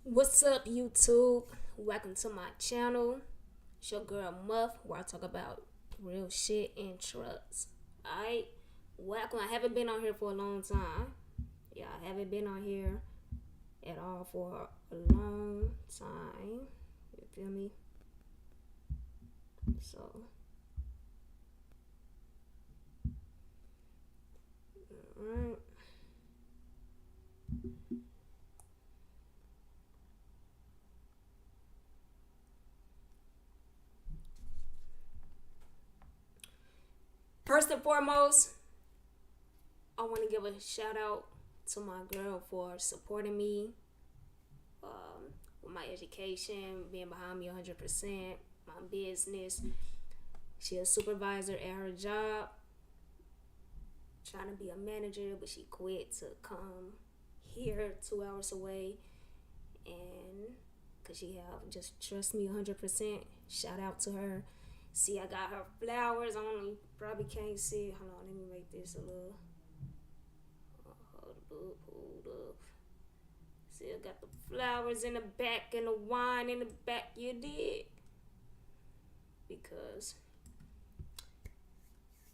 What's up, YouTube? Welcome to my channel. It's your girl Muff, where I talk about real shit and trucks. Alright, welcome. I haven't been on here for a long time. Yeah, I haven't been on here at all for a long time. You feel me? So, alright. First and foremost, I want to give a shout out to my girl for supporting me with my education, being behind me 100%, my business. She a supervisor at her job, trying to be a manager, but she quit to come here 2 hours away, and because she have just trust me 100%. Shout out to her. See, I got her flowers on. You probably can't see it. Hold on, let me make this a little. Hold up. See, I got the flowers in the back and the wine in the back. You did. Because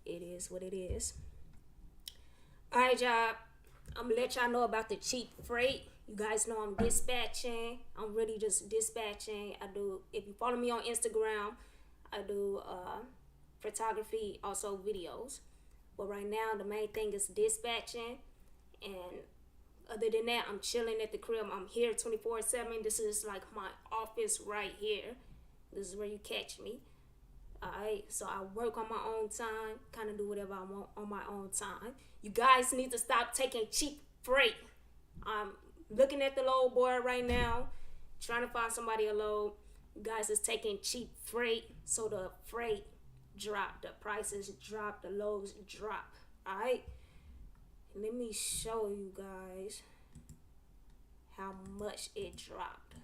it is what it is. Alright, y'all. I'm gonna let y'all know about the cheap freight. You guys know I'm dispatching. I'm really just dispatching. I do, if you follow me on Instagram, I do photography, also videos. But right now, the main thing is dispatching. And other than that, I'm chilling at the crib. I'm here 24/7. This is like my office right here. This is where you catch me. Alright, so I work on my own time, kind of do whatever I want on my own time. You guys need to stop taking cheap freight. I'm looking at the load board right now, trying to find somebody a load. You guys is taking cheap freight, so the freight drop, the prices drop, the loads drop. Alright, let me show you guys how much it dropped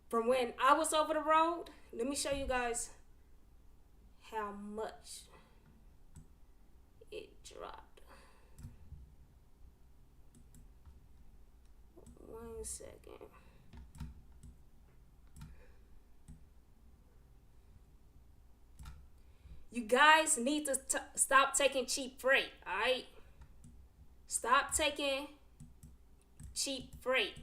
from when I was over the road. Let me show you guys how much it dropped. 1 second. You guys need to stop taking cheap freight, alright? Stop taking cheap freight.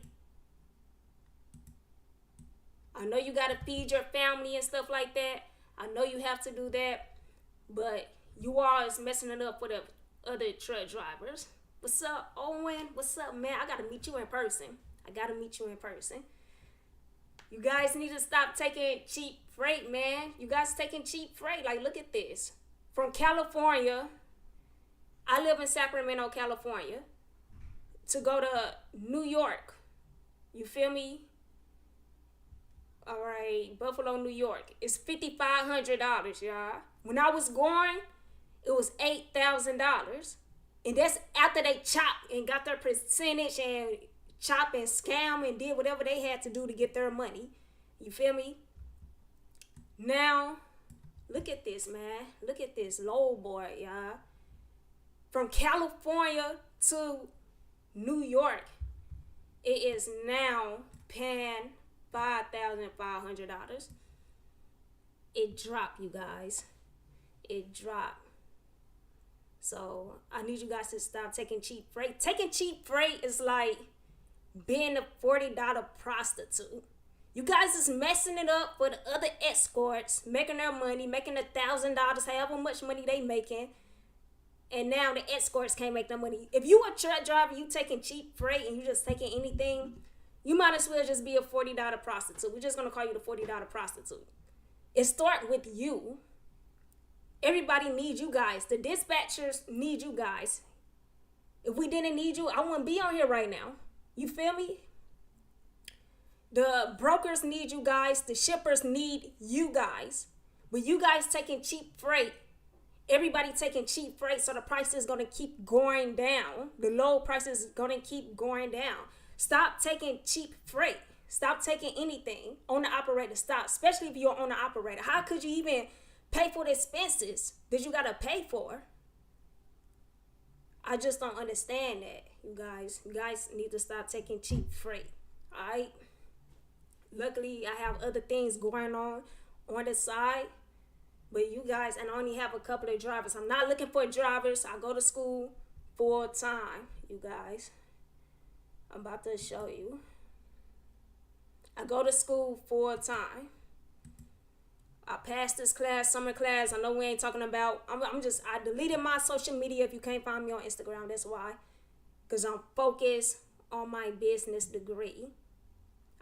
I know you gotta feed your family and stuff like that. I know you have to do that, but you all is messing it up for the other truck drivers. What's up, Owen? What's up, man? I gotta meet you in person. You guys need to stop taking cheap freight, man. You guys taking cheap freight. Like, look at this. From California, I live in Sacramento, California, to go to New York. You feel me? All right, Buffalo, New York. It's $5,500, y'all. When I was going, it was $8,000. And that's after they chopped and got their percentage and chop and scam and did whatever they had to do to get their money. You feel me? Now, look at this, man. Look at this low boy, y'all. From California to New York, it is now paying $5,500. It dropped, you guys. It dropped. So I need you guys to stop taking cheap freight. Taking cheap freight is like being a $40 prostitute. You guys is messing it up for the other escorts, making their money, making $1,000, however much money they making. And now the escorts can't make their money. If you a truck driver, you taking cheap freight and you just taking anything, you might as well just be a $40 prostitute. We're just going to call you the $40 prostitute. It starts with you. Everybody needs you guys. The dispatchers need you guys. If we didn't need you, I wouldn't be on here right now. You feel me? The brokers need you guys. The shippers need you guys. But you guys taking cheap freight. Everybody taking cheap freight, so the price is going to keep going down. The low price is going to keep going down. Stop taking cheap freight. Stop taking anything on the operator. Stop, especially if you're on the operator. How could you even pay for the expenses that you got to pay for? I just don't understand that, you guys. You guys need to stop taking cheap freight, all right? luckily I have other things going on the side. But you guys, and I only have a couple of drivers. I'm not looking for drivers. I go to school full time, you guys. I'm about to show you. I go to school full time. I passed this class, summer class. I know we ain't talking about. I deleted my social media. If you can't find me on Instagram, that's why. Because I'm focused on my business degree.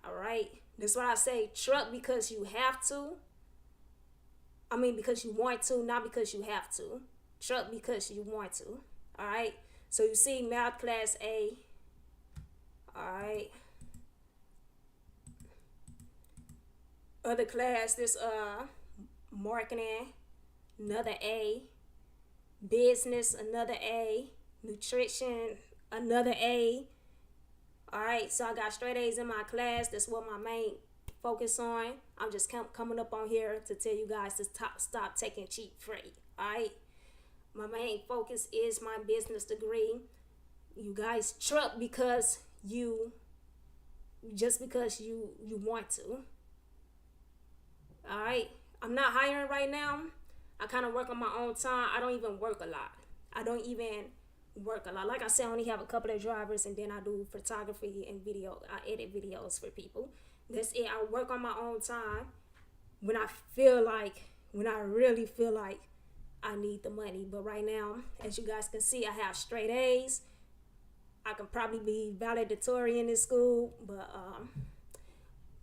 All right. That's why I say truck because you have to. Because you want to, not because you have to. Truck because you want to. All right. So you see math class A. All right. Other class, this marketing, another A. Business, another A. Nutrition, another A. All right. So I got straight A's in my class. That's what my main focus on. I'm just coming up on here to tell you guys to stop taking cheap freight. All right. My main focus is my business degree. You guys truck because you want to. All right. I'm not hiring right now. I kind of work on my own time. I don't even work a lot. Like I said, I only have a couple of drivers, and then I do photography and video. I edit videos for people. That's it. I work on my own time when I really feel like I need the money. But right now, as you guys can see, I have straight A's. I can probably be valedictorian in school, but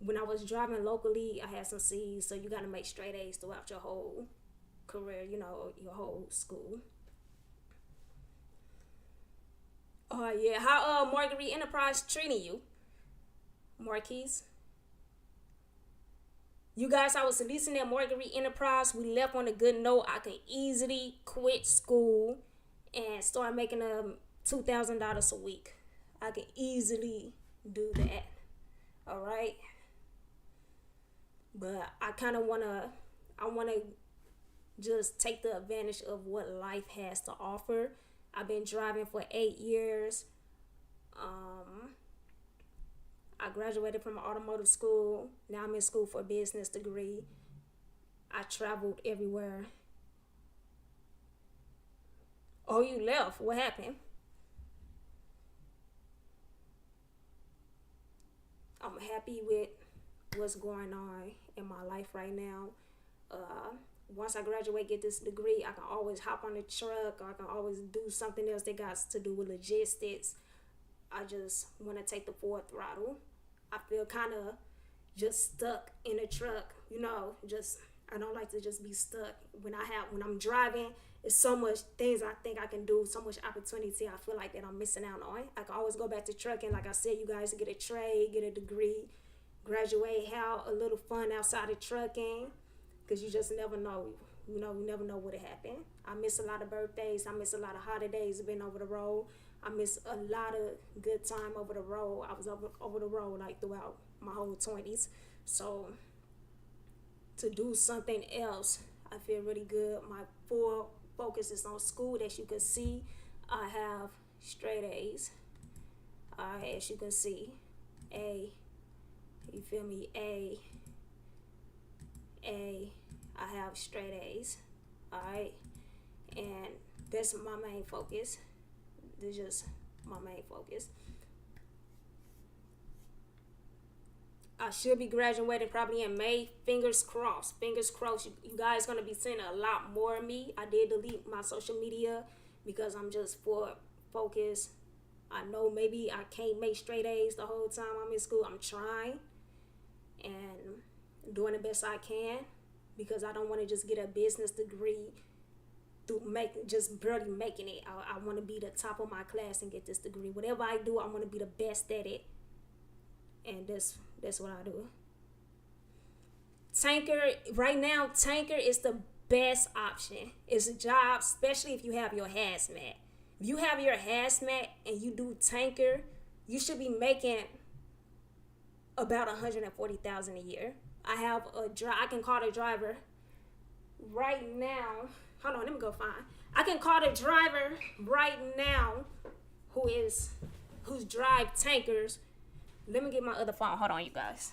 when I was driving locally, I had some C's. So you got to make straight A's throughout your whole career, your whole school. Yeah. How Marguerite Enterprise treating you, Marquise? You guys, I was listening at Marguerite Enterprise. We left on a good note. I can easily quit school and start making $2,000 a week. I can easily do that. All right. But I want to just take the advantage of what life has to offer. I've been driving for 8 years. I graduated from automotive school. Now I'm in school for a business degree. I traveled everywhere. Oh, you left. What happened? I'm happy with what's going on in my life right now. Once I graduate, get this degree, I can always hop on the truck, or I can always do something else that got to do with logistics. I just want to take the full throttle. I feel kind of just stuck in a truck, I don't like to just be stuck. When I'm driving, it's so much things I think I can do, so much opportunity I feel like that I'm missing out on. I can always go back to trucking, like I said, you guys, get a trade, get a degree, graduate, have a little fun outside of trucking, because you just never know. You never know what'll happen. I miss a lot of birthdays. I miss a lot of holidays being over the road. I miss a lot of good time over the road. I was over the road like throughout my whole 20s. So to do something else, I feel really good. My full focus is on school. As you can see, I have straight A's. As you can see, A. You feel me? A. I have straight A's. Alright. And that's my main focus. This is just my main focus. I should be graduating probably in May. Fingers crossed. Fingers crossed. You guys going to be seeing a lot more of me. I did delete my social media because I'm just for focus. I know maybe I can't make straight A's the whole time I'm in school. I'm trying and doing the best I can, because I don't want to just get a business degree just barely making it. I want to be the top of my class and get this degree. Whatever I do, I want to be the best at it, and that's what I do. Tanker is the best option. It's a job, especially if you have your hazmat. If you have your hazmat and you do tanker, you should be making about $140,000 a year. I can call the driver right now. Hold on, let me go find. I can call the driver right now who's drive tankers. Let me get my other phone. Hold on, you guys.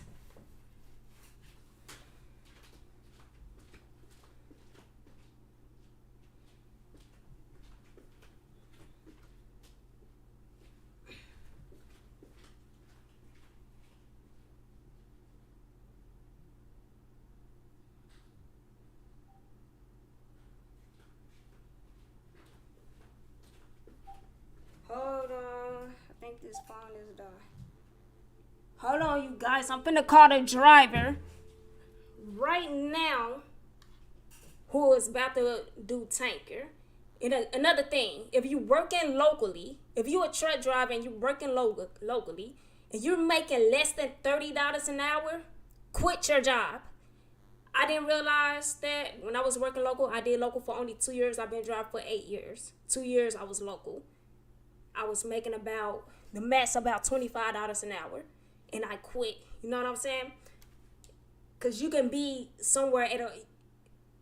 this phone is done. Hold on, you guys. I'm finna call the driver right now who is about to do tanker. And another thing, if you working locally, if you a truck driver and you working locally, and you're making less than $30 an hour, quit your job. I didn't realize that when I was working local. I did local for only 2 years. I've been driving for 8 years. 2 years I was local. I was making about $25 an hour, and I quit. You know what I'm saying? Because you can be somewhere at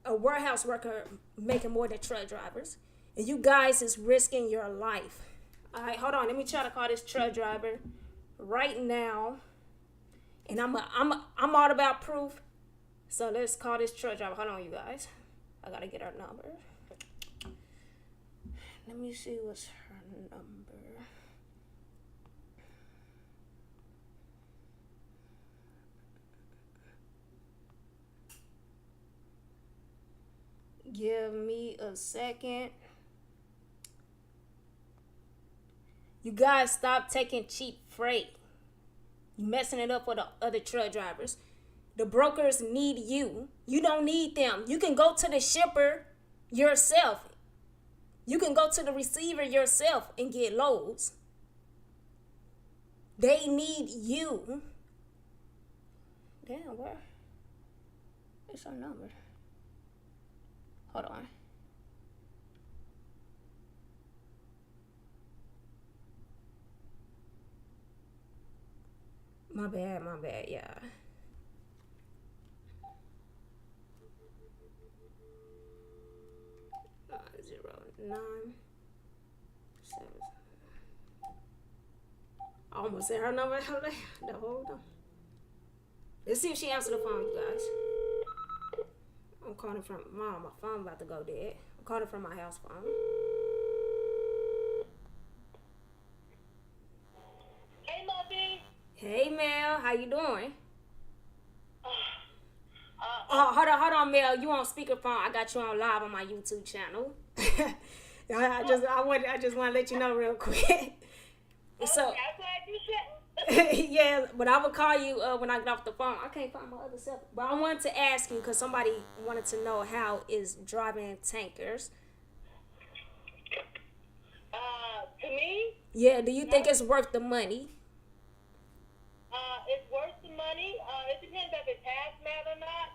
a warehouse worker making more than truck drivers, and you guys is risking your life. All right, hold on. Let me try to call this truck driver right now, and I'm all about proof. So let's call this truck driver. Hold on, you guys. I gotta get her number. Let me see what's her number. Give me a second. You guys stop taking cheap freight. You messing it up for the other truck drivers. The brokers need you. You don't need them. You can go to the shipper yourself. You can go to the receiver yourself and get loads. They need you. Damn, where? It's your number. Hold on. My bad, yeah. Zero, 9, 7. I almost said her number the whole time. Let's see if she answers the phone, you guys. I'm calling from Mom. My phone about to go dead. I'm calling from my house phone. Hey, Lovey. Hey, Mel. How you doing? Hold on, Mel. You on speakerphone? I got you on live on my YouTube channel. I just want to let you know real quick. So, yeah, but I will call you when I get off the phone. I can't find my other cell phone. But I wanted to ask you because somebody wanted to know how is driving tankers. To me? Yeah, do you think it's worth the money? It's worth the money. It depends if it's hazmat or not.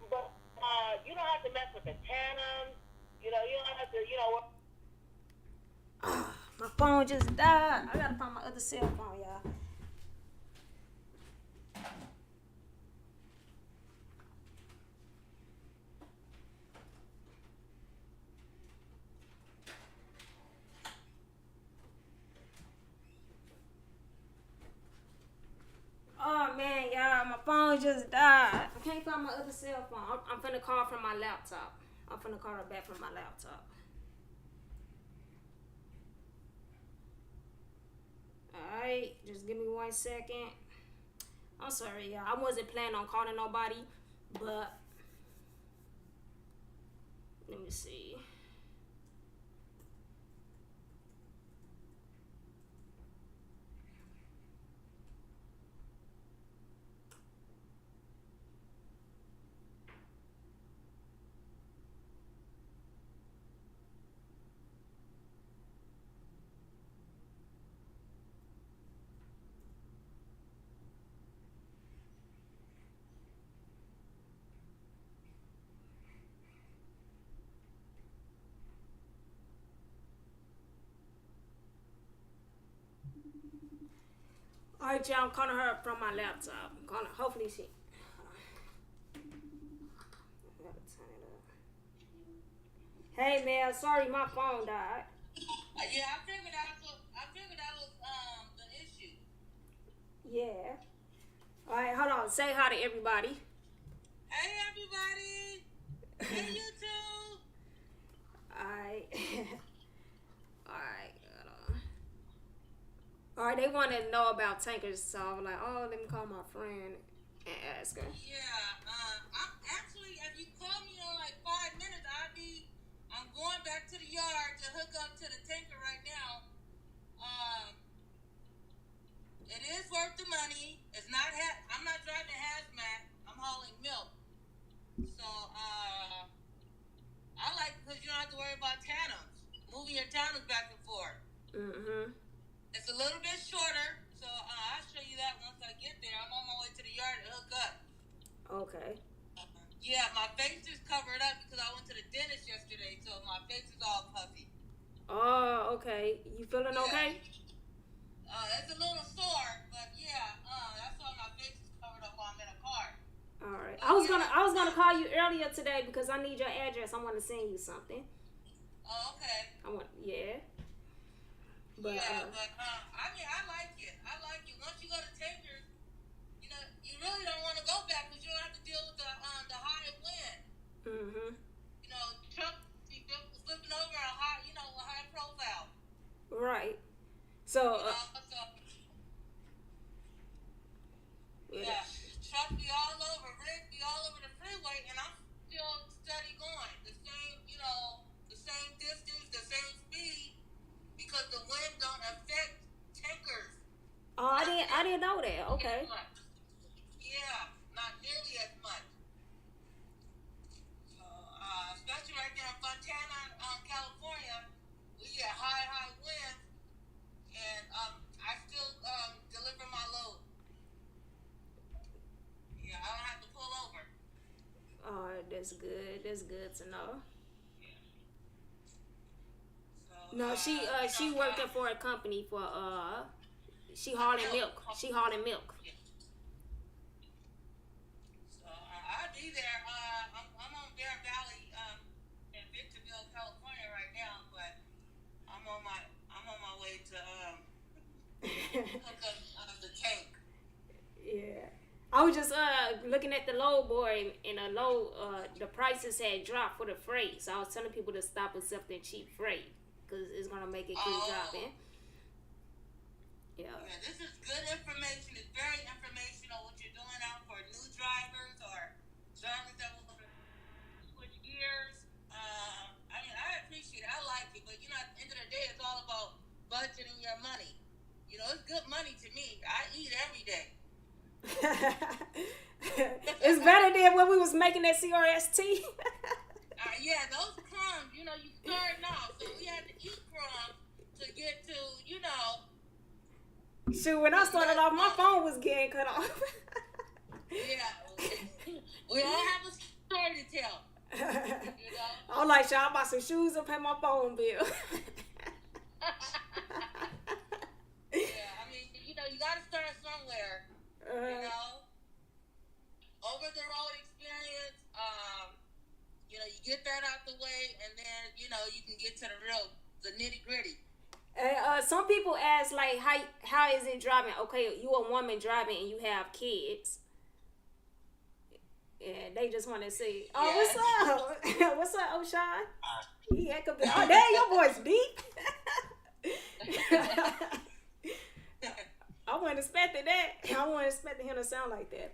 But you don't have to mess with the tanums. You don't have to, My phone just died. I gotta find my other cell phone, y'all. Oh man, y'all, my phone just died. I can't find my other cell phone. I'm finna call from my laptop. I'm finna call her back from my laptop. Alright, just give me 1 second. I'm sorry, y'all. I wasn't planning on calling nobody, but let me see. Alright, y'all, I'm calling her from my laptop. I'm calling, hopefully she. I gotta turn it up. Hey, man, sorry my phone died. Yeah, I figured that was the issue. Yeah. Alright, hold on. Say hi to everybody. Hey, everybody. Hey, YouTube. Alright. Alright, hold on. Alright, they want to know about tankers, so I was like, oh, let me call my friend and ask her. Yeah, I'm actually, if you call me in like 5 minutes, I'm going back to the yard to hook up to the tanker right now. money. It's not. I'm not driving hazmat. I'm hauling milk. So I like it because you don't have to worry about tandems, moving your tandems back and forth. Mm-hmm. It's a little bit shorter, so I'll show you that once I get there. I'm on my way to the yard to hook up. Okay. Yeah, my face is covered up because I went to the dentist yesterday, so my face is all puffy. Oh, okay. You feeling okay? It's a little sore, but yeah, that's why my face is covered up while I'm in a car. All right. I was gonna call you earlier today because I need your address. I want to send you something. Oh, okay. Yeah. But I mean, I like it. Once you go to Takers, you know, you really don't want to go back because you don't have to deal with the high wind. Mm-hmm. You know, truck flipping over a high, a high profile. Right. So. Yeah, truck be all over, rig be all over the freeway, and I'm still steady going. The same distance, the same speed, because the wind don't affect tankers. Oh, I didn't know that. Okay. Yeah, not nearly as much. So, especially right there in Fontana, California, we get high winds, and I still deliver my load. Yeah, I don't have to pull over. Oh, that's good. That's good to know. Yeah. So, No, she working for a company for she hauling milk. She hauling milk. Yeah. So I'll be there. I'm on Bear Valley in Victorville, California right now, but I'm on my way to hook up the tank. Yeah. I was just looking at the load board, and the prices had dropped for the freight. So I was telling people to stop accepting cheap freight because it's gonna make it keep dropping. Yeah. This is good information. It's very informational what you're doing out for new drivers or drivers that will switch gears. I mean, I appreciate it. I like it, but at the end of the day, it's all about budgeting your money. It's good money to me. I eat every day. It's better than when we was making that CRST. Yeah, those crumbs, you starting off, so we had to eat crumbs to get to, Shoot, when I started off, my phone was getting cut off. Yeah, we all have a story to tell. I'm like, y'all bought some shoes and pay my phone bill. Yeah, I mean, you got to start somewhere. Over the road experience, you get that out the way, and then you can get to the nitty gritty. Some people ask like, how is it driving? Okay, you a woman driving and you have kids. Yeah, they just want to say, oh, yes. What's up? What's up, O'Shawn? Yeah, could be. Oh, damn, your voice deep. I wasn't expecting that. I wasn't expecting him to sound like that.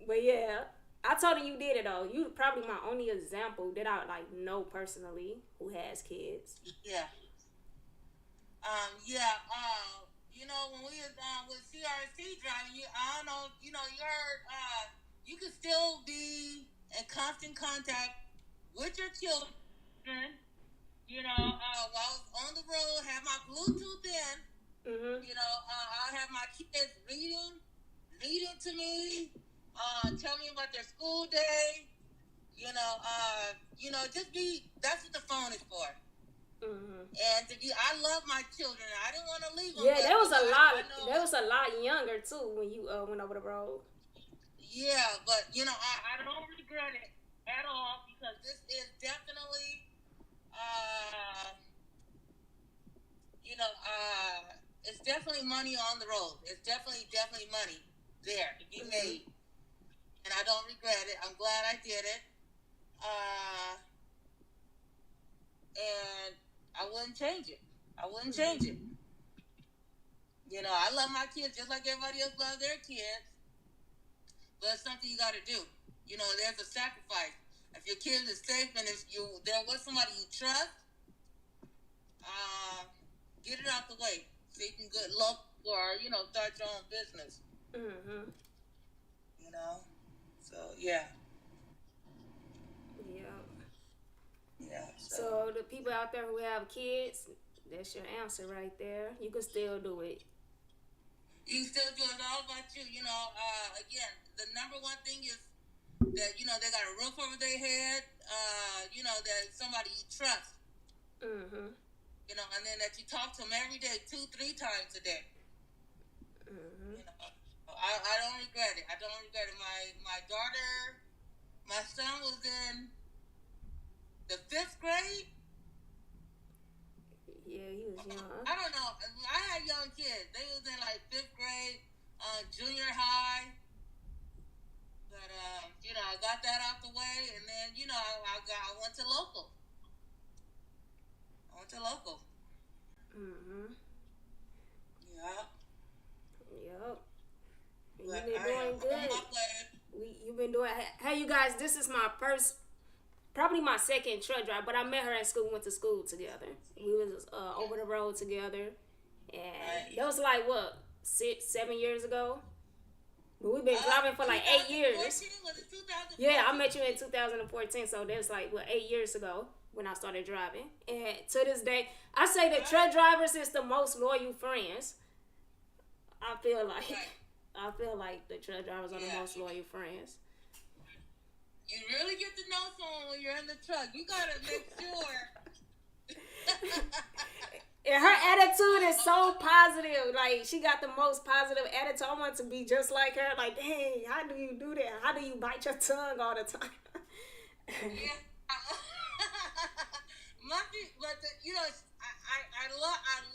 But yeah, I told him you did it though. You probably my only example that I know personally who has kids. Yeah. When we was with CRC driving, I don't know, you heard, you could still be in constant contact with your children. While I was on the road, have my Bluetooth in. Mm-hmm. I have my kids reading to me, tell me about their school day. That's what the phone is for. Mm-hmm. And I love my children. I didn't want to leave them. Yeah, there was a lot younger too when you went over the road. Yeah, but I don't regret it at all because this is definitely, it's definitely money on the road. It's definitely money there to be made, and I don't regret it. I'm glad I did it. And I wouldn't change it. I love my kids just like everybody else loves their kids. But it's something you got to do. There's a sacrifice. If your kid is safe and if there was somebody you trust, get it out the way so you can or start your own business. Mhm. You know, so yeah, Yeah. yeah. So So the people out there who have kids, that's your answer right there. You can still do it. you still do it all about you. Again, the number one thing is that they got a roof over their head. That somebody you trust. Mhm. And then that you talk to them every day, 2, 3 times a day. Mhm. I don't regret it. I don't regret it. My son was in the 5th grade. Yeah, he was young. I don't know. I had young kids. They was in like 5th grade, junior high. But I got that out the way, and then I went to local. I went to local. Mhm. Yeah. Yep. And you've But been I am doing on my good. way. You've been doing. Hey, you guys, this is my first, probably my second truck drive. But I met her at school. We went to school together. We was over the road together, and Right. that was like what 6, 7 years ago. But we've been driving for like 8 years. 2014? Was it 2014? Yeah, I met you in 2014, so that's like what 8 years ago when I started driving. And to this day, I say the truck drivers is the most loyal friends. I feel like Right. I feel like the truck drivers are the Yeah. most loyal friends. You really get to know someone when you're in the truck. You gotta make sure. And her attitude is so positive. Like she got the most positive attitude. I want to be just like her. Like, dang, how do you do that? How do you bite your tongue all the time? Yeah. Muffy, but I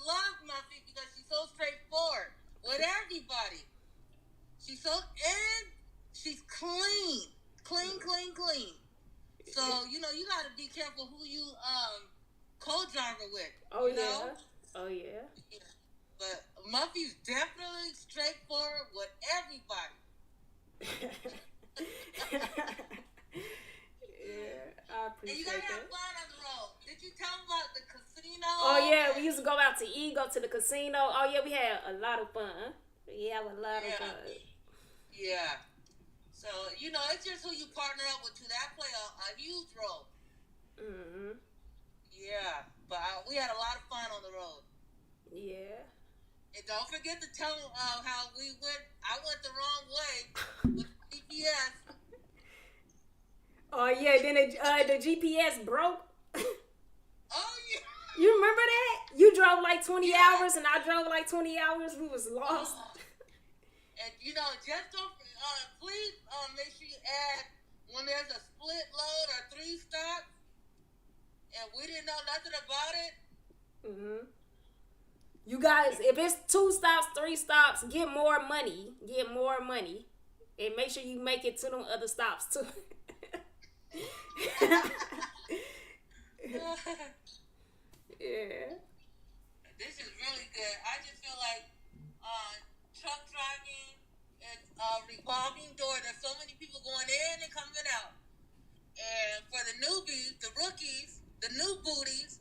love Muffy because she's so straightforward with everybody. She's so and she's clean, clean, clean, clean. So you got to be careful who you co-driver with. Oh you know? yeah. Oh yeah. But Muffy's definitely straightforward with everybody. Yeah, I And you appreciate gotta have that. fun on the road. Did you tell them about the casino? Oh yeah, we used to go out to eat, go to the casino. Oh yeah, we had a lot of fun. We have a lot of Yeah. fun. Yeah. So it's just who you partner up with too. That play a huge role. Mhm. Yeah, but we had a lot of fun on the road. Yeah. And don't forget to tell them how we went. I went the wrong way with GPS. Oh yeah, then the GPS broke. Oh yeah. You remember that? You drove like 20 Yeah. hours and I drove like 20 hours. We was lost. And just don't please make sure you add when there's a split load or 3 stops, and we didn't know nothing about it. Mhm. You guys, if it's 2 stops, 3 stops, get more money. Get more money. And make sure you make it to them other stops too. Yeah. This is really good. I just feel like truck driving is a revolving door. There's so many people going in and coming out. And for the newbies, the rookies, the new booties,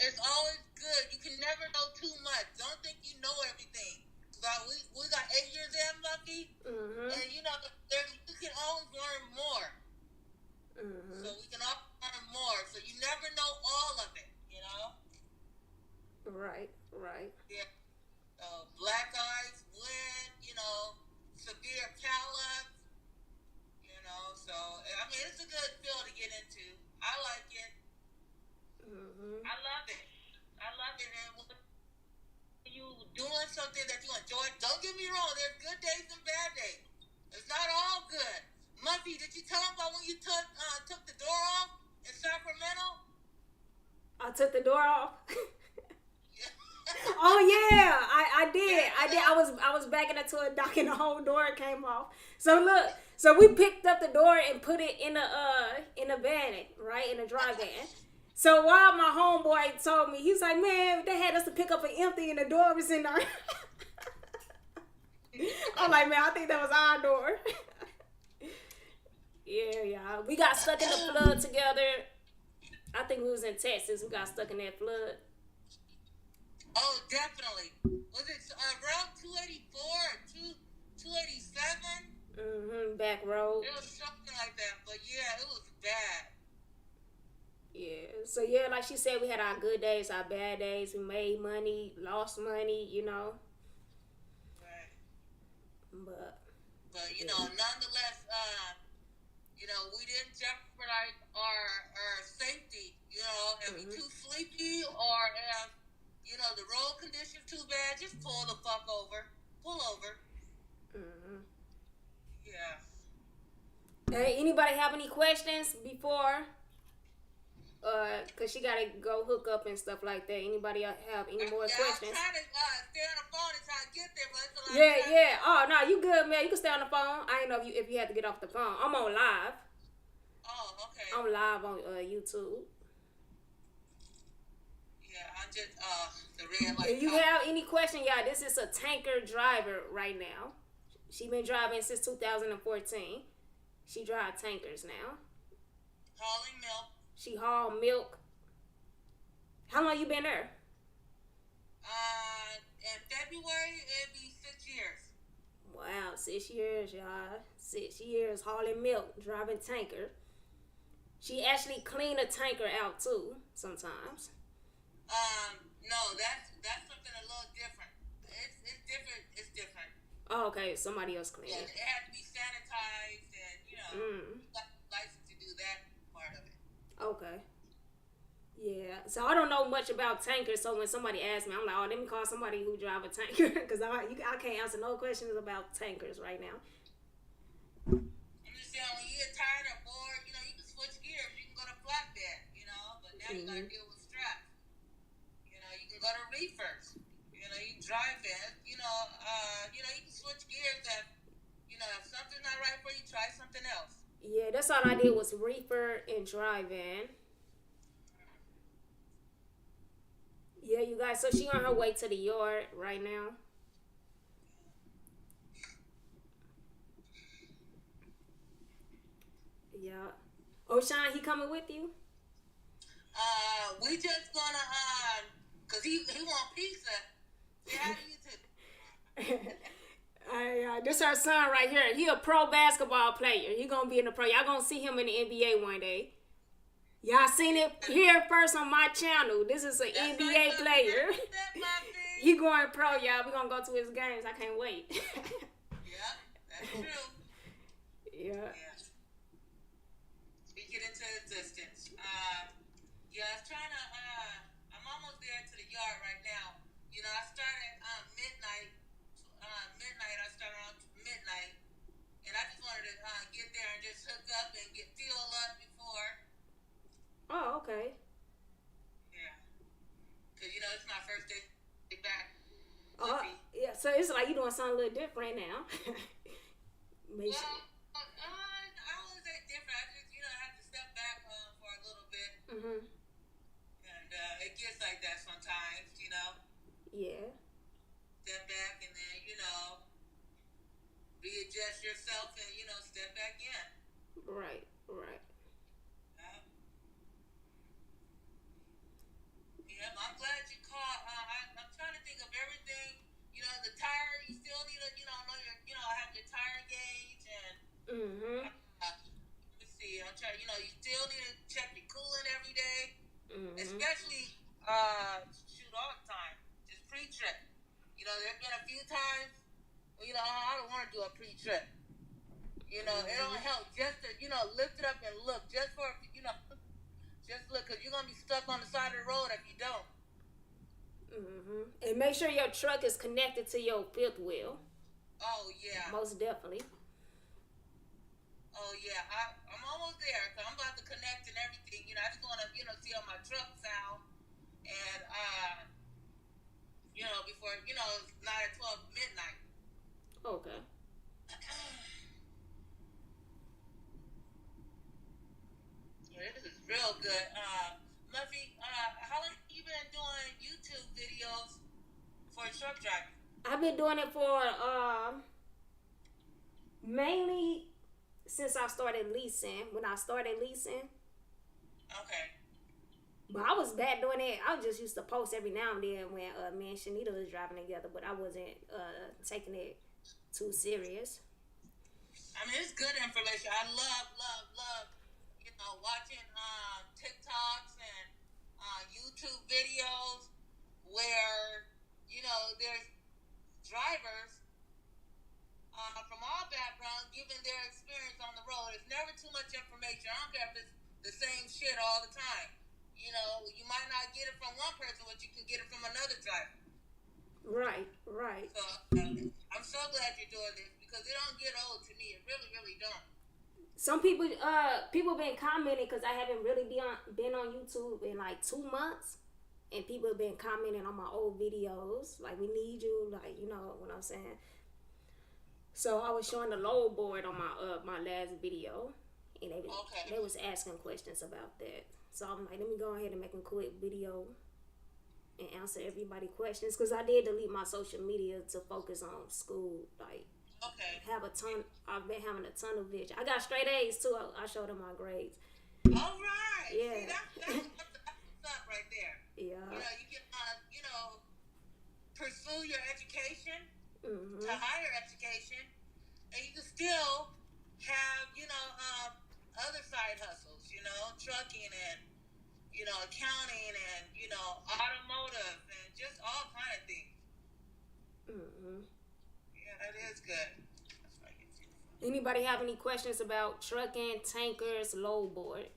it's always good. You can never know too much. Don't think you know everything. We got 8 years in, Lucky, Mhm. and you can always learn more. Mhm. So we can all learn more. So you never know all of it. Right. Right. Yeah. Black eyes, wind, severe callups, So I mean, it's a good field to get into. I like it. Mhm. I love it. I love it. And when you doing something that you enjoy, don't get me wrong. There's good days and bad days. It's not all good. Muffy, did you tell him about when you took the door off in Sacramento? I took the door off. Yeah. Oh yeah, I did. I did. I was backing into a dock and the whole door came off. So look, so we picked up the door and put it in a van, right, in a dry van. So while my homeboy told me, he's like, man, they had us to pick up an empty and the door was in there. I'm like, man, I think that was our door. Yeah. We got stuck in the flood together. I think we was in Texas. We got stuck in that flood. Oh, definitely. Was it Route 284 or 287? Back road. It was something like that. But yeah, it was bad. Yeah. So yeah, like she said, we had our good days, our bad days. We made money, lost money, you know. Right. But But yeah. nonetheless, we didn't jeopardize our safety. If we too sleepy or if the road conditions too bad, just pull the fuck over. Pull over. Yeah. Hey, anybody have any questions before? Cause she gotta go hook up and stuff like that. Anybody have any more questions? I'm trying to stay on the phone until I get there, but it's a lot Yeah, of time. yeah. Oh no, you good, man. You can stay on the phone. I didn't know if you had to get off the phone. I'm on live. Oh, okay. I'm live on YouTube. Yeah, I'm just the red light. If you have any question, y'all, this is a tanker driver right now. She been driving since 2014. She drive tankers now. Hauling milk. She haul milk. How long you been there? In February it'll be 6 years. Wow, 6 years, y'all. 6 years hauling milk, driving tanker. She actually clean a tanker out too sometimes. No, that's something a little different. It's different. It's different. Oh, okay, somebody else clean. Yeah, it has to be sanitized, and you got the license to do that part of it. Okay. Yeah, so I don't know much about tankers. So when somebody asks me, I'm like, oh, let me call somebody who drive a tanker because I can't answer no questions about tankers right now. I'm just saying, when you get tired or bored, you can switch gears. You can go to flatbed, but now you gotta deal with straps. You can go to reefers. You can drive in. You can switch gears. If something's not right for you, try something else. Yeah, that's all I did was reefer and drive in. Yeah, you guys. So she on her way to the yard right now. Yeah. O'Shine, he coming with you? We just gonna cause he want pizza. Yeah, you too. This our son right here. He a pro basketball player. He gonna be in the pro. Y'all gonna see him in the NBA one day. Y'all seen it here first on my channel. This is an NBA player. He going pro, y'all. We gonna go to his games. I can't wait. Yeah, that's true. Yeah. Speak it into existence. I was trying to. I'm almost there to the yard right now. I started midnight. I started around midnight, and I just wanted to get there and just hook up and get fuel up before. Oh, okay. Yeah, because it's my first day back. Yeah. So it's like you doing something a little different now. Well, I wouldn't say different. I just I had to step back for a little bit. And it gets like that sometimes. Yeah. Step back and then readjust yourself and step back in. Right. Yeah, I'm glad you called. I'm trying to think of everything. The tire. You still need to have your tire gauge and. Let me see. I'm trying. You still need to check your coolant every day, especially shoot all the time. Just pre-trip. There's been a few times. I don't want to do a pre-trip. It don't help just to lift it up and look just for just look because you're gonna be stuck on the side of the road if you don't. And make sure your truck is connected to your fifth wheel. Oh yeah. Most definitely. Oh yeah. I'm almost there. So I'm about to connect and everything. I just want to see how my truck sound and before it's not at 12 midnight. Okay. This is real good. Muffy, how long have you been doing YouTube videos for truck driving? I've been doing it for mainly since I started leasing. When I started leasing. Okay. But I was bad doing it. I just used to post every now and then when me and Shanita was driving together, but I wasn't taking it too serious. I mean, it's good information. I love, watching TikToks and YouTube videos where there's drivers from all backgrounds giving their experience on the road. It's never too much information. I don't care if it's the same shit all the time. You might not get it from one person, but you can get it from another driver. Right, right. So I'm so glad you're doing this because it don't get old to me. It really, really don't. Some people been commenting because I haven't really been on YouTube in like 2 months, and people have been commenting on my old videos like, we need you, like, you know what I'm saying. So I was showing the load board on my last video, and they was asking questions about that. So I'm like, let me go ahead and make a quick video and answer everybody questions, because I did delete my social media to focus on school. Like, I've been having a ton of vision. I got straight A's too. I showed them my grades. All right. Yeah. See, that's up right there. Yeah. You can pursue your education to higher education, and you can still have other side hustles. Trucking and accounting and automotive and just all kind of things. Yeah, that is good. Anybody have any questions about trucking, tankers, load board?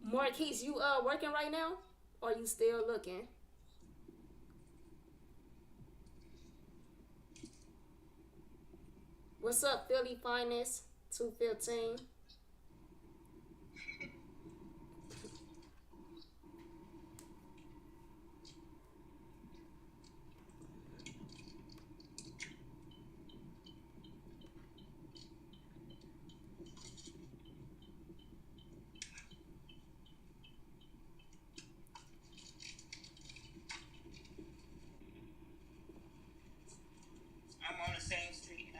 Marquise, you working right now, or you still looking? What's up, Philly Finest 215? I'm on the same street now.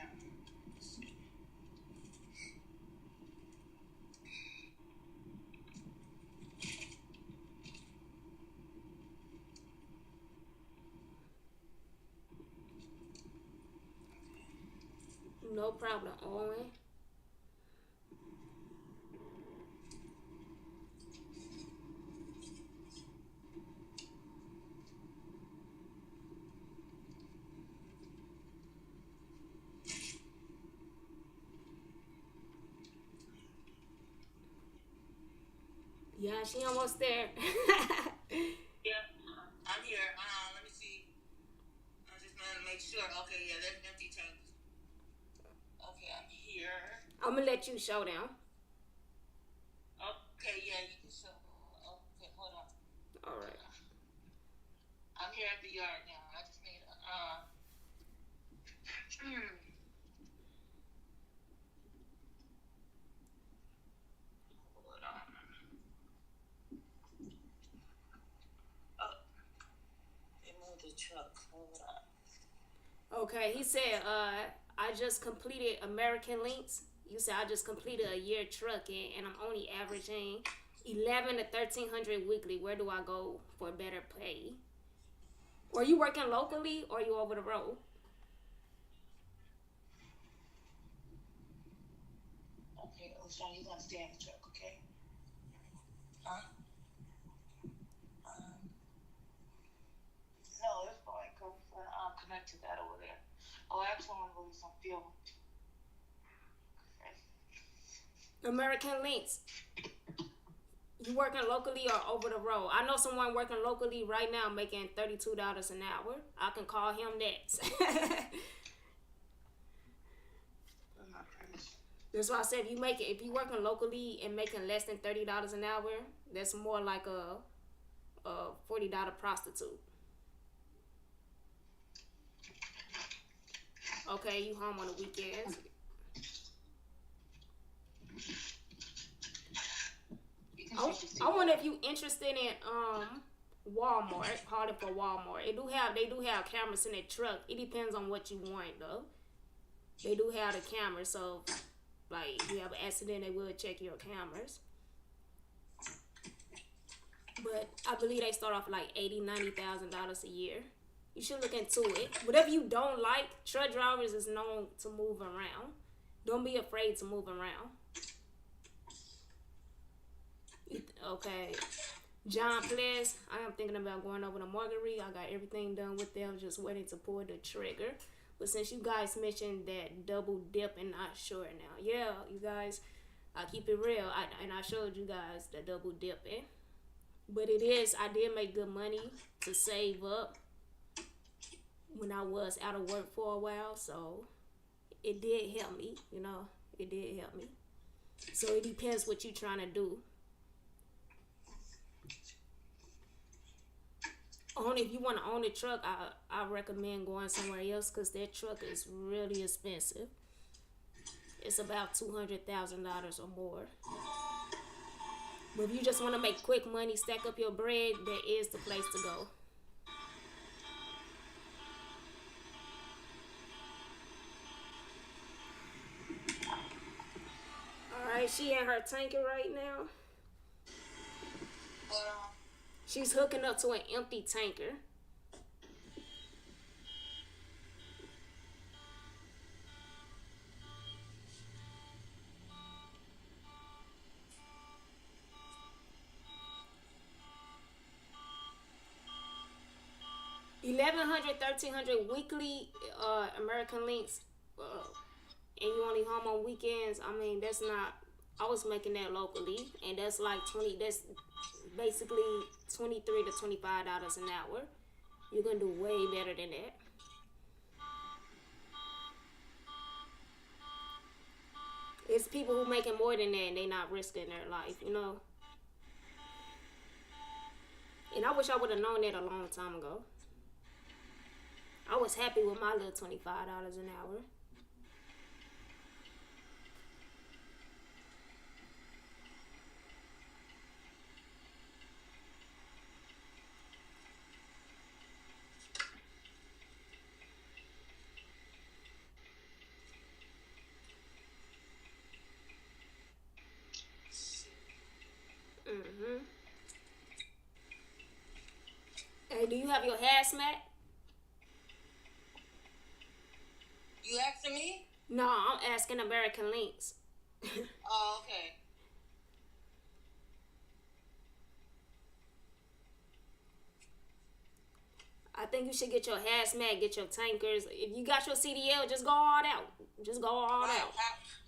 No problem, Owen. Yeah, she almost there. Yeah, I'm here. Let me see. I just want to make sure. Okay, yeah, there's empty tanks. Okay, I'm here. I'm gonna let you show them. Okay, yeah, you can show. Okay, hold on. All right. I'm here at the yard now. I just made a. Hold on. Oh, they moved the truck. Hold on. Okay, he said, I just completed American Links. You said I just completed a year trucking, and I'm only averaging 11 to 1300 weekly. Where do I go for better pay? Are you working locally, or are you over the road? Okay, Oshan, you gonna stay in the truck, okay? Huh? No, it's fine. Connect to that over there. Oh, actually, I want to release some fuel. American Links. You working locally or over the road? I know someone working locally right now making $32 an hour. I can call him next. That's why I said if you working locally and making less than $30 an hour, that's more like a $40 prostitute. Okay, you home on the weekends. I wonder if you interested in Walmart, harder for Walmart. They do have cameras in their truck. It depends on what you want though. They do have the cameras, so like you have an accident, they will check your cameras. But I believe they start off like $80,000-$90,000 a year. You should look into it. Whatever you don't like, truck drivers is known to move around. Don't be afraid to move around. Okay. John Place, I am thinking about going over to Marguerite. I got everything done with them, just waiting to pull the trigger. But since you guys mentioned that double dip and not sure now, yeah, you guys, I keep it real. I showed you guys the double dipping. But I did make good money to save up when I was out of work for a while. So it did help me, it did help me. So it depends what you're trying to do. If you want to own a truck, I recommend going somewhere else because that truck is really expensive. It's about $200,000 or more. But if you just want to make quick money, stack up your bread, that is the place to go. Alright, she in her tanker right now. She's hooking up to an empty tanker. $1,100, $1,300 weekly American links, and you only home on weekends. I mean, that's not. I was making that locally, and that's like 20. That's basically $23 to $25 an hour. You're gonna do way better than that. It's people who making more than that and they not risking their life. And I wish I would have known that a long time ago. I was happy with my little $25 an hour. Hey, do you have your hazmat? You asking me? No, I'm asking American Links. Oh, okay. I think you should get your hazmat, get your tankers. If you got your CDL, just go all out. Just go all Right. out.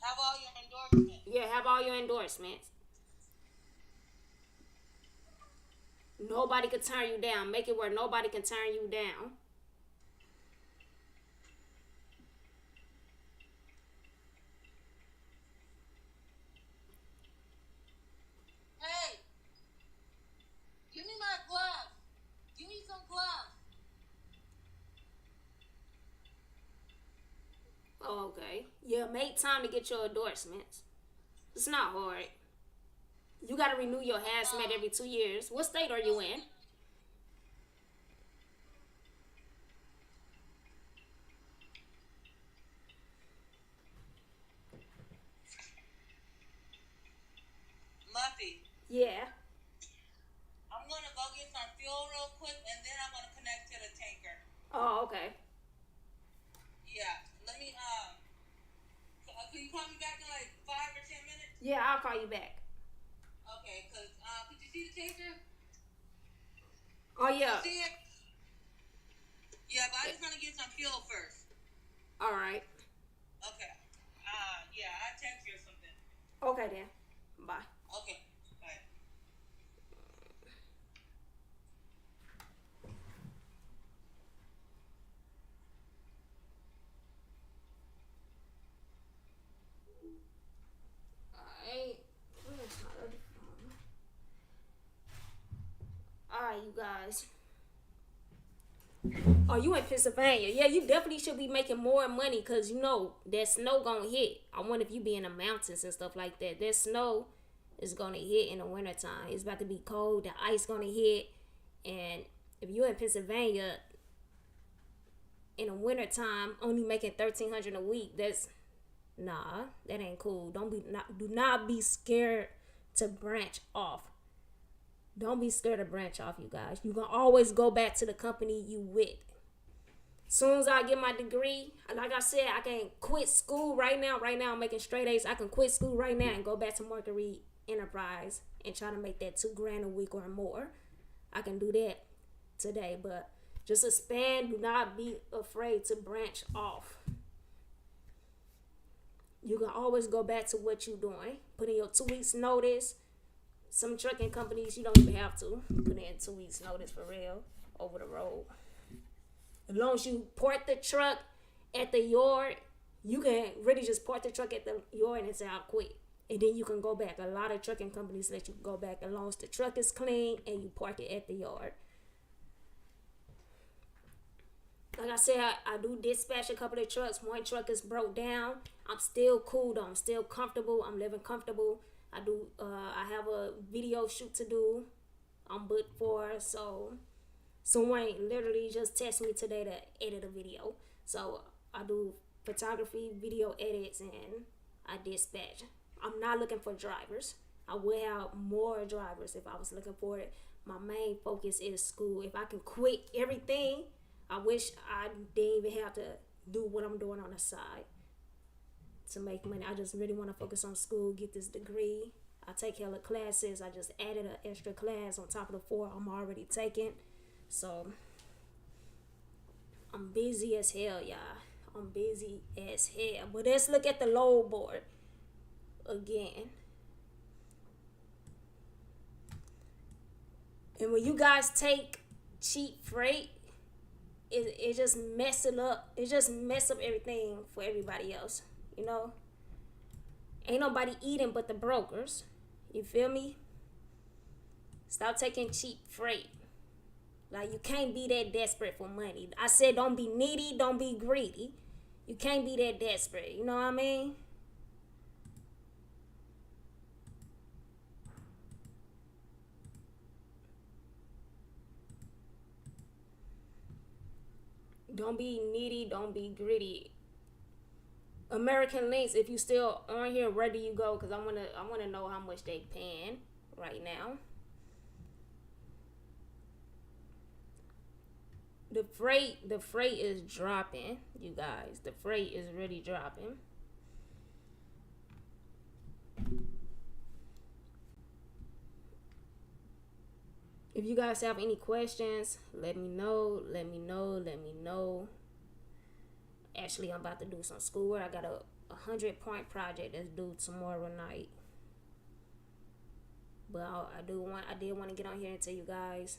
Have all your endorsements. Yeah, have all your endorsements. Nobody can turn you down. Make it where nobody can turn you down. Hey, give me my gloves. Give me some gloves. Oh, okay. Yeah, make time to get your endorsements. It's not hard. You gotta renew your hazmat every 2 years. What state are you in? Muffy, Yeah. I'm gonna go get some fuel real quick, and then I'm gonna connect to the tanker. Oh, okay. Yeah. Let me. Can you call me back in like 5 or 10 minutes? Yeah, I'll call you back. Okay. Cause could you see the tanker? Oh, yeah. See it? Yeah, but I just want to get some fuel first. All right. Okay. Yeah, I'll text you or something. Okay, then. Bye. Okay. Bye. Alright. Where's my other phone? Alright, you guys. Oh, you in Pennsylvania. Yeah, you definitely should be making more money because that snow gonna hit. I wonder if you be in the mountains and stuff like that. That snow is gonna hit in the wintertime. It's about to be cold. The ice gonna hit. And if you're in Pennsylvania in the wintertime only making $1,300 a week, that's nah, that ain't cool. Do not be scared to branch off. Don't be scared to branch off, you guys. You can always go back to the company you with. Soon as I get my degree, like I said, I can quit school right now. Right now, I'm making straight A's. I can quit school right now and go back to Marguerite Enterprise and try to make that $2,000 a week or more. I can do that today, but just expand. Do not be afraid to branch off. You can always go back to what you're doing. Put in your 2 weeks notice. Some trucking companies, you don't even have to put in 2 weeks notice for real over the road. As long as you park the truck at the yard, you can really just park the truck at the yard and say, I'll quit. And then you can go back. A lot of trucking companies let you go back as long as the truck is clean and you park it at the yard. Like I said, I do dispatch a couple of trucks. One truck is broke down. I'm still cool though. I'm still comfortable. I'm living comfortable. I have a video shoot to do. I'm booked for. So someone literally just texted me today to edit a video. So I do photography, video edits, and I dispatch. I'm not looking for drivers. I would have more drivers if I was looking for it. My main focus is school. If I can quit everything, I wish I didn't even have to do what I'm doing on the side to make money. I just really want to focus on school, get this degree. I take hella classes. I just added an extra class on top of the 4 I'm already taking. So I'm busy as hell, y'all. I'm busy as hell. But let's look at the load board again. And when you guys take cheap freight, it just mess it up. It just mess up everything for everybody else. You know? Ain't nobody eating but the brokers. You feel me? Stop taking cheap freight. Like, you can't be that desperate for money. I said don't be needy, don't be greedy. You can't be that desperate. You know what I mean? Don't be needy, don't be greedy. American Links, if you still on here, where do you go? Because I wanna know how much they paying right now. The freight is dropping, you guys. The freight is really dropping. If you guys have any questions, let me know. Actually, I'm about to do some schoolwork. I got a 100-point project that's due tomorrow night. But I did want to get on here and tell you guys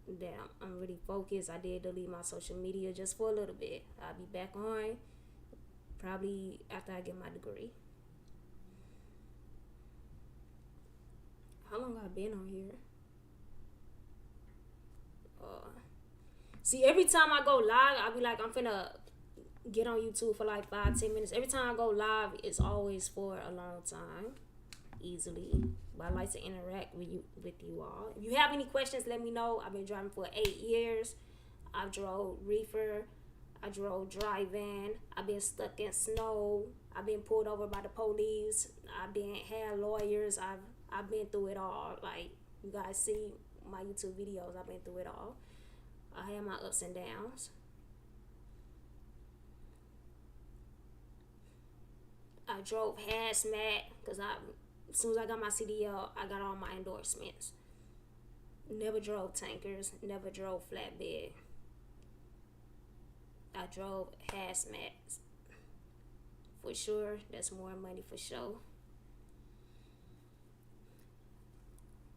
that I'm really focused. I did delete my social media just for a little bit. I'll be back on probably after I get my degree. How long have I been on here? See, every time I go live, I'll be like, I'm finna get on YouTube for like 5-10 minutes. Every time I go live, it's always for a long time, easily. But I like to interact with you all. If you have any questions, let me know. I've been driving for 8 years. I drove reefer. I drove dry van. I've been stuck in snow. I've been pulled over by the police. I've been had lawyers. I've been through it all. Like, you guys see my YouTube videos, I've been through it all. I had my ups and downs. I drove hazmat because as soon as I got my CDL, I got all my endorsements. Never drove tankers, never drove flatbed. I drove hazmat. For sure, that's more money for sure.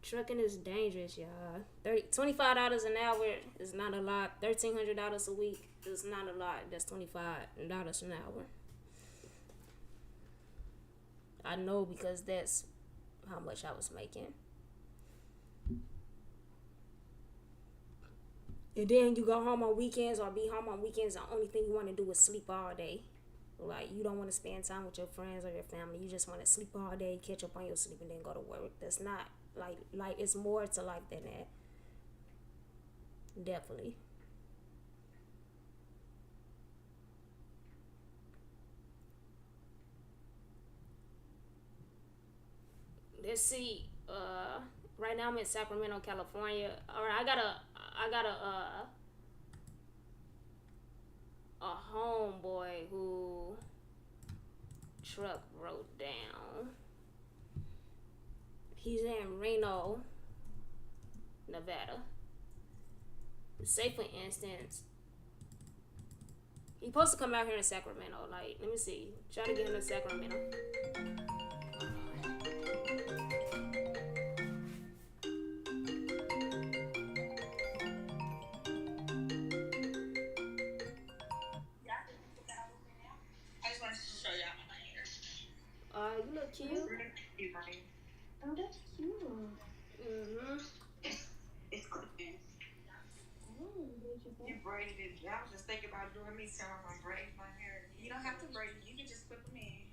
Trucking is dangerous, y'all. $25 an hour is not a lot. $1,300 a week is not a lot. That's $25 an hour. I know because that's how much I was making. And then you go home on weekends or be home on weekends. The only thing you want to do is sleep all day. Like, you don't want to spend time with your friends or your family. You just want to sleep all day, catch up on your sleep, and then go to work. That's not like it's more to life than that. Definitely. Let's see. Right now I'm in Sacramento, California. All right, I got a homeboy who truck broke down. He's in Reno, Nevada. Say for instance, he supposed to come out here in Sacramento. Like, let me see. Try to get him to Sacramento. I just wanted to show y'all my hair. You look cute. Oh, that's cute. Mm-hmm. It's clean. You braided it. I was just thinking about doing me some of my braid my hair. You don't have to braid it. You can just put them in.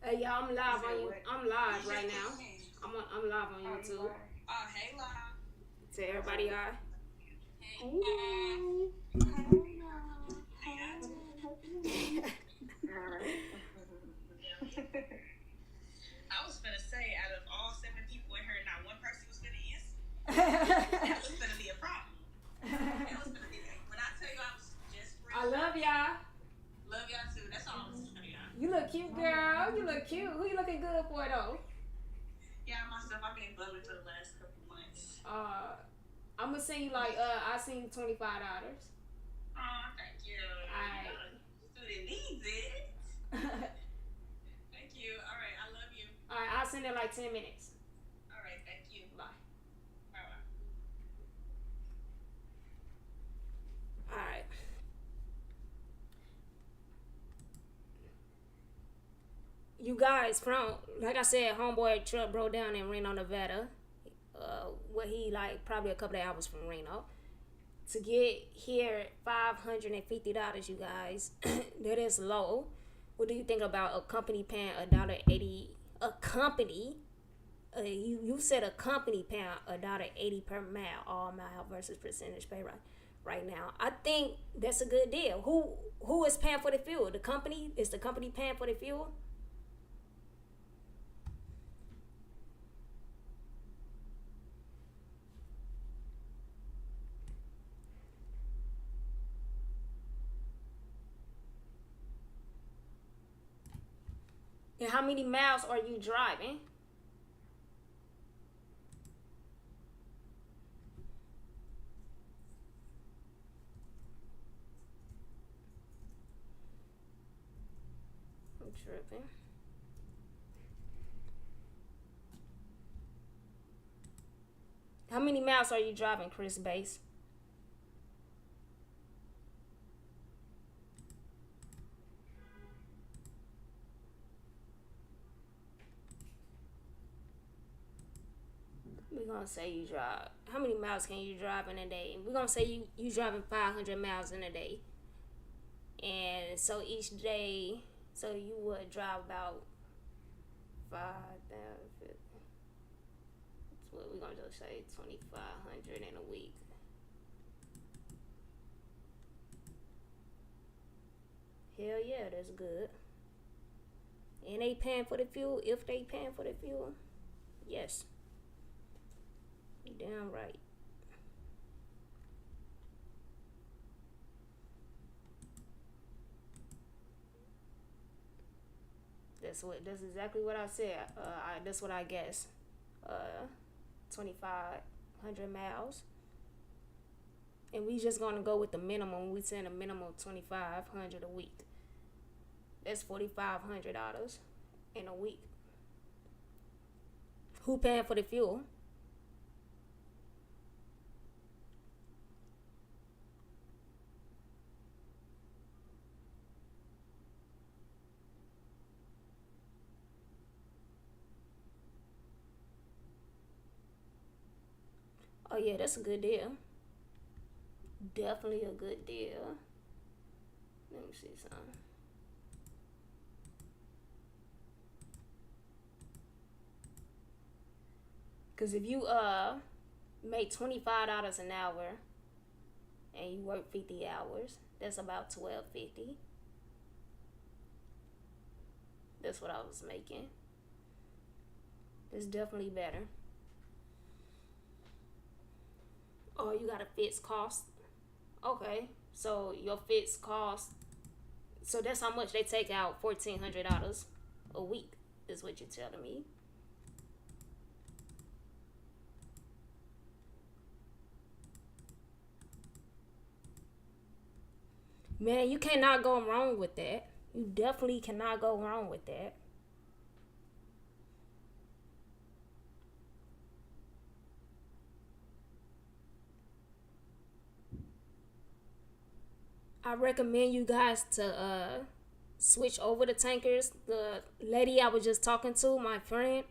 Hey, y'all, I'm live on you. I'm live right now. I'm live on Oh, YouTube. Oh, hey, La. Say everybody hi. Hey, La. I was finna say, out of all 7 people in here, not one person was finna answer. That was finna be a problem. That was finna be when I tell you I was just free. I love y'all. Love y'all too. That's all I'm gonna tell y'all. You look cute, girl. You look cute. Who you looking good for though? Yeah, myself. I've been bubbling for the last couple months. I'm gonna send you like I seen $25. Oh, thank you. Alright. Student needs it. Thank you. All right, I love you. Alright, I'll send it like 10 minutes. All right, thank you. Bye. Bye bye. Alright. You guys, from like I said, homeboy truck broke down in Reno, Nevada. Where he like probably a couple of hours from Reno. To get here, $550, you guys. That is low. What do you think about a company paying $1.80? A company, you said a company paying $1.80 per mile, all mile versus percentage pay right now. I think that's a good deal. Who is paying for the fuel? The company? Is the company paying for the fuel? And how many miles are you driving? I'm tripping. How many miles are you driving, Chris Base? We're gonna say you drive. How many miles can you drive in a day? We're gonna say you driving 500 miles in a day. And so each day, so you would drive about 5,000. That's what we're gonna just say 2,500 in a week. Hell yeah, that's good. And they paying for the fuel. If they paying for the fuel, yes, you damn right. That's exactly what I said. That's what I guess. 2,500 miles, and we just gonna go with the minimum. We saying a minimum of 2,500 a week. That's $4,500 in a week. Who paying for the fuel? Oh yeah, that's a good deal. Definitely a good deal. Let me see something. Cause if you make $25 an hour and you work 50 hours. That's about 12.50. That's what I was making. It's definitely better. Oh, you got a fixed cost. Okay, so your fixed cost. So that's how much they take out. $1,400 a week is what you're telling me. Man, you cannot go wrong with that. You definitely cannot go wrong with that. I recommend you guys to switch over to tankers. The lady I was just talking to, my friend,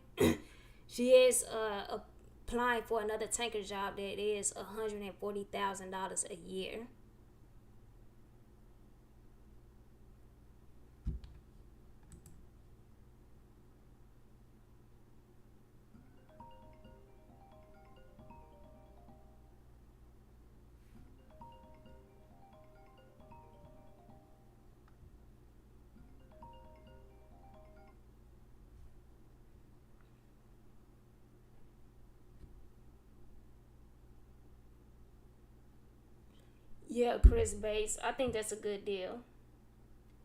she is applying for another tanker job that is $140,000 a year. Yeah, Chris Bates. I think that's a good deal.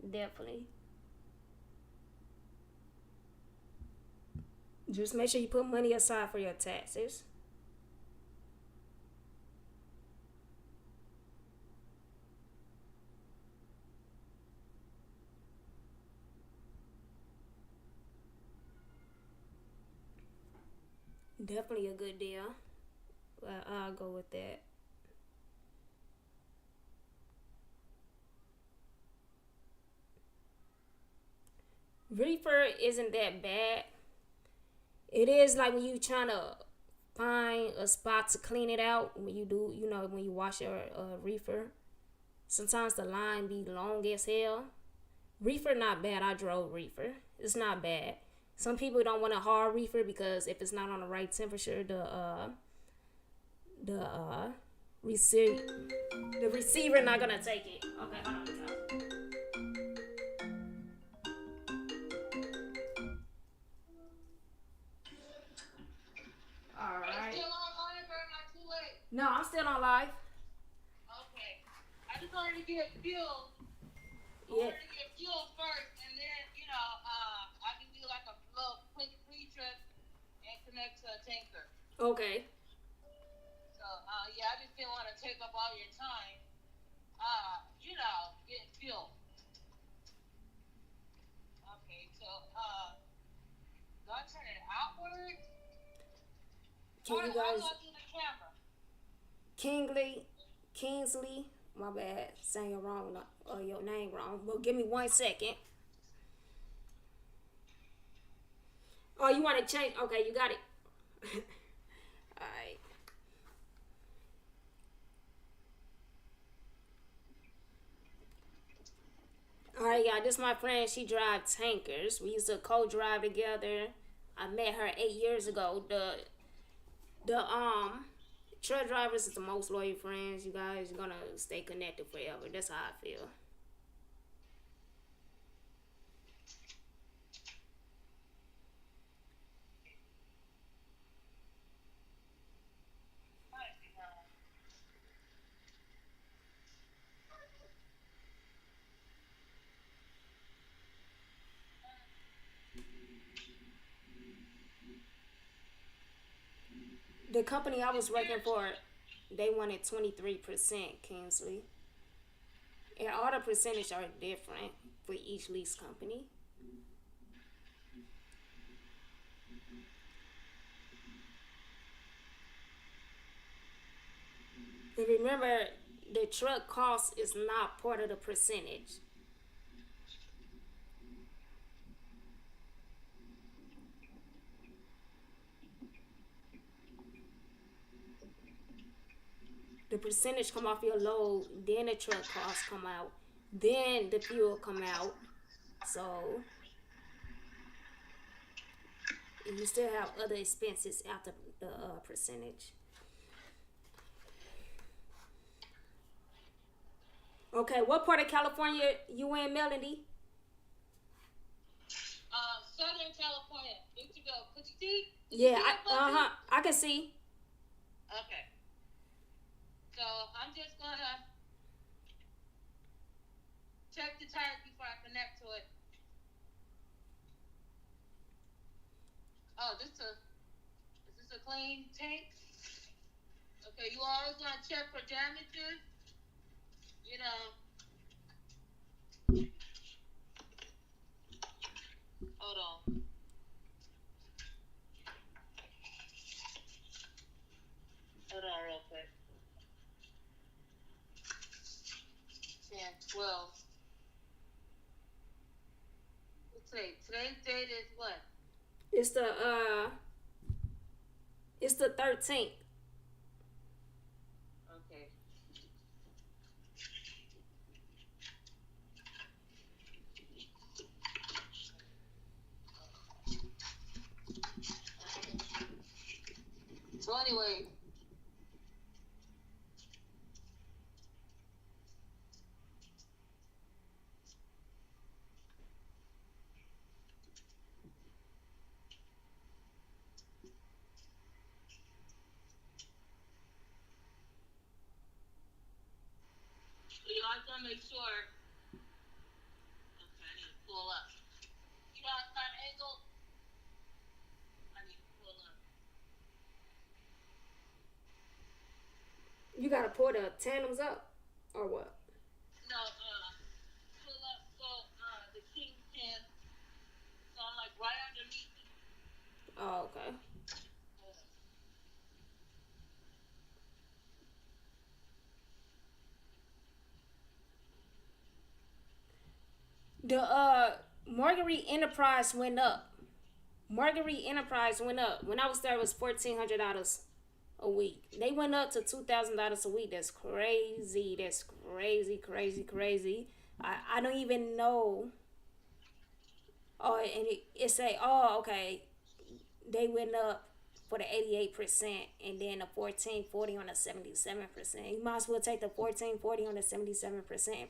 Definitely. Just make sure you put money aside for your taxes. Definitely a good deal. I'll go with that. Reefer isn't that bad. It is like when you trying to find a spot to clean it out. When you do, when you wash your reefer, sometimes the line be long as hell. Reefer not bad. I drove reefer. It's not bad. Some people don't want a hard reefer because if it's not on the right temperature, the receiver the receiver not gonna take it. Okay, hold on, y'all. All Are you right. still on live or am I too late? No, I'm still on live. Okay. I just wanted to get fuel. I Yeah. wanted to get fuel first, and then, I can do like a little quick pre-trip and connect to a tanker. Okay. So, yeah, I just didn't want to take up all your time, getting fuel. Okay, so, do I turn it outward? Can you How guys, do I do the camera? Kingsley? My bad, saying your wrong or your name wrong. But give me 1 second. Oh, you want to change? Okay, you got it. All right. All right, y'all. This is my friend. She drive tankers. We used to co-drive together. I met her 8 years ago. The truck drivers is the most loyal friends. You guys are gonna stay connected forever. That's how I feel. The company I was working for, they wanted 23%, Kingsley. And all the percentage are different for each lease company. And remember, the truck cost is not part of the percentage. The percentage come off your load, then the truck costs come out, then the fuel come out. So you still have other expenses after the percentage. Okay, what part of California you in, Melody? Southern California. Need to go. Could you see? Could you Yeah, see it, I can see. Okay. So I'm just gonna check the tires before I connect to it. Oh, is this a clean tank? Okay, you always want to check for damages. You know, hold on. Hold on real quick. 10, 12. What's today? Today's date is what? It's the uh, it's the 13th. Okay. So anyway, you know, I just want to make sure. Okay, I need to pull up. You know, it's not angle. I need to pull up. You gotta pour the tandems up, or what? No, pull up so the king can. So I'm like right underneath it. Oh, okay. The Marguerite Enterprise went up. Marguerite Enterprise went up. When I was there, it was $1,400 a week. They went up to $2,000 a week. That's crazy. That's crazy, crazy, crazy. I don't even know. Oh, and it say, oh, okay, they went up for the 88%, and then the 1440 on the 77%. You might as well take the 1440 on the 77%.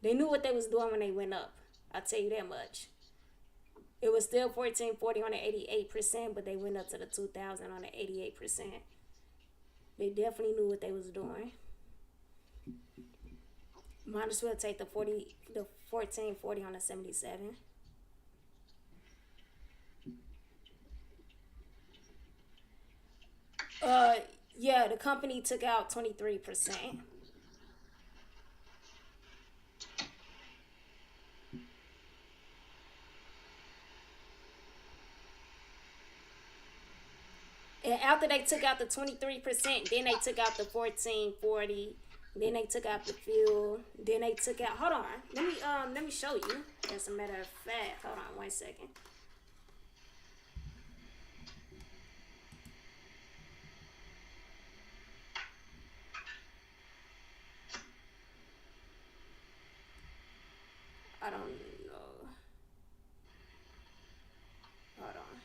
They knew what they was doing when they went up. I'll tell you that much. It was still 1440 on the 88%, but they went up to the 2000 on the 88%. They definitely knew what they was doing. Might as well take the 1440 on the 77. Uh, yeah, the company took out 23%. And after they took out the 23%, then they took out the 1440. Then they took out the fuel. Then they took out. Hold on. Let me show you. As a matter of fact, hold on 1 second. I don't know. Hold on.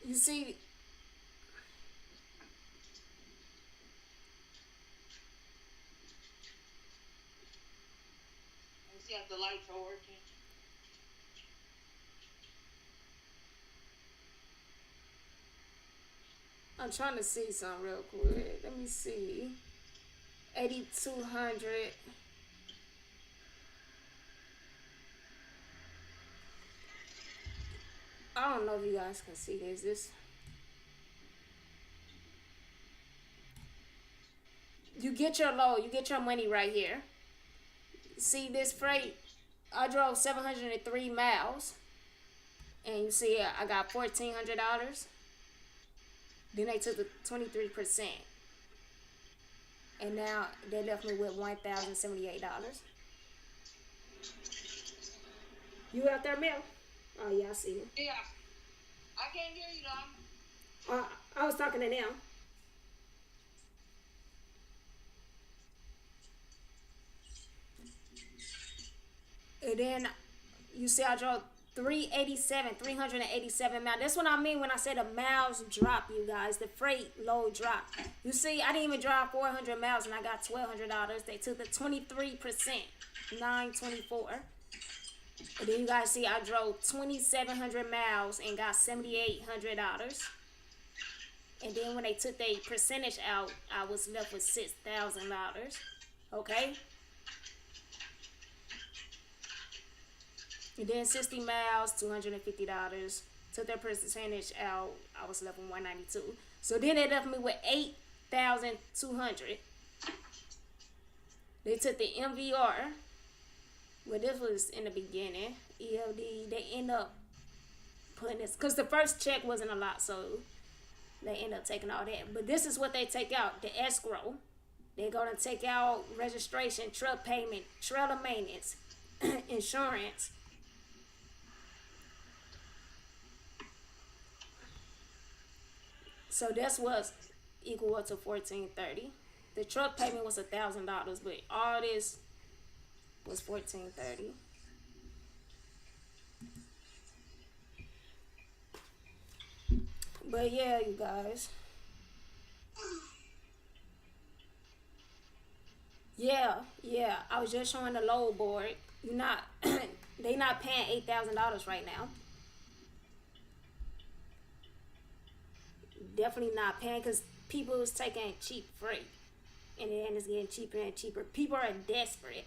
You see, Let's see if the lights are working. I'm trying to see something real quick. Let me see. 8,200. I don't know if you guys can see this. You get your load. You get your money right here. see this freight, I drove 703 miles, and you see I got $1,400. Then they took the 23%, and now they left me with $1,078. You out there, Mel? Oh yeah, I see you. Yeah, I can't hear you though. I was talking to them. And then you see I drove 387 miles. That's what I mean when I say the miles drop, you guys. The freight load drop. You see, I didn't even drive 400 miles and I got $1,200. They took the 23%, 924. And then you guys see I drove 2,700 miles and got $7,800. And then when they took their percentage out, I was left with $6,000. Okay? And then 60 miles, $250. Took their percentage out, I was left with $192. So then they left me with $8,200. They took the MVR. Well, this was in the beginning. ELD, they end up putting this, because the first check wasn't a lot, so they end up taking all that. But this is what they take out: the escrow. They're going to take out registration, truck payment, trailer maintenance, insurance. So that's what's equal to $1,430. The truck payment was $1,000, but all this was $1,430. But yeah, you guys. Yeah. I was just showing the load board. You not they not paying $8,000 right now. Definitely not paying, because people is taking cheap freight, and then it's getting cheaper and cheaper. People are desperate.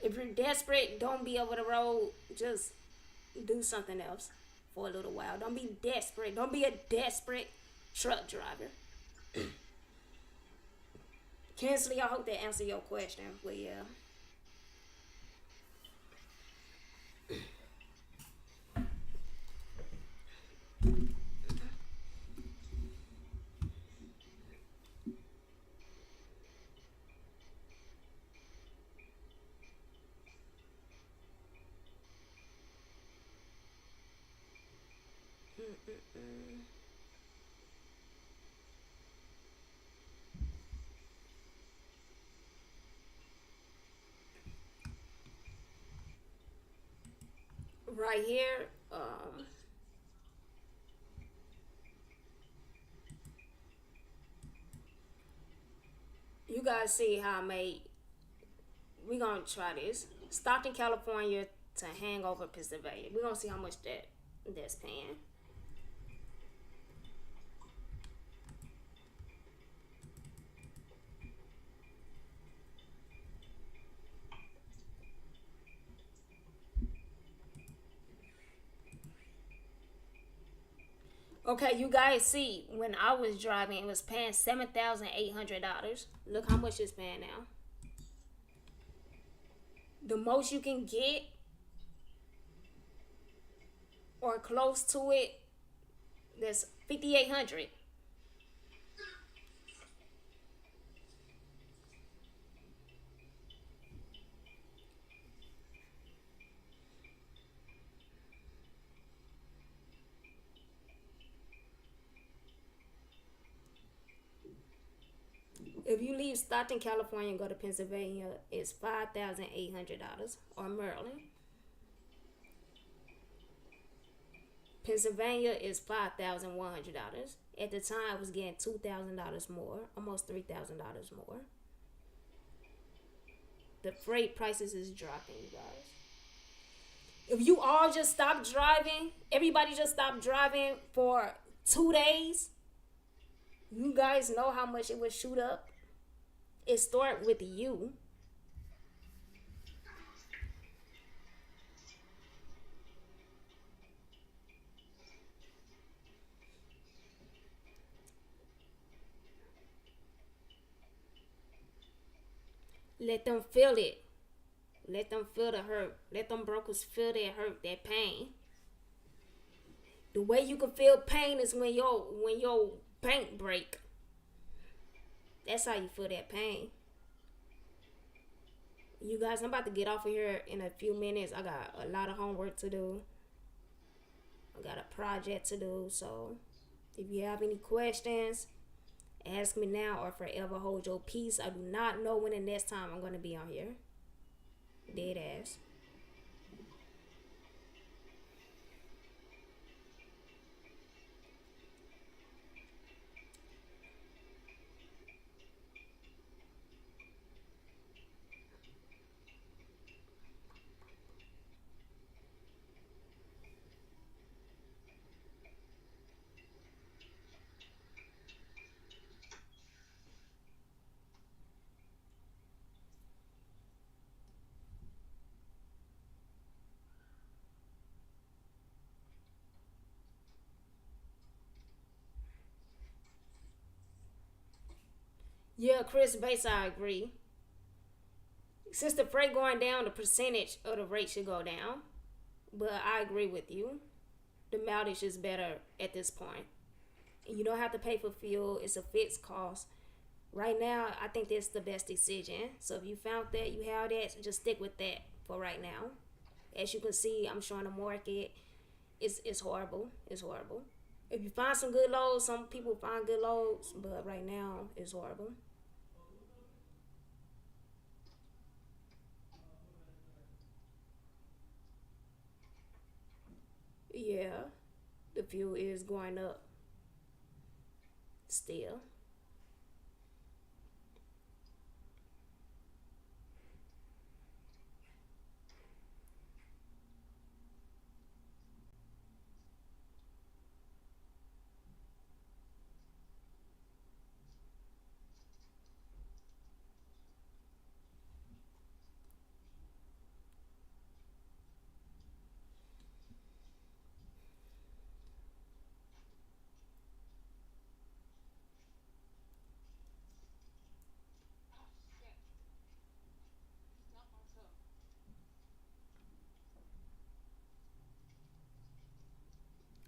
If you're desperate, don't be over the road. Just do something else for a little while. Don't be desperate. Don't be a desperate truck driver. Kinsley, I hope that answered your question. But yeah. Right here, you guys see how I made. We're gonna try this. Stockton, California to Hangover, Pennsylvania. We're gonna see how much that's paying. Okay, you guys see, when I was driving, it was paying $7,800. Look how much it's paying now. The most you can get, or close to it, that's 5,800. If you leave Stockton, California, and go to Pennsylvania, it's $5,800, or Maryland. Pennsylvania is $5,100. At the time, I was getting $2,000 more, almost $3,000 more. The freight prices is dropping, you guys. If you all just stop driving, everybody just stop driving for 2 days, you guys know how much it would shoot up. It start with you. Let them feel it. Let them feel the hurt. Let them brokers feel that hurt, that pain. The way you can feel pain is when your bank break. That's how you feel that pain. You guys, I'm about to get off of here in a few minutes. I got a lot of homework to do. I got a project to do. So if you have any questions, ask me now or forever hold your peace. I do not know when the next time I'm going to be on here. Dead ass. Yeah, Chris Bates, I agree. Since the freight going down, the percentage of the rate should go down. But I agree with you. The mileage is better at this point. And you don't have to pay for fuel. It's a fixed cost. Right now, I think that's the best decision. So if you found that, you have that, so just stick with that for right now. As you can see, I'm showing the market. It's horrible. It's horrible. If you find some good loads, some people find good loads, but right now it's horrible. Yeah, the fuel is going up still.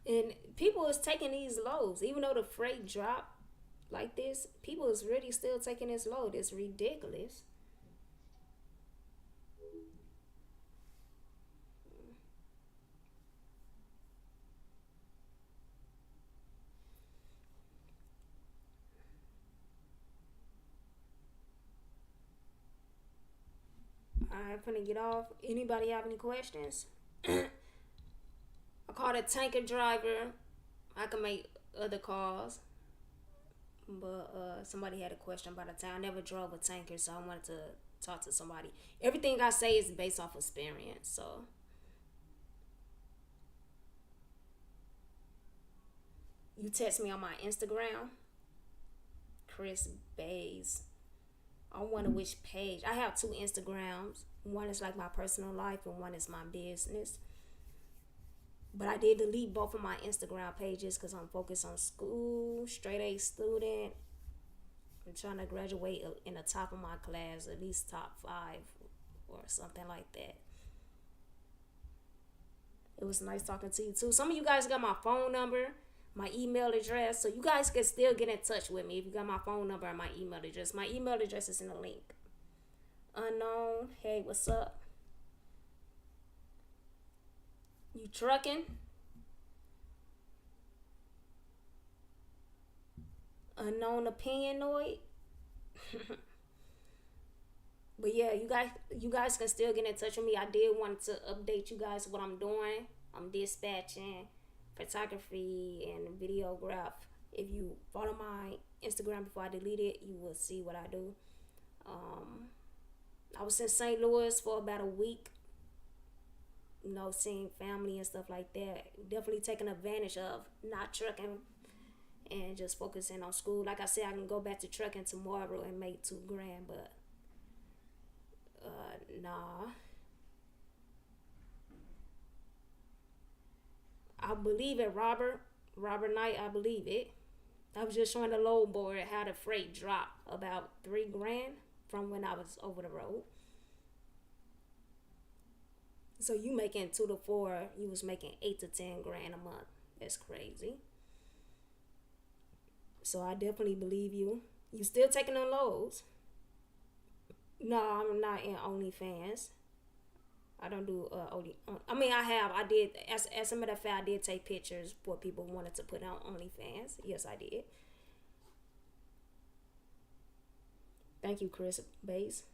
And people is taking these loads, even though the freight dropped like this. People is really still taking this load. It's ridiculous. I'm finna get off. Anybody have any questions? I called a tanker driver. I can make other calls, but somebody had a question about a tanker. I never drove a tanker, so I wanted to talk to somebody. Everything I say is based off experience. So you text me on my Instagram, Chris Bays. I wonder which page. I have two Instagrams. One is like my personal life, and one is my business. But I did delete both of my Instagram pages because I'm focused on school, straight A student. I'm trying to graduate in the top of my class, at least top 5 or something like that. It was nice talking to you too. Some of you guys got my phone number, my email address, so you guys can still get in touch with me if you got my phone number and my email address. My email address is in the link. Unknown, hey, what's up? You trucking? Unknown opinionoid. But yeah, you guys can still get in touch with me. I did want to update you guys what I'm doing. I'm dispatching photography and videograph. If you follow my Instagram before I delete it, you will see what I do. Um, I was in St. Louis for about a week, seeing family and stuff like that. Definitely taking advantage of not trucking and just focusing on school. Like I said, I can go back to trucking tomorrow and make 2 grand, but nah. I believe it, Robert Knight. I believe it. I was just showing the load board how the freight dropped about 3 grand from when I was over the road. So you making 2 to 4, you was making 8 to 10 grand a month. That's crazy. So I definitely believe you. You still taking them lows? No, I'm not in OnlyFans. I don't do only. I mean, I have. I did. As a matter of fact, I did take pictures for people wanted to put on OnlyFans. Yes, I did. Thank you, Chris Bates.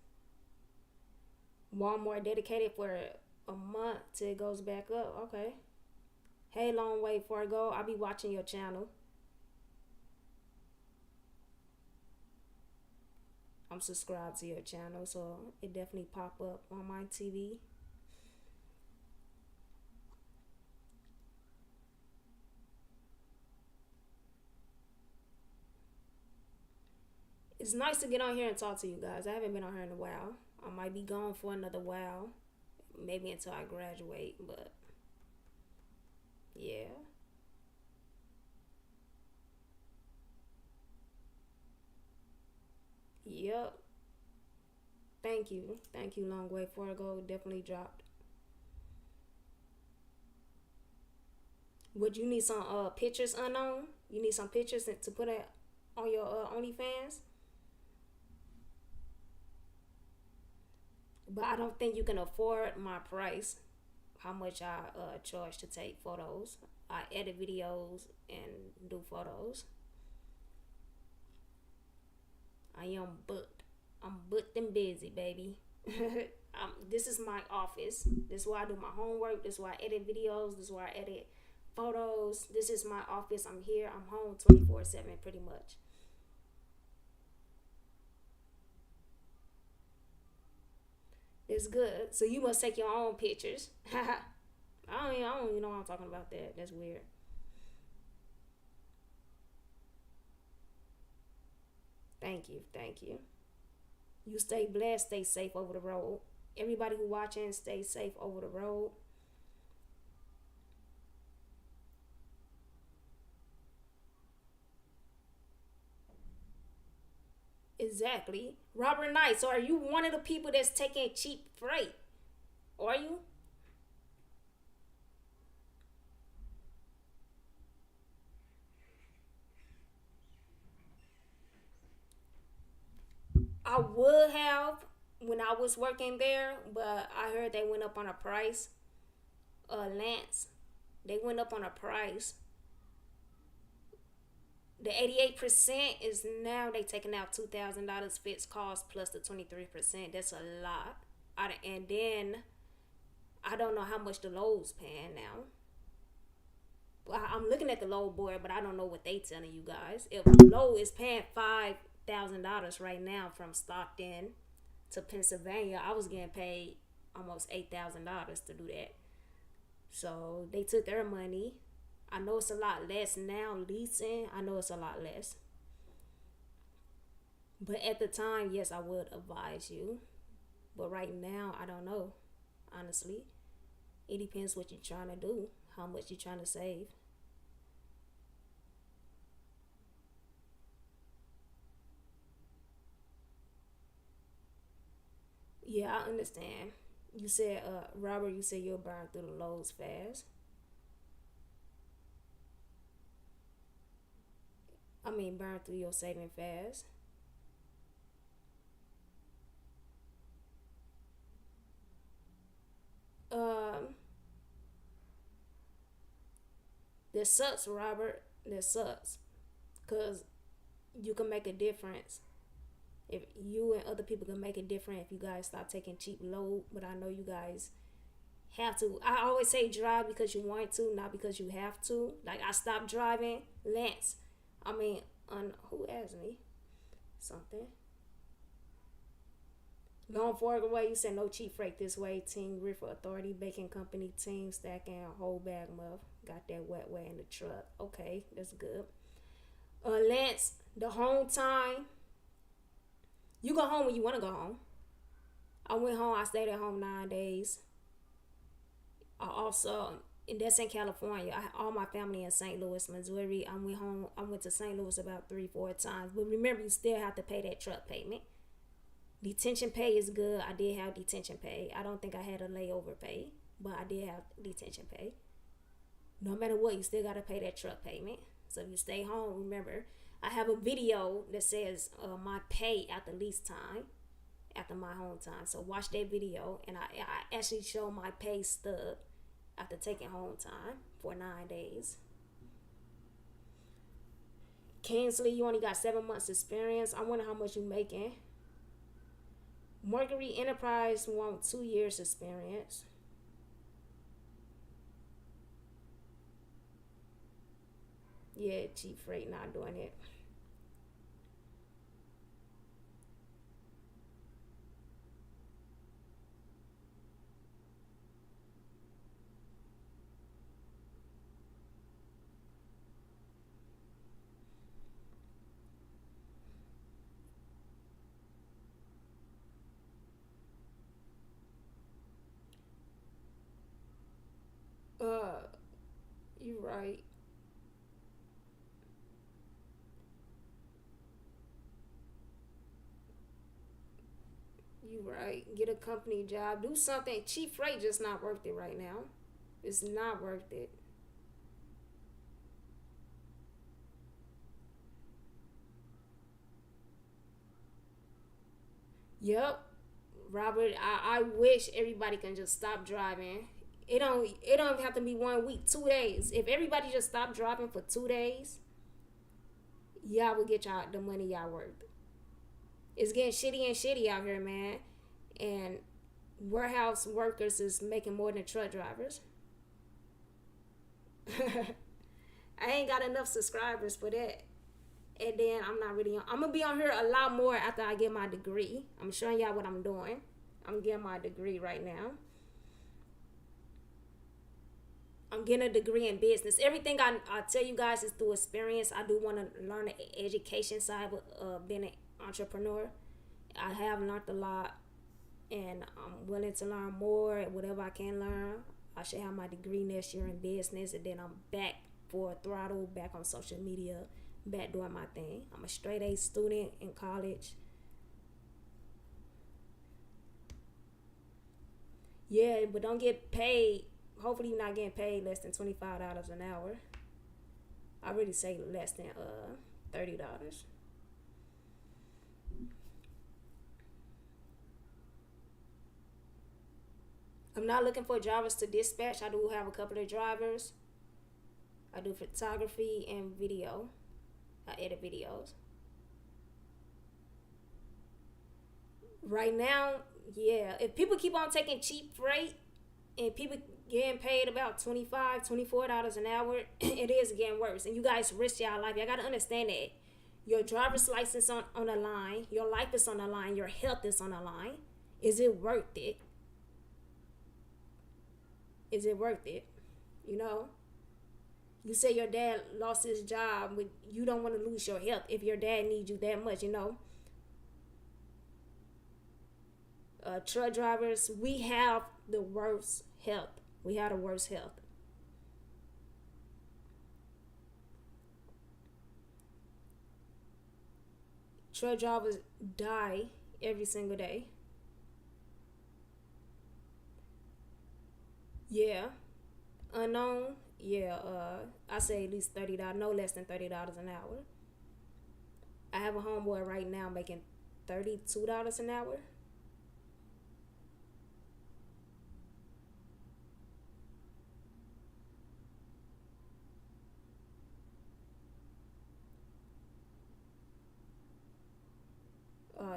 Walmart dedicated for a month till it goes back up. Okay. Hey, long way before I go. I'll be watching your channel. I'm subscribed to your channel, so it definitely pop up on my TV. It's nice to get on here and talk to you guys. I haven't been on here in a while. I might be gone for another while, maybe until I graduate, but yeah. Yep. Thank you. Thank you, long way before I go. Definitely dropped. Would you need some pictures unknown? You need some pictures to put it on your OnlyFans? But I don't think you can afford my price. How much I charge to take photos. I edit videos and do photos. I am booked. I'm booked and busy, baby. This is my office. This is where I do my homework. This is where I edit videos. This is where I edit photos. This is my office. I'm here. I'm home 24/7 pretty much. It's good. So you must take your own pictures. I don't even know what I'm talking about that. That's weird. Thank you. Thank you. You stay blessed, stay safe over the road. Everybody who watching, stay safe over the road. Exactly. Robert Knight, so are you one of the people that's taking cheap freight? Are you? I would have when I was working there, but I heard they went up on a price. Lance, they went up on a price. The 88% is now they taking out $2,000 fixed cost plus the 23%. That's a lot. And then I don't know how much the Lowe's paying now. I'm looking at the Lowe board, but I don't know what they telling you guys. If Lowe is paying $5,000 right now from Stockton to Pennsylvania, I was getting paid almost $8,000 to do that. So they took their money. I know it's a lot less now leasing. I know it's a lot less. But at the time, yes, I would advise you. But right now, I don't know. Honestly, it depends what you're trying to do, how much you're trying to save. Yeah, I understand. You said, Robert, you said you'll burn through the lows fast. I mean, burn through your saving fast. Um, that sucks, Robert. That sucks. Because you can make a difference. If you and other people can make a difference if you guys stop taking cheap load. But I know you guys have to. I always say drive because you want to, not because you have to. Like I stopped driving. Lance. I mean, who asked me something? Long forward away, you said no cheap freight this way. Team River Authority, Baking Company, Team Stacking, whole bag muff. Got that wet way in the truck. Okay, that's good. Lance, the home time. You go home when you want to go home. I went home. I stayed at home 9 days. I also, and that's in California. All my family in St. Louis, Missouri. I went home. I went to St. Louis about 3, 4 times. But remember, you still have to pay that truck payment. Detention pay is good. I did have detention pay. I don't think I had a layover pay. but I did have detention pay. No matter what, you still gotta pay that truck payment. So if you stay home, remember, I have a video that says my pay after lease time, after my home time. So watch that video, and I actually show my pay stub after taking home time for 9 days. Kinsley, you only got 7 months experience. I wonder how much you making. Mercury Enterprise want 2 years experience. Yeah, cheap freight not doing it. Uh, you right. You right. Get a company job. Do something. Cheap freight just not worth it right now. It's not worth it. Yep. Robert, I wish everybody can just stop driving. It don't have to be 1 week, 2 days. If everybody just stopped driving for 2 days, y'all will get y'all the money y'all worth. It's getting shitty and shitty out here, man. And warehouse workers is making more than truck drivers. I ain't got enough subscribers for that. And then I'm not really on. I'm gonna be on here a lot more after I get my degree. I'm showing y'all what I'm doing. I'm getting my degree right now. I'm getting a degree in business. Everything I tell you guys is through experience. I do want to learn the education side of being an entrepreneur. I have learned a lot, and I'm willing to learn more. Whatever I can learn, I should have my degree next year in business, and then I'm back for a throttle, back on social media, back doing my thing. I'm a straight A student in college. Yeah, but don't get paid. Hopefully, you're not getting paid less than $25 an hour. I really say less than $30. I'm not looking for drivers to dispatch. I do have a couple of drivers. I do photography and video. I edit videos. Right now, yeah. If people keep on taking cheap freight and people getting paid about $25, $24 an hour, it is getting worse. And you guys risk your life. Y'all gotta understand that. Your driver's license on the line, your life is on the line, your health is on the line. Is it worth it? Is it worth it? You know? You say your dad lost his job, but you don't want to lose your health if your dad needs you that much, you know? Truck drivers, we have the worst health. We have the worst health. Truck drivers die every single day. Yeah. Unknown, yeah, I say at least $30, no less than $30 an hour. I have a homeboy right now making $32 an hour.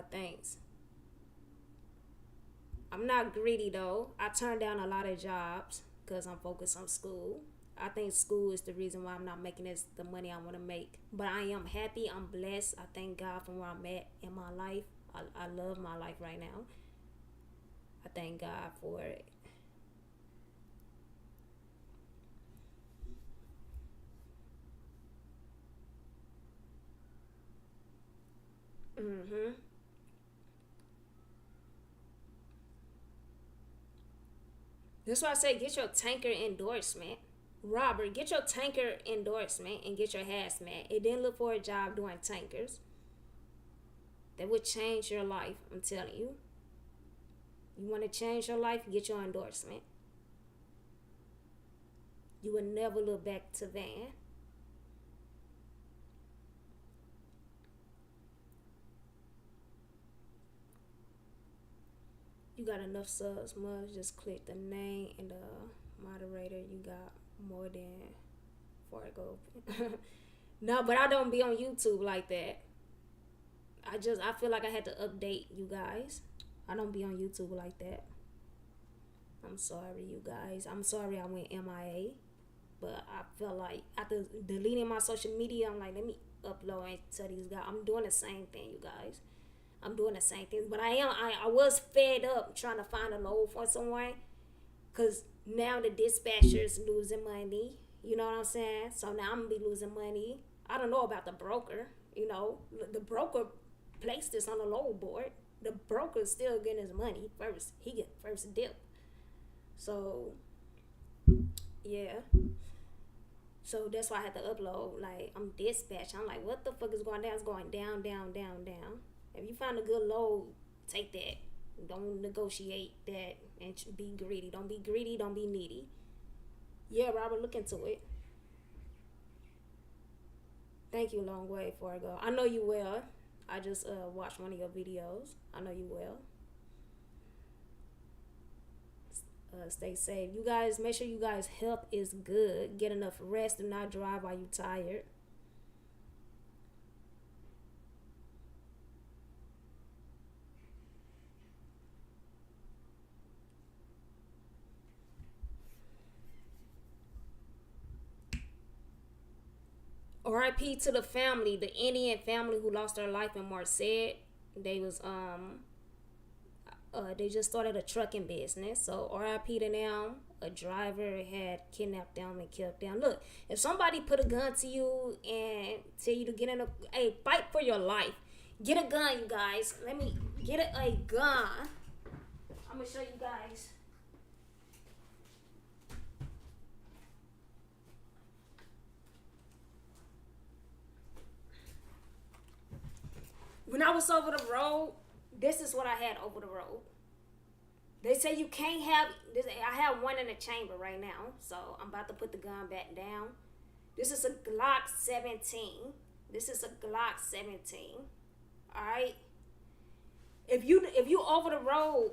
Thanks. I'm not greedy though. I turned down a lot of jobs because I'm focused on school. I think school is the reason why I'm not making this the money I want to make. But I am happy. I'm blessed. I thank God for where I'm at in my life. I love my life right now. I thank God for it. Hmm. That's why I say get your tanker endorsement. Robert, get your tanker endorsement and get your hazmat. And then look for a job doing tankers. That would change your life. I'm telling you. You want to change your life, get your endorsement. You would never look back to Van. You got enough subs, must just click the name and the moderator. You got more than before I go. No, but I don't be on YouTube like that. I feel like I had to update you guys. I don't be on YouTube like that. I'm sorry, you guys. I'm sorry I went MIA. But I feel like after deleting my social media, I'm like, let me upload and tell these guys. I'm doing the same thing, you guys. I'm doing the same thing. But I was fed up trying to find a load for someone. Because now the dispatcher's losing money. You know what I'm saying? So now I'm going to be losing money. I don't know about the broker. You know, the broker placed this on the load board. The broker's still getting his money first. He get first dip. So, yeah. So that's why I had to upload. Like, I'm dispatching. I'm like, what the fuck is going down? It's going down, down, down, down. If you find a good load, take that. Don't negotiate that and be greedy. Don't be greedy. Don't be needy. Yeah, Robert, look into it. Thank you, Long Way Before I Go. I know you will. I just watched one of your videos. I know you will. Stay safe. You guys, make sure you guys' health is good. Get enough rest. Do not drive while you're tired. RIP to the family, the Indian family who lost their life in Marseille. They was they just started a trucking business. So RIP to them. A driver had kidnapped them and killed them. Look, if somebody put a gun to you and tell you to get in a fight for your life, get a gun, you guys. Let me get a gun. I'm gonna show you guys. When I was over the road, this is what I had over the road. They say you can't have this. I have one in the chamber right now, so I'm about to put the gun back down. This is a Glock 17. This is a Glock 17. All right. If you over the road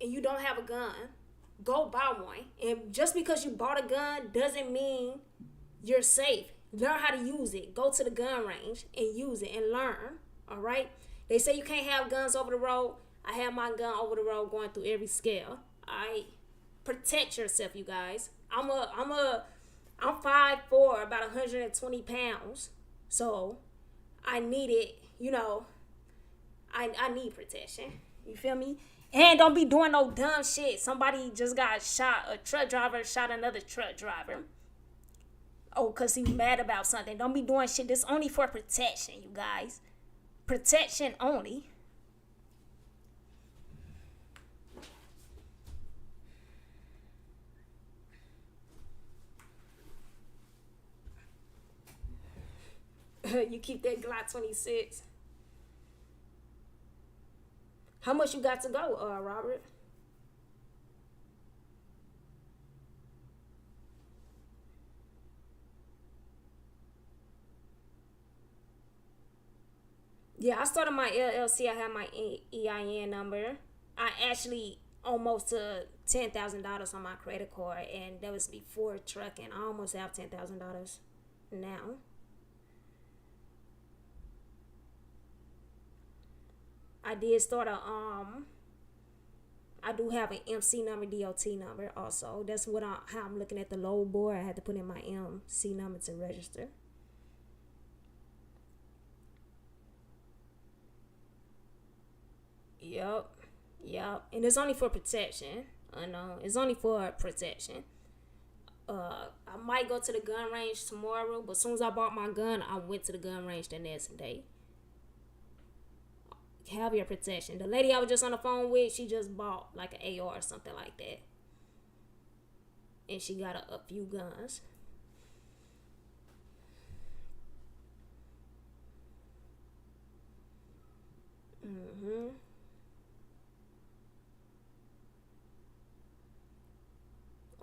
and you don't have a gun, go buy one. And just because you bought a gun doesn't mean you're safe. Learn how to use it. Go to the gun range and use it and learn. All right. They say you can't have guns over the road. I have my gun over the road going through every scale. All right. Protect yourself, you guys. I'm 5'4", about 120 pounds. So I need it, you know, I need protection. You feel me? And don't be doing no dumb shit. Somebody just got shot. A truck driver shot another truck driver. Oh, because he's mad about something. Don't be doing shit. This only for protection, you guys. Protection only. You keep that Glock 26. How much you got to go, Robert? Yeah, I started my LLC. I have my EIN number. I actually almost took $10,000 on my credit card, and that was before trucking. I almost have $10,000 now. I did start I do have an MC number, DOT number also. That's how I'm looking at the load board. I had to put in my MC number to register. Yep. Yep. And it's only for protection. I know. It's only for protection. I might go to the gun range tomorrow, but as soon as I bought my gun, I went to the gun range the next day. Have your protection. The lady I was just on the phone with, she just bought like an AR or something like that. And she got a few guns.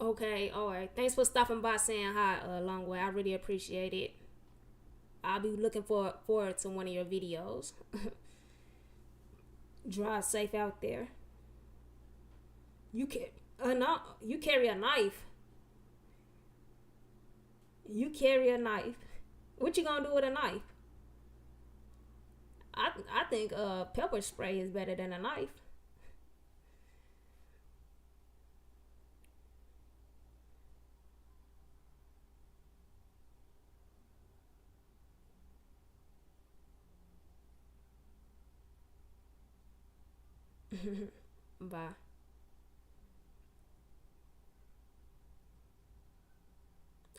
Okay, all right. Thanks for stopping by, saying hi, Long Way. I really appreciate it. I'll be looking forward to one of your videos. Drive safe out there. You can no, you carry a knife. You carry a knife. What you gonna do with a knife? I think pepper spray is better than a knife. Bye.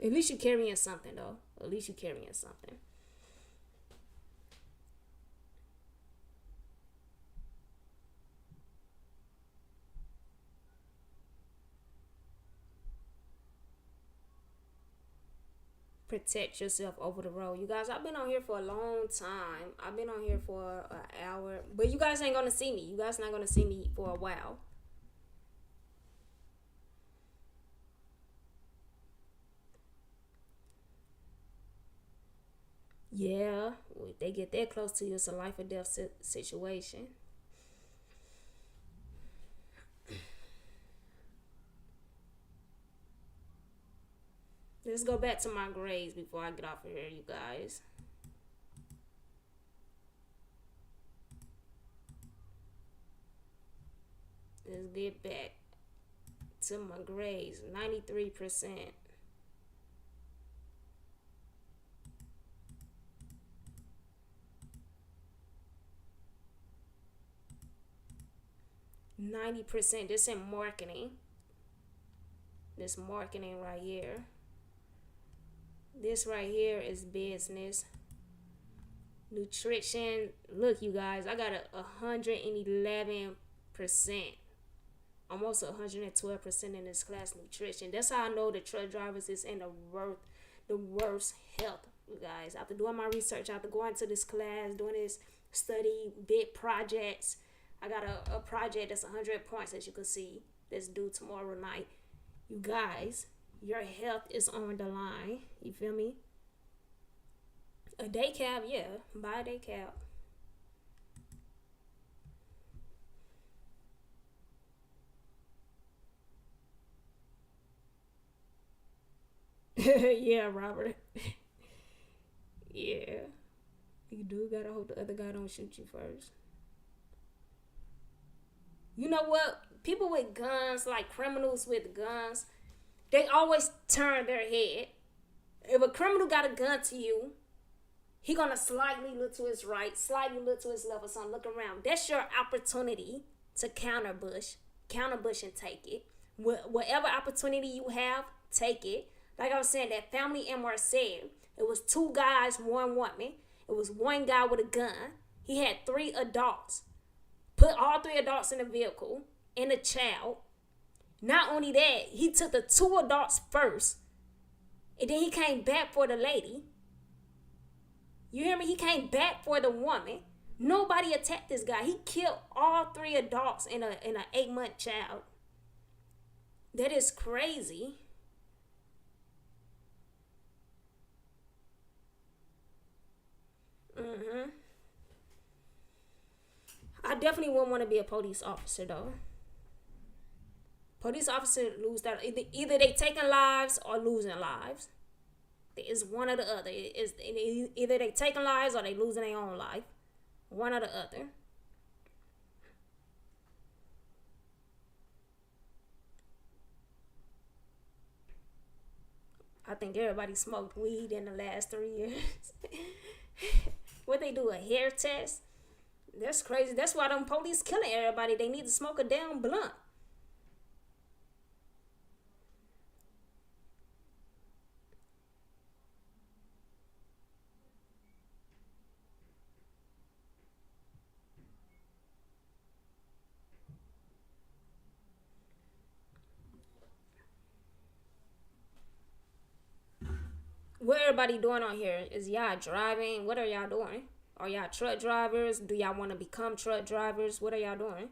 At least you carrying something though. At least you carrying something. Protect yourself over the road. You guys, I've been on here for a long time. I've been on here for an hour. But you guys ain't gonna see me. You guys not gonna see me for a while. Yeah, if they get that close to you, it's a life or death situation. Let's go back to my grades before I get off of here, you guys. Let's get back to my grades. 93%. 90%. This in marketing. This marketing right here. This right here is business. Nutrition. Look, you guys, I got a 111%. Almost 112% in this class, nutrition. That's how I know the truck drivers is in the worst health, you guys. After doing my research, after going to this class, doing this study, big projects, I got a project that's 100 points, as you can see, that's due tomorrow night. You guys, your health is on the line. You feel me? A day cab, yeah. Buy a day cab. Yeah, Robert. Yeah. You do gotta hope the other guy don't shoot you first. You know what? People with guns, like criminals with guns, they always turn their head. If a criminal got a gun to you, he gonna slightly look to his right, slightly look to his left or something, look around. That's your opportunity to counterbush and take it. Whatever opportunity you have, take it. Like I was saying, that family in Marseille, it was 2 guys, 1 woman. It was 1 guy with a gun. He had 3 adults. Put all 3 adults in the vehicle and a child. Not only that, he took the 2 adults first. And then he came back for the lady. You hear me? He came back for the woman. Nobody attacked this guy. He killed all 3 adults and an 8-month child. That is crazy. I definitely wouldn't want to be a police officer though. Police officer lose that either they taking lives or losing lives. It's one or the other. It's either they taking lives or they losing their own life. One or the other. I think everybody smoked weed in the last 3 years. What they do, a hair test? That's crazy. That's why them police killing everybody. They need to smoke a damn blunt. What everybody doing on here? Is y'all driving? What are y'all doing? Are y'all truck drivers? Do y'all want to become truck drivers? What are y'all doing?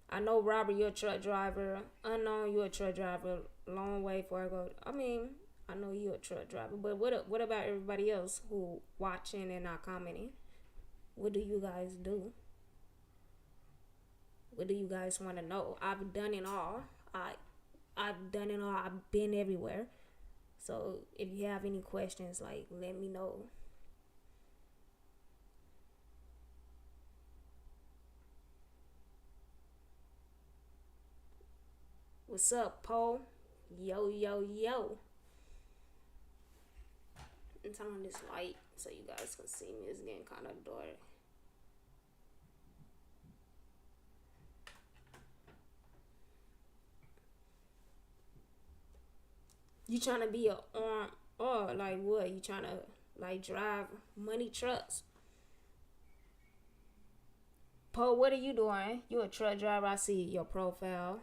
I know Robert, you're a truck driver. Unknown, you're a truck driver. Long way before I go. I mean, I know you're a truck driver, but what about everybody else who watching and not commenting? What do you guys do? What do you guys want to know? I've done it all. I've done it all. I've been everywhere. So if you have any questions, like, let me know. What's up, Poe? Yo, yo, yo. I'm turning on this light so you guys can see me. It's getting kind of dark. You trying to be a arm or like what? You trying to like drive money trucks? Poe, what are you doing? You a truck driver? I see your profile.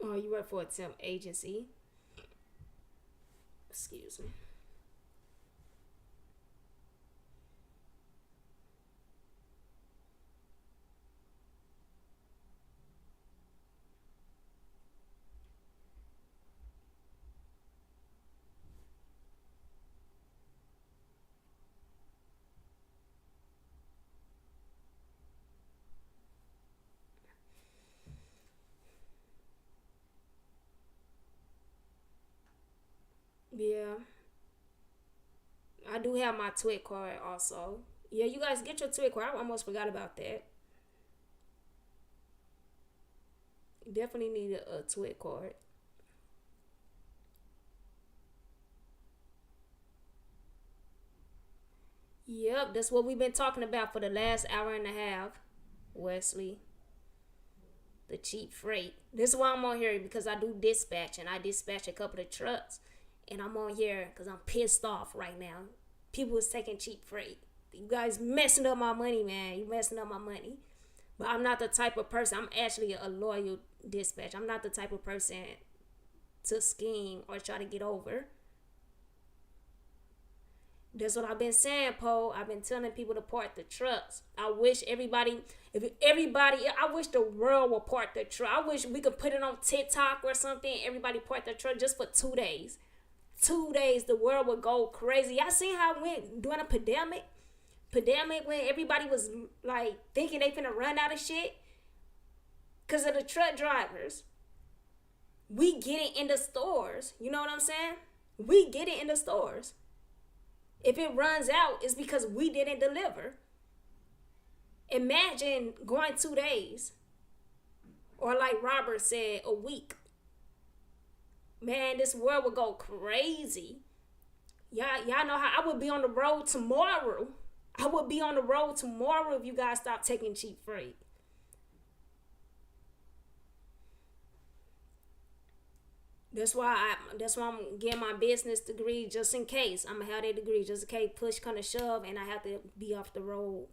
Oh, you work for a temp agency. Excuse me. Yeah, I do have my Twit card also. Yeah, you guys get your Twit card. I almost forgot about that. You definitely need a Twit card. Yep, that's what we've been talking about for the last hour and a half, Wesley. The cheap freight. This is why I'm on here because I do dispatch and I dispatch a couple of trucks. And I'm on here because I'm pissed off right now. People is taking cheap freight. You guys messing up my money, man. You messing up my money. But I'm not the type of person. I'm actually a loyal dispatch. I'm not the type of person to scheme or try to get over. That's what I've been saying, Poe. I've been telling people to park the trucks. I wish everybody, I wish the world would park the truck. I wish we could put it on TikTok or something. Everybody park the truck just for 2 days. 2 days, the world would go crazy. Y'all seen how it went during a pandemic? Pandemic when everybody was like thinking they finna run out of shit because of the truck drivers. We get it in the stores. You know what I'm saying? We get it in the stores. If it runs out, it's because we didn't deliver. Imagine going 2 days. Or like Robert said, a week. Man, this world would go crazy. Y'all know how I would be on the road tomorrow. I would be on the road tomorrow if you guys stop taking cheap freight. That's why I'm getting my business degree just in case. I'm gonna have that degree just in case push come to shove and I have to be off the road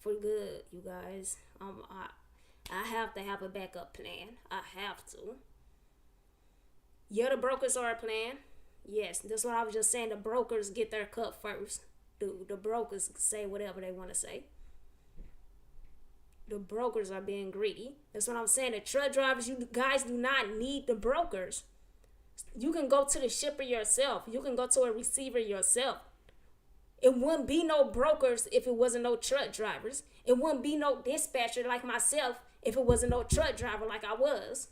for good, you guys. I have to have a backup plan. I have to. Yeah, the brokers are a plan. Yes, that's what I was just saying. The brokers get their cut first. The brokers say whatever they want to say. The brokers are being greedy. That's what I'm saying. The truck drivers, you guys do not need the brokers. You can go to the shipper yourself. You can go to a receiver yourself. It wouldn't be no brokers if it wasn't no truck drivers. It wouldn't be no dispatcher like myself if it wasn't no truck driver like I was.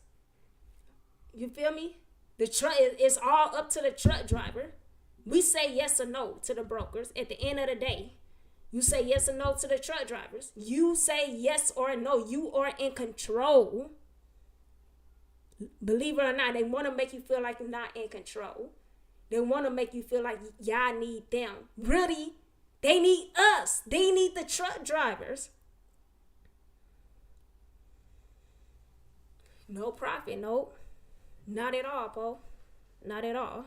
You feel me? The truck is all up to the truck driver. We say yes or no to the brokers at the end of the day. You say yes or no to the truck drivers. You say yes or no. You are in control. Believe it or not, they want to make you feel like you're not in control. They want to make you feel like y'all need them. Really, they need us. They need the truck drivers. No profit, nope. Not at all, Poe. Not at all.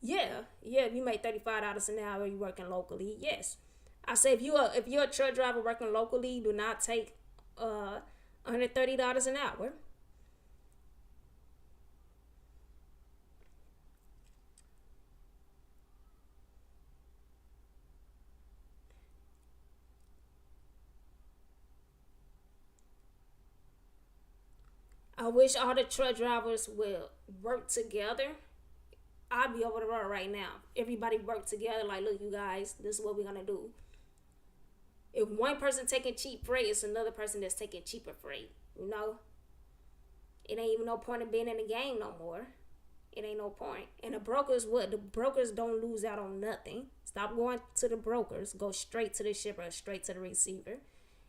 Yeah. If you make $35 an hour, you working locally. Yes, I say if you're a truck driver working locally, do not take $130 an hour. I wish all the truck drivers will work together. I'd be over the road right now. Everybody work together. Like, look, you guys, this is what we're gonna do. If one person taking cheap freight, it's another person that's taking cheaper freight. You know, it ain't even no point in being in the game no more. It ain't no point. And the brokers, what? The brokers don't lose out on nothing. Stop going to the brokers. Go straight to the shipper, straight to the receiver.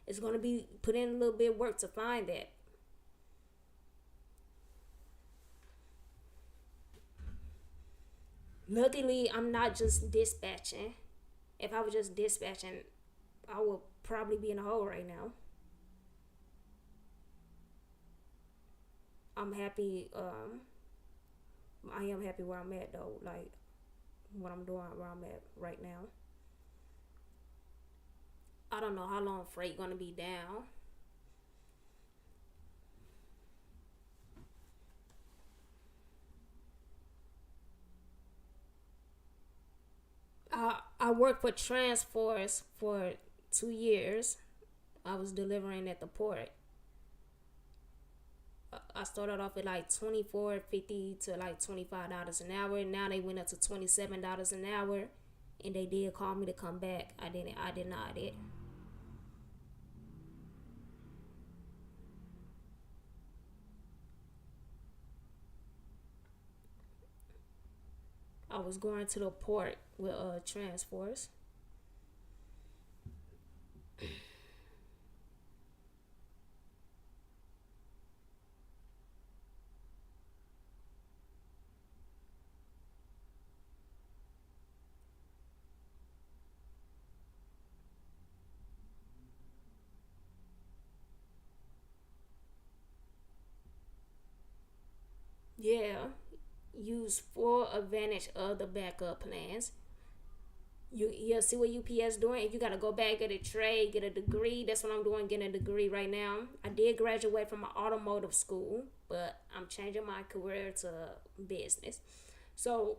It's gonna be put in a little bit of work to find that. Luckily, I'm not just dispatching. If I was just dispatching, I would probably be in a hole right now. I'm happy. I am happy where I'm at though. Like what I'm doing, where I'm at right now. I don't know how long freight gonna be down. I worked for Transforce for 2 years. I was delivering at the port. I started off at like 24.50 to like $25 an hour. Now they went up to $27 an hour, and they did call me to come back. I didn't. I denied it. I was going to the port with Transforce. Yeah, use full advantage of the backup plans. You see what UPS doing? If you gotta go back, get a trade, get a degree. That's what I'm doing, getting a degree right now. I did graduate from an automotive school, but I'm changing my career to business. So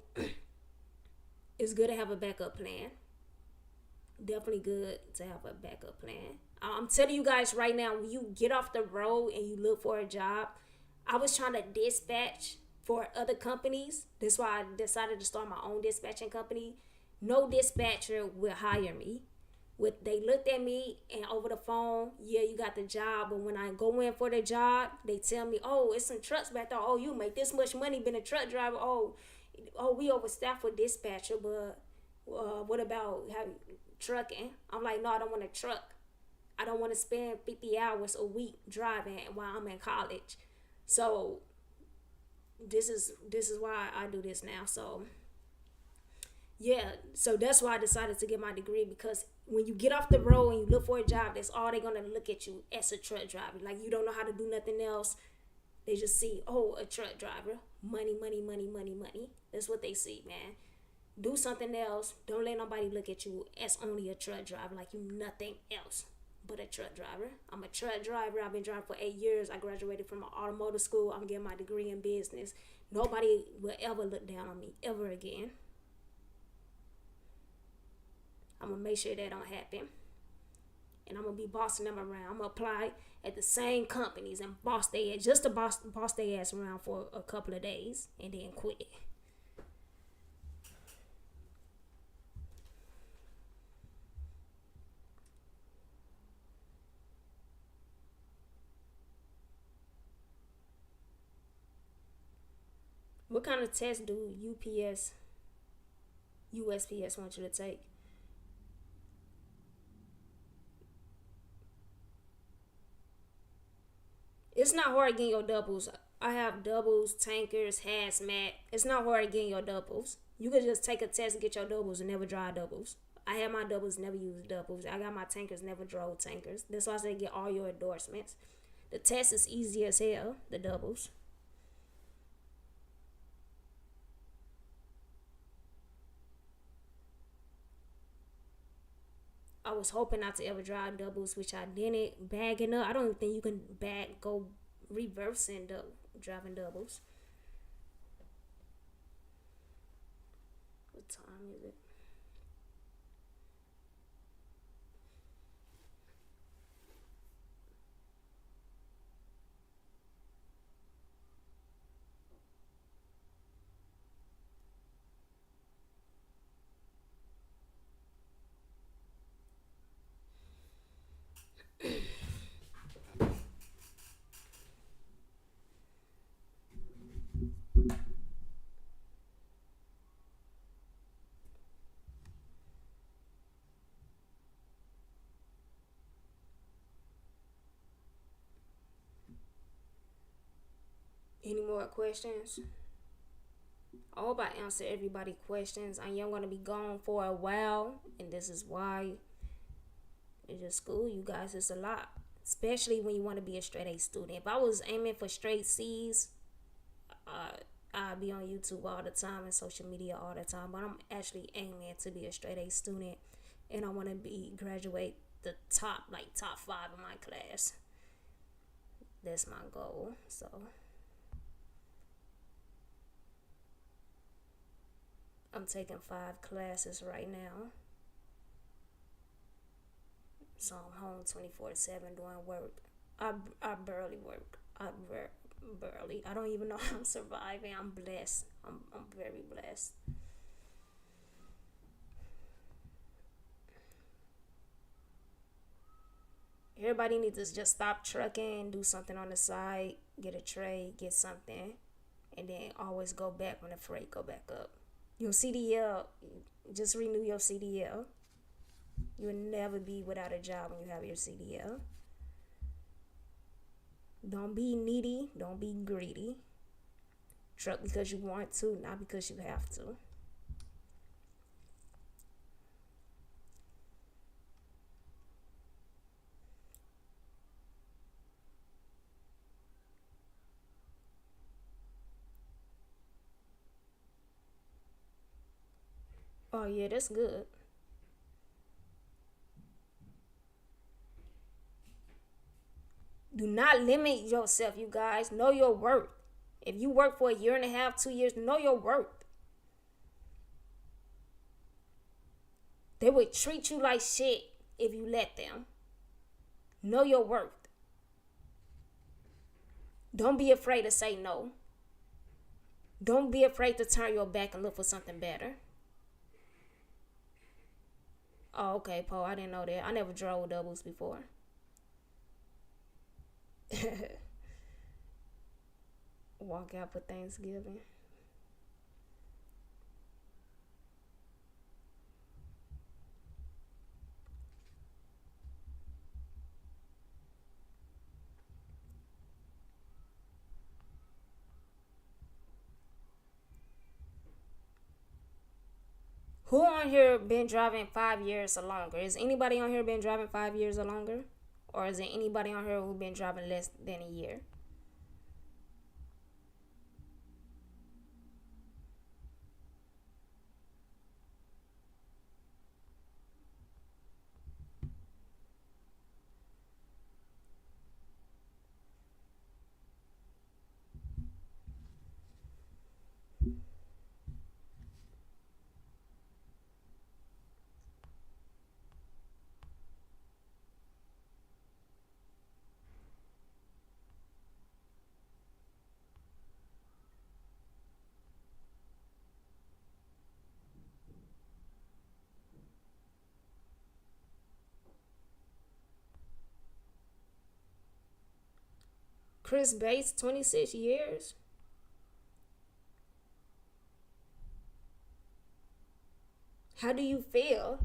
it's good to have a backup plan. Definitely good to have a backup plan. I'm telling you guys right now, when you get off the road and you look for a job, I was trying to dispatch for other companies. That's why I decided to start my own dispatching company. No dispatcher will hire me. With they looked at me and over the phone, yeah, you got the job. But when I go in for the job, they tell me, oh, it's some trucks back there. Oh, you make this much money being a truck driver. Oh, we overstaffed for dispatcher, but what about having trucking? I'm like, no, I don't want a truck. I don't want to spend 50 hours a week driving while I'm in college. So this is why I do this now. So yeah, so that's why I decided to get my degree, because when you get off the road and you look for a job, that's all they're gonna look at you as a truck driver. Like you don't know how to do nothing else. They just see, oh, a truck driver, money, money, money, money, money. That's what they see, man. Do something else. Don't let nobody look at you as only a truck driver, like you nothing else but a truck driver. I'm a truck driver. I've been driving for 8 years. I graduated from an automotive school. I'm getting my degree in business. Nobody will ever look down on me ever again. I'm gonna make sure that don't happen. And I'm gonna be bossing them around. I'm gonna apply at the same companies and boss their ass, just to boss their ass around for a couple of days and then quit. What kind of test do USPS want you to take? It's not hard getting your doubles. I have doubles, tankers, hazmat. It's not hard getting your doubles. You could just take a test and get your doubles and never drive doubles. I had my doubles, never used doubles. I got my tankers, never drove tankers. That's why I say get all your endorsements. The test is easy as hell, the doubles. I was hoping not to ever drive doubles, which I didn't. Bagging up, I don't even think you can go reversing driving doubles. What time is it? Any more questions? I hope I answered everybody's questions. I am gonna be gone for a while, and this is why. It's just school, you guys. It's a lot, especially when you want to be a straight A student. If I was aiming for straight C's, I'd be on YouTube all the time and social media all the time. But I'm actually aiming to be a straight A student, and I want to be graduate the top 5 of my class. That's my goal. So I'm taking 5 classes right now. So I'm home 24/7 doing work. I barely work. Barely. I don't even know how I'm surviving. I'm blessed. I'm very blessed. Everybody needs to just stop trucking, do something on the side, get a trade, get something, and then always go back when the freight go back up. Your CDL, just renew your CDL. You will never be without a job when you have your CDL. Don't be needy. Don't be greedy. Truck because you want to, not because you have to. Oh, yeah, that's good. Do not limit yourself, you guys. Know your worth. If you work for a year and a half, 2 years, know your worth. They would treat you like shit if you let them. Know your worth. Don't be afraid to say no. Don't be afraid to turn your back and look for something better. Oh, okay, Paul. I didn't know that. I never drove doubles before. Walk out for Thanksgiving. Who on here been driving 5 years or longer? Is anybody on here been driving 5 years or longer? Or is there anybody on here who been driving less than a year? Chris Bates, 26 years. How do you feel?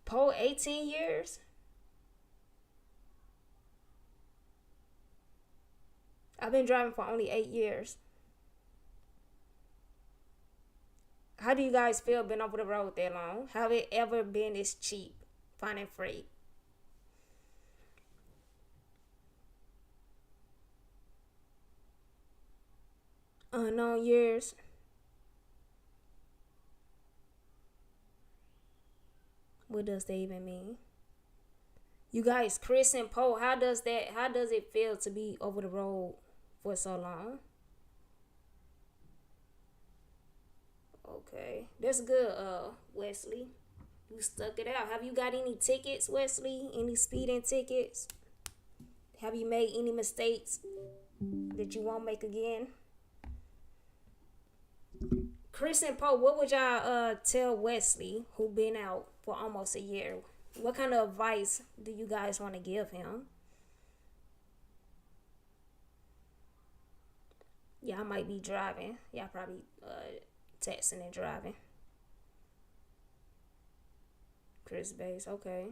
Poe, 18 years. I've been driving for only 8 years. How do you guys feel being over the road that long? Have it ever been this cheap finding freight? Unknown years. What does that even mean? You guys, Chris and Poe, how does it feel to be over the road for so long? Okay. That's good, Wesley. You stuck it out. Have you got any tickets, Wesley? Any speeding tickets? Have you made any mistakes that you won't make again? Chris and Poe, what would y'all tell Wesley, who been out for almost a year? What kind of advice do you guys want to give him? Y'all might be driving. Y'all probably texting and driving. Chris Bass, okay.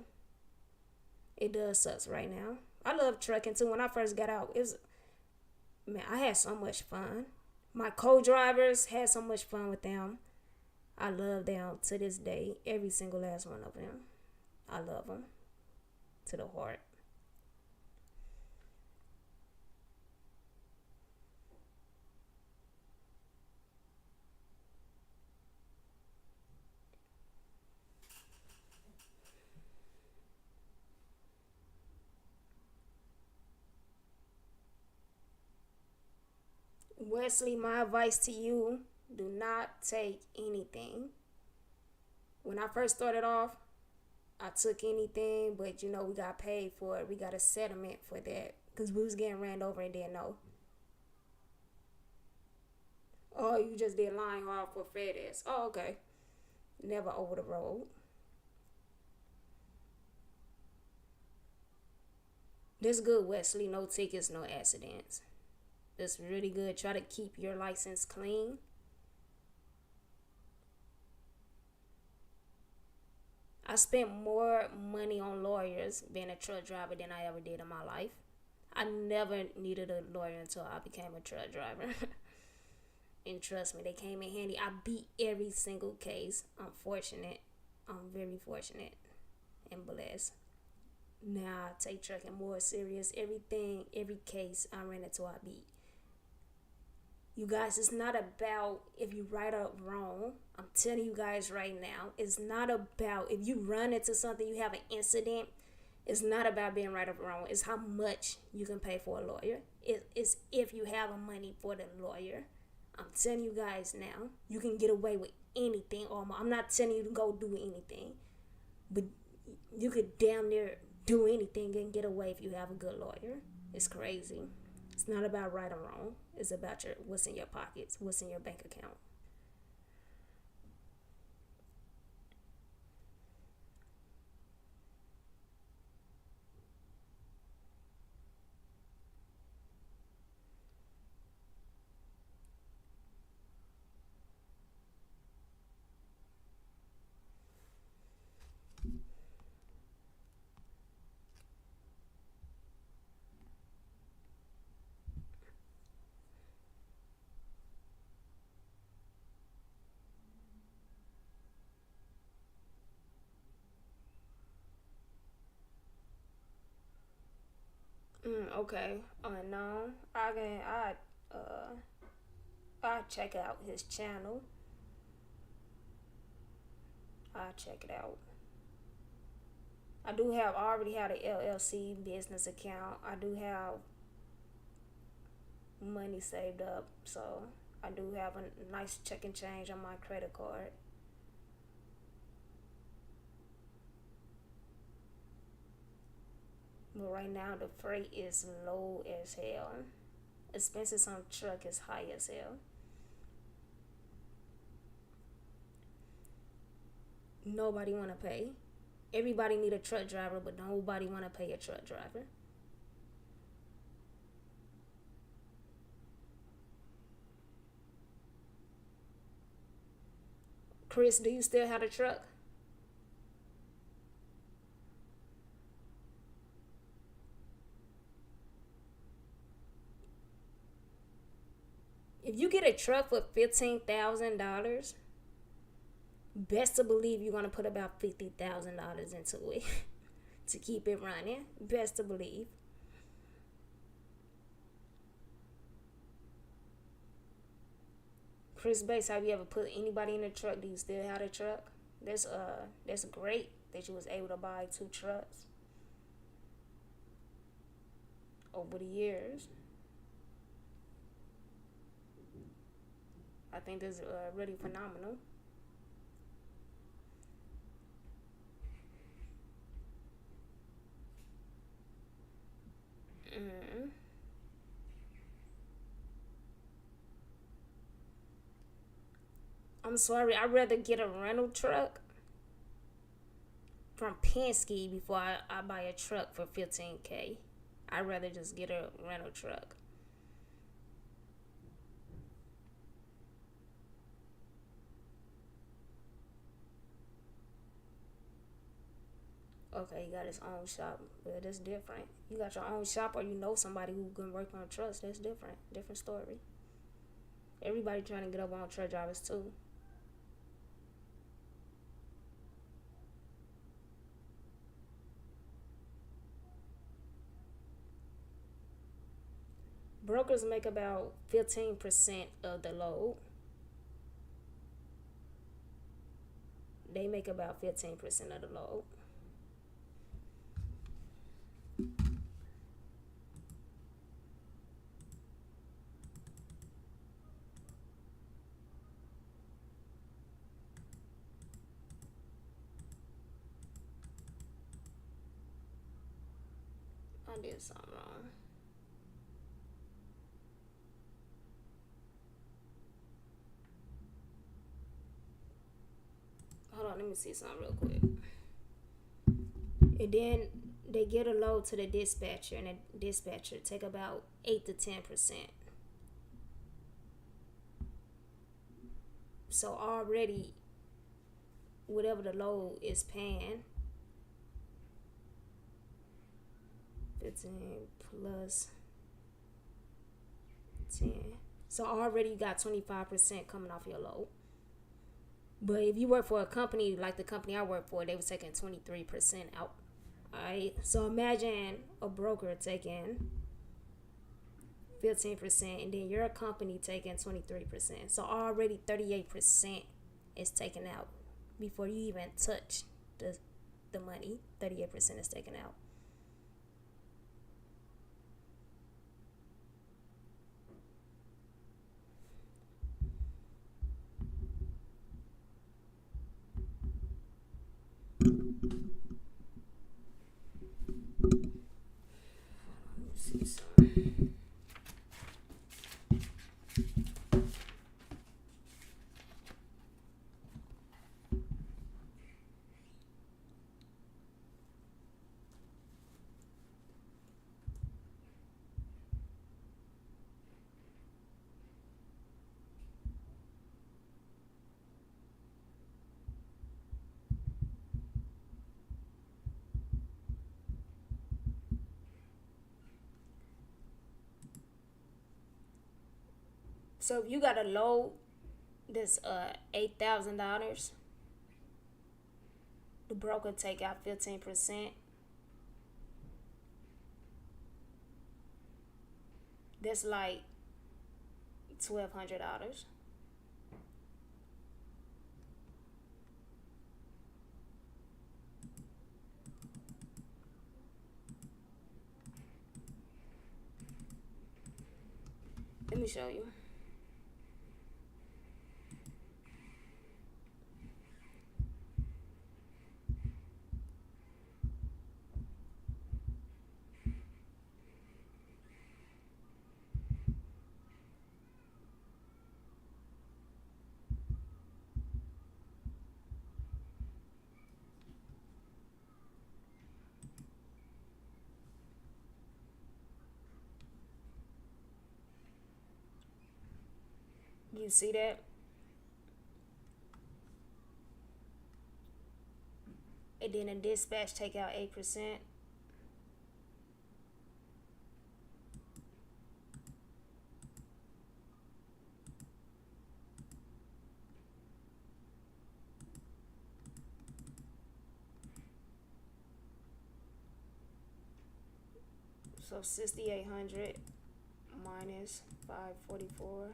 It does sucks right now. I love trucking too. When I first got out, it was, man, I had so much fun. My co-drivers had so much fun with them. I love them to this day. Every single last one of them. I love them to the heart. Wesley, my advice to you, do not take anything. When I first started off, I took anything, but we got paid for it. We got a settlement for that because we was getting ran over and didn't know. Oh, you just did line hard for FedEx. Oh, okay. Never over the road. That's good, Wesley. No tickets, no accidents. That's really good. Try to keep your license clean. I spent more money on lawyers being a truck driver than I ever did in my life. I never needed a lawyer until I became a truck driver. And trust me, they came in handy. I beat every single case. I'm fortunate. I'm very fortunate and blessed. Now I take trucking more serious. Every case I ran into, I beat. You guys, it's not about if you right or wrong. I'm telling you guys right now, it's not about if you run into something, you have an incident. It's not about being right or wrong. It's how much you can pay for a lawyer. It's if you have the money for the lawyer. I'm telling you guys now, you can get away with anything. I'm not telling you to go do anything, but you could damn near do anything and get away if you have a good lawyer. It's crazy. It's not about right or wrong. It's about what's in your pockets, what's in your bank account. Okay. No, uh I check out his channel. I check it out. I already have a LLC business account. I do have money saved up, so I do have a nice check and change on my credit card. But right now the freight is low as hell. Expenses on truck is high as hell. Nobody wanna pay. Everybody need a truck driver, but nobody wanna pay a truck driver. Chris, do you still have a truck? If you get a truck for $15,000, best to believe you're gonna put about $50,000 into it to keep it running. Best to believe. Chris Bates, have you ever put anybody in a truck? Do you still have a truck? That's great. that you was able to buy 2 trucks over the years. I think this is really phenomenal. Mm. I'm sorry, I'd rather get a rental truck from Penske before I buy a truck for 15K. I'd rather just get a rental truck. Okay, he got his own shop, but that's different. You got your own shop, or you know somebody who can work on trucks. That's different. Different story. Everybody trying to get up on truck drivers too. Brokers make about 15% of the load. They make about 15% of the load. I did something wrong. Hold on, let me see something real quick. And then they get a load to the dispatcher, and the dispatcher take about 8 to 10%. So already, whatever the load is paying, 15 plus 10. So already you got 25% coming off your load. But if you work for a company like the company I work for, they was taking 23% out. Alright, so imagine a broker taking 15%, and then your company taking 23%. So already 38% is taken out before you even touch the money. 38% is taken out. Let me see some. So if you got a load that's $8,000, the broker take out 15%. That's like $1,200. Let me show you. You see that? And then the dispatch take out 8%. So 6,800 minus 544.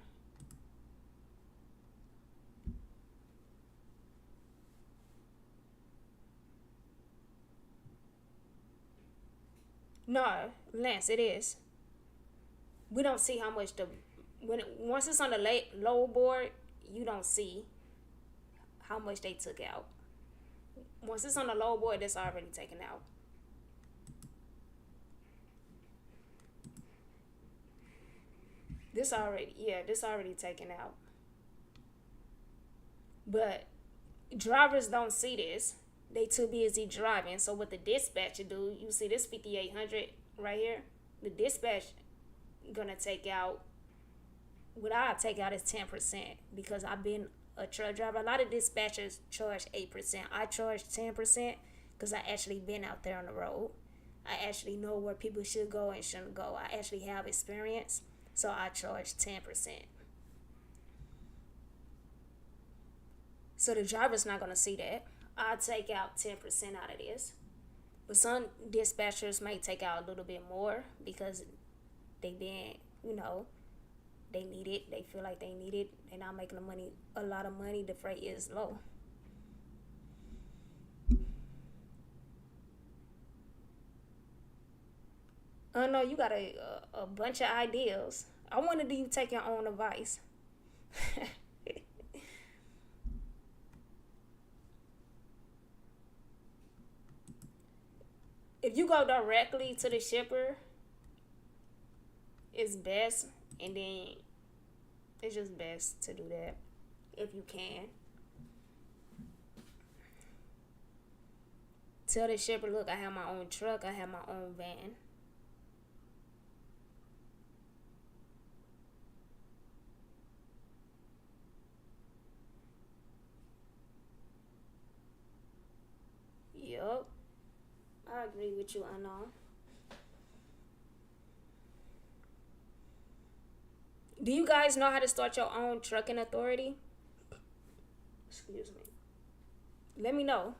No, Lance, it is. We don't see how much the once it's on the low board, you don't see how much they took out. Once it's on the low board, it's already taken out. This already taken out. But drivers don't see this. They too busy driving. So what the dispatcher do? You see this 5,800 right here. The dispatch gonna take out. What I take out is 10% because I've been a truck driver. A lot of dispatchers charge 8%. I charge 10% because I actually been out there on the road. I actually know where people should go and shouldn't go. I actually have experience, so I charge 10%. So the driver's not gonna see that. I take out 10% out of this. But some dispatchers may take out a little bit more because they been, they need it. They feel like they need it. They're not making a lot of money. The freight is low. I know you got a bunch of ideas. I wanted you to take your own advice. If you go directly to the shipper, it's best, and then it's just best to do that if you can. Tell the shipper, look, I have my own truck, I have my own van. Yup, I agree with you, Anon. Do you guys know how to start your own trucking authority? Excuse me. Let me know.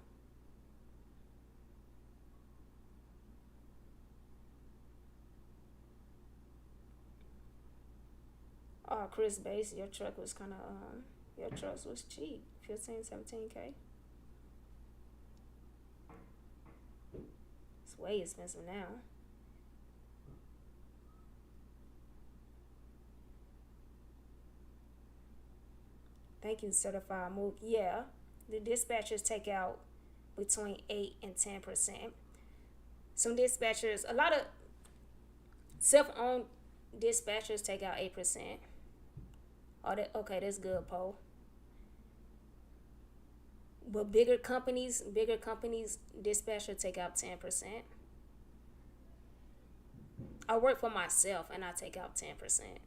Oh, Chris Base, your truck was kind of your truck was cheap, 15, 17K. It's way expensive now. Thank you, certified move. Yeah, the dispatchers take out between 8 and 10%. Some dispatchers, a lot of self-owned dispatchers take out 8%. Oh, okay, that's good, Poe. But bigger companies, dispatcher take out 10%. I work for myself and I take out 10%.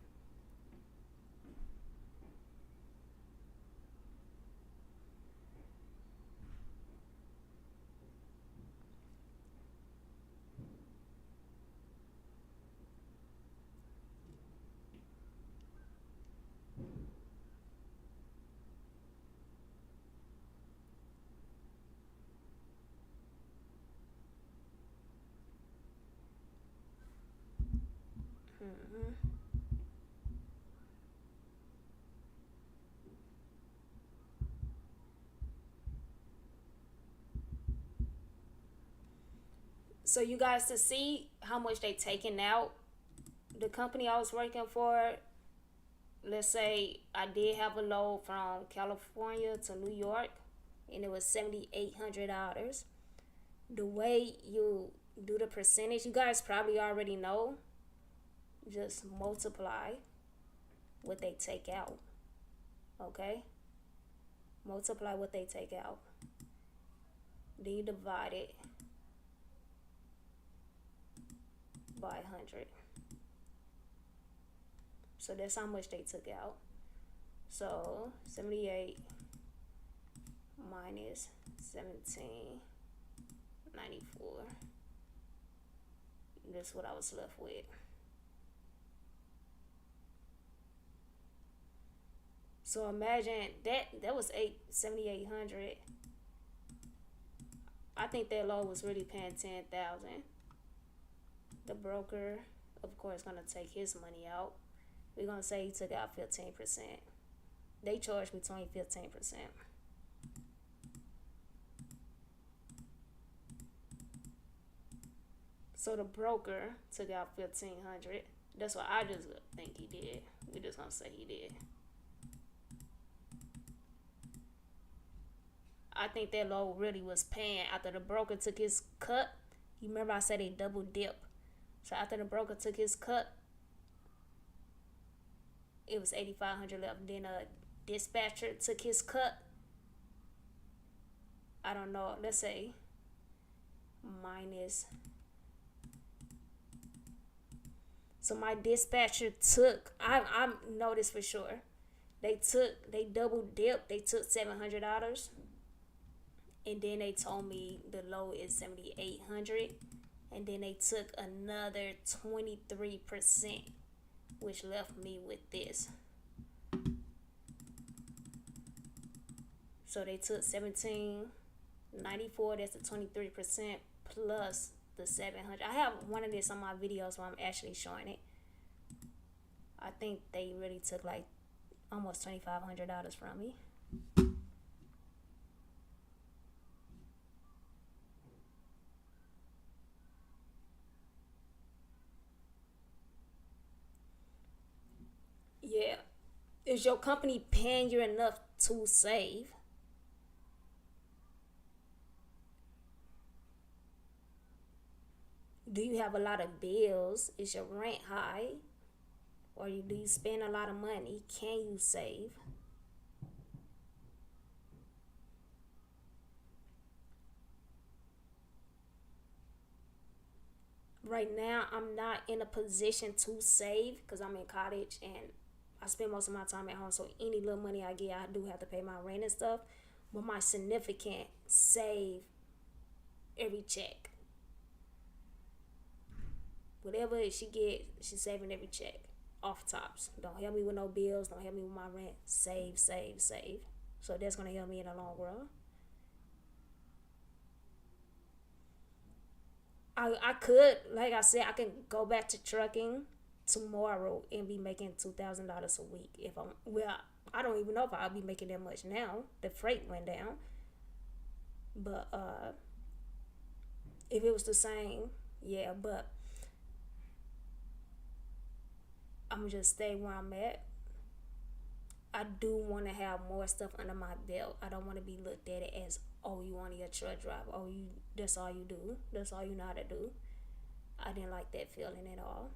Hmm. So you guys to see how much they taking out. The company I was working for, let's say I did have a load from California to New York, and it was $7,800. The way you do the percentage, you guys probably already know. Just multiply what they take out. Okay? Multiply what they take out. Then you divide it by 100. So that's how much they took out. So 78 minus 1794. That's what I was left with. So imagine that was 7,800. I think that load was really paying 10,000. The broker, of course, gonna take his money out. We're gonna say he took out 15%. They charge between 15%. So the broker took out 1,500. That's what I just think he did. We just gonna say he did. I think that low really was paying after the broker took his cut. You remember I said they double dip. So after the broker took his cut, it was 8,500 left. Then a dispatcher took his cut. I don't know. Let's say minus. So my dispatcher took. I know this for sure. They double dipped. They took $700, and then they told me the low is 7,800, and then they took another 23%, which left me with this. So they took 1,794. That's the 23% plus the 700. I have one of this on my videos where I'm actually showing it. I think they really took like almost $2,500 from me. Yeah. Is your company paying you enough to save? Do you have a lot of bills? Is your rent high? Or do you spend a lot of money? Can you save? Right now, I'm not in a position to save because I'm in college and I spend most of my time at home. So any little money I get, I do have to pay my rent and stuff. But my significant save every check. Whatever she get, she's saving every check off tops. Don't help me with no bills. Don't help me with my rent. Save, save, save. So that's gonna help me in the long run. I could, like I said, I can go back to trucking tomorrow and be making $2,000 a week. If I'm well, I don't even know if I'll be making that much now. The freight went down, but if it was the same, yeah. But I'm gonna just stay where I'm at. I do want to have more stuff under my belt. I don't want to be looked at it as, oh, you only a truck driver. Oh, you that's all you do. That's all you know how to do. I didn't like that feeling at all.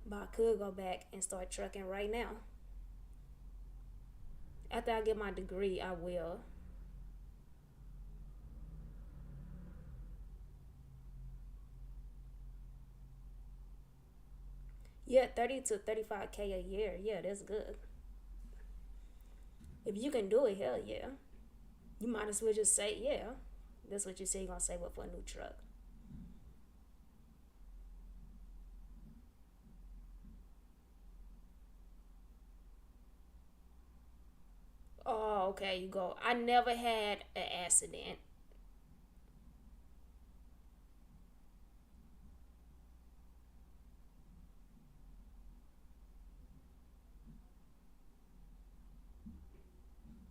But I could go back and start trucking right now. After I get my degree, I will. Yeah, 30 to 35K a year. Yeah, that's good. If you can do it, hell yeah. You might as well just say, yeah. That's what you say you're gonna save up for a new truck. Oh, okay, you go. I never had an accident.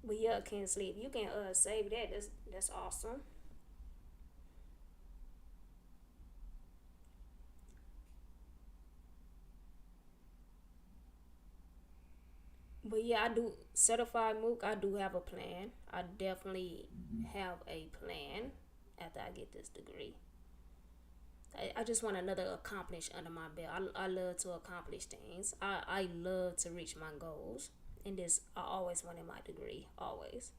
But yeah, Kinsley, if you can save that, that's awesome. But yeah, I do certified MOOC. I do have a plan. I definitely have a plan after I get this degree. I just want another accomplish under my belt. I love to accomplish things. I love to reach my goals. And this I always wanted my degree. Always.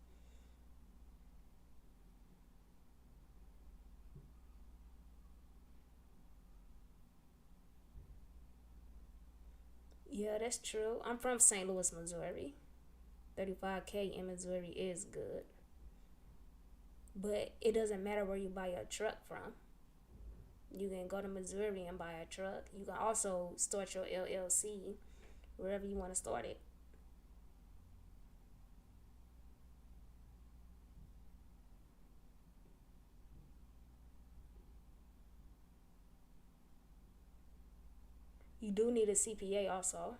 Yeah, that's true. I'm from St. Louis, Missouri. 35K in Missouri is good. But it doesn't matter where you buy your truck from. You can go to Missouri and buy a truck. You can also start your LLC wherever you want to start it. You do need a CPA also.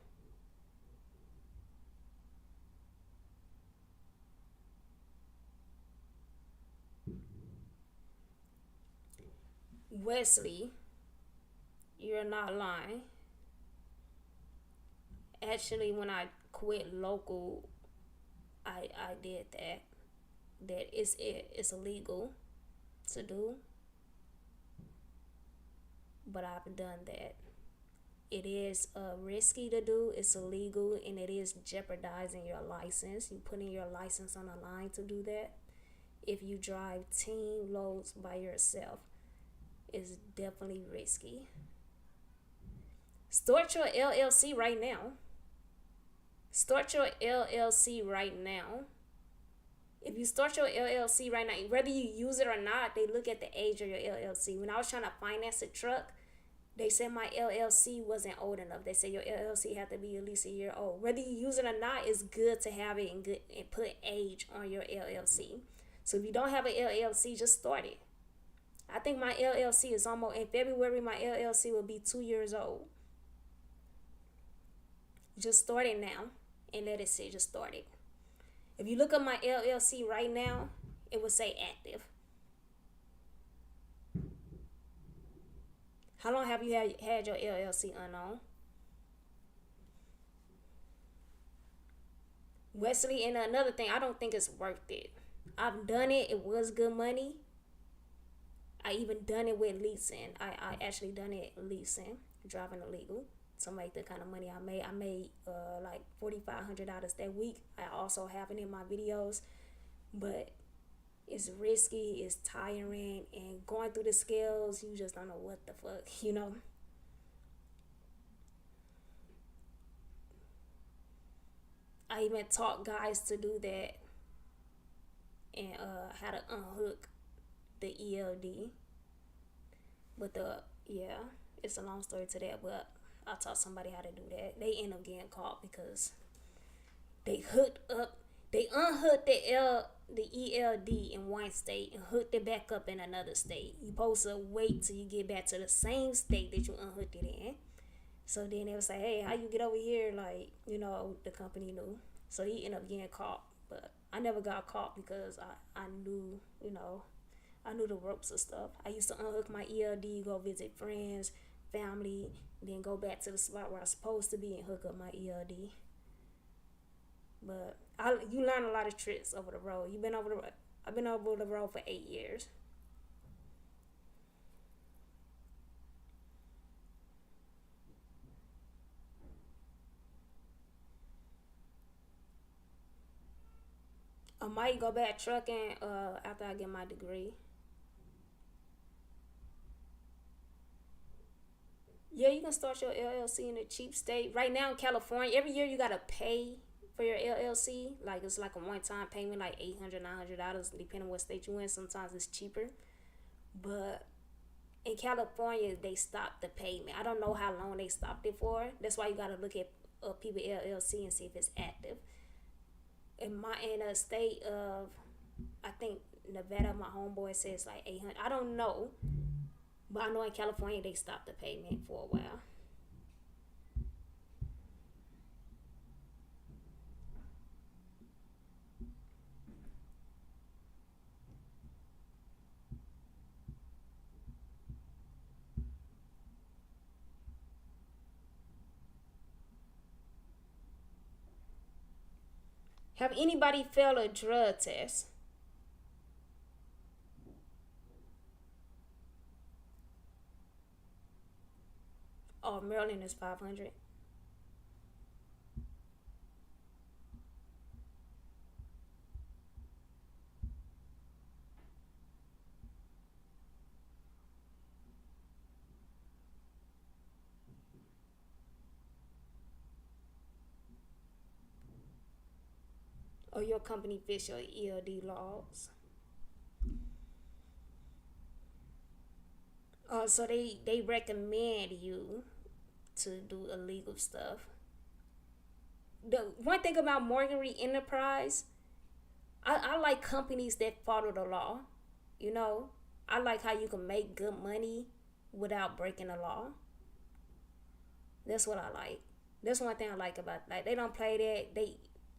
Wesley, you're not lying. Actually, when I quit local, I did that. It's illegal to do, but I've done that. It is risky to do. It's illegal, and it is jeopardizing your license. You putting your license on the line to do that. If you drive team loads by yourself, it's definitely risky. Start your LLC right now. Start your LLC right now. If you start your LLC right now, whether you use it or not, they look at the age of your LLC. When I was trying to finance a truck, they said my LLC wasn't old enough. They said your LLC had to be at least a year old. Whether you use it or not, it's good to have it and put age on your LLC. So if you don't have an LLC, just start it. I think my LLC is almost, in February, my LLC will be 2 years old. Just start it now and let it say just start it. If you look up my LLC right now, it will say active. How long have you had your LLC unknown? Wesley, and another thing, I don't think it's worth it. I've done it. It was good money. I even done it with leasing. I actually done it leasing, driving illegal to make the kind of money I made. I made like $4,500 that week. I also have it in my videos, but it's risky, it's tiring, and going through the scales, you just don't know what the fuck, you know. I even taught guys to do that and how to unhook the ELD. But it's a long story to that, but I taught somebody how to do that. They end up getting caught because they unhooked the ELD in one state and hooked it back up in another state. You supposed to wait till you get back to the same state that you unhooked it in. So then they would say, hey, how you get over here? Like, the company knew. So he ended up getting caught. But I never got caught because I knew, I knew the ropes and stuff. I used to unhook my ELD, go visit friends, family, then go back to the spot where I was supposed to be and hook up my ELD. But you learn a lot of tricks over the road. I've been over the road for 8 years. I might go back trucking after I get my degree. Yeah, you can start your LLC in a cheap state. Right now in California, every year you gotta pay for your LLC. Like it's like a one-time payment, like $800, $900, depending on what state you in. Sometimes it's cheaper, but in California they stopped the payment. I don't know how long they stopped it for. That's why you gotta look at people LLC and see if it's active. In a state of, I think Nevada, my homeboy says like 800. I don't know, but I know in California they stopped the payment for a while. Have anybody failed a drug test? Oh, Maryland is 500. Or your company fits your ELD laws. So they recommend you to do illegal stuff. The one thing about Morgan Enterprise, I like companies that follow the law. I like how you can make good money without breaking the law. That's what I like. That's one thing I like about, like, they don't play that.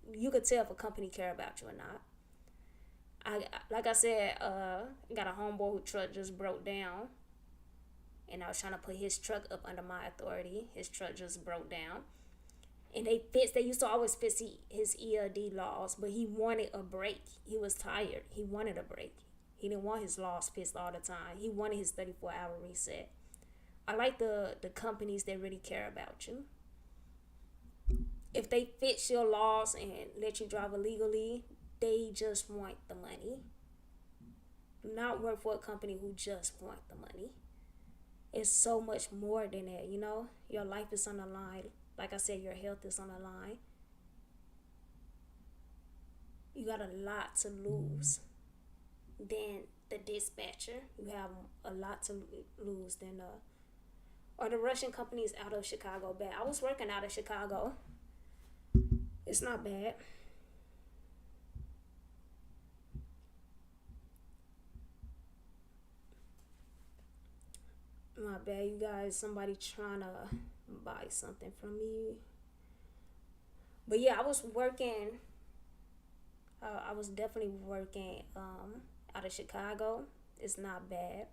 You could tell if a company care about you or not. Like I said, got a homeboy whose truck just broke down. and I was trying to put his truck up under my authority. His truck just broke down. And they used to always fix his ELD laws, but he wanted a break. He was tired. He wanted a break. He didn't want his laws fixed all the time. He wanted his 34-hour reset. I like the companies that really care about you. If they fix your laws and let you drive illegally, they just want the money. Do not work for a company who just want the money. It's so much more than that, you know? Your life is on the line. Like I said, your health is on the line. You got a lot to lose than the dispatcher. You have a lot to lose than or the Russian companies out of Chicago. Bad. I was working out of Chicago. It's not bad. My bad, you guys. Somebody trying to buy something from me. But yeah, I was working. I was definitely working out of Chicago. It's not bad.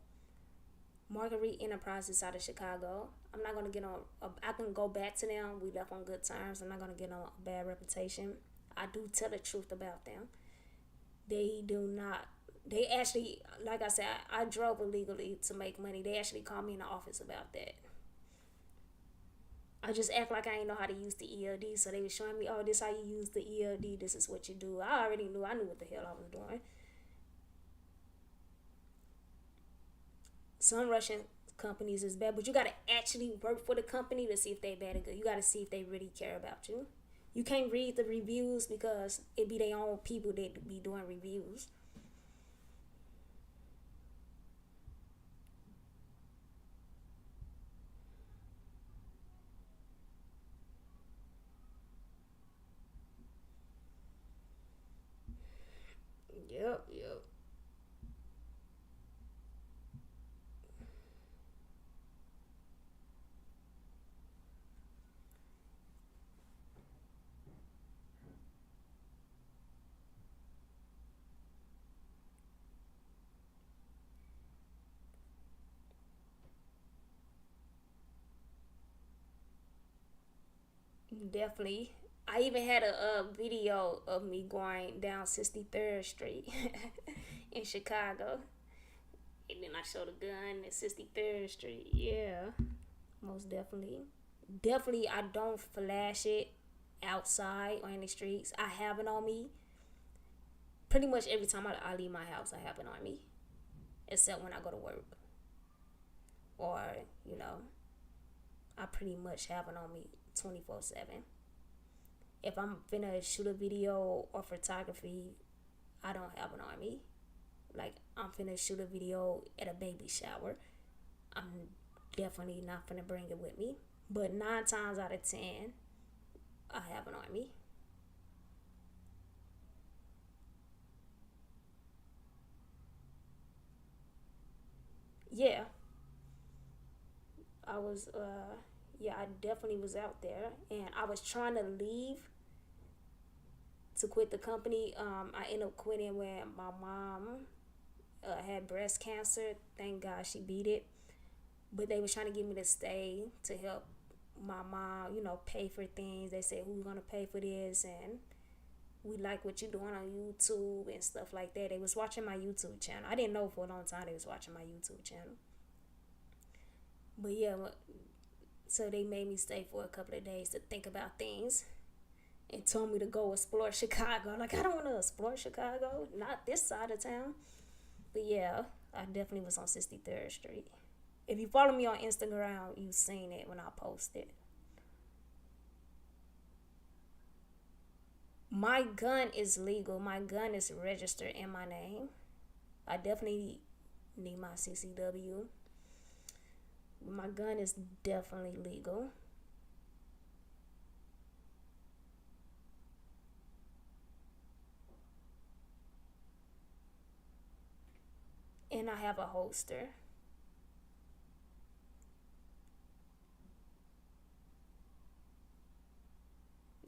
Marguerite Enterprises out of Chicago. I'm not gonna get on. I can go back to them. We left on good terms. I'm not gonna get on a bad reputation. I do tell the truth about them. They do not. They actually, like I said, I drove illegally to make money. They actually called me in the office about that. I just act like I ain't know how to use the ELD, so they was showing me, oh, this how you use the ELD. This is what you do. I already knew. I knew what the hell I was doing. Some Russian companies is bad, but you gotta actually work for the company to see if they bad or good. You gotta see if they really care about you. You can't read the reviews because it be their own people that be doing reviews. Yep, yep. Definitely. I even had a video of me going down 63rd Street in Chicago. And then I showed a gun at 63rd Street. Yeah, most definitely. Definitely, I don't flash it outside or in the streets. I have it on me. Pretty much every time I leave my house, I have it on me. Except when I go to work. Or, you know, I pretty much have it on me 24/7. If I'm finna shoot a video or photography, I don't have it on me. Like, I'm finna shoot a video at a baby shower. I'm definitely not finna bring it with me. But 9 times out of 10, I have it on me. Yeah, I was, yeah, I definitely was out there. And I was trying to leave to quit the company. I ended up quitting when my mom had breast cancer. Thank God she beat it. But they was trying to get me to stay to help my mom, you know, pay for things. They said, who's gonna pay for this? And we like what you doing on YouTube and stuff like that. They was watching my YouTube channel. I didn't know for a long time they was watching my YouTube channel. But yeah, so they made me stay for a couple of days to think about things and told me to go explore Chicago. Like, I don't want to explore Chicago, not this side of town. But yeah, I definitely was on 63rd Street. If you follow me on Instagram, you've seen it when I posted. My gun is legal. My gun is registered in my name. I definitely need my CCW. My gun is definitely legal. And I have a holster.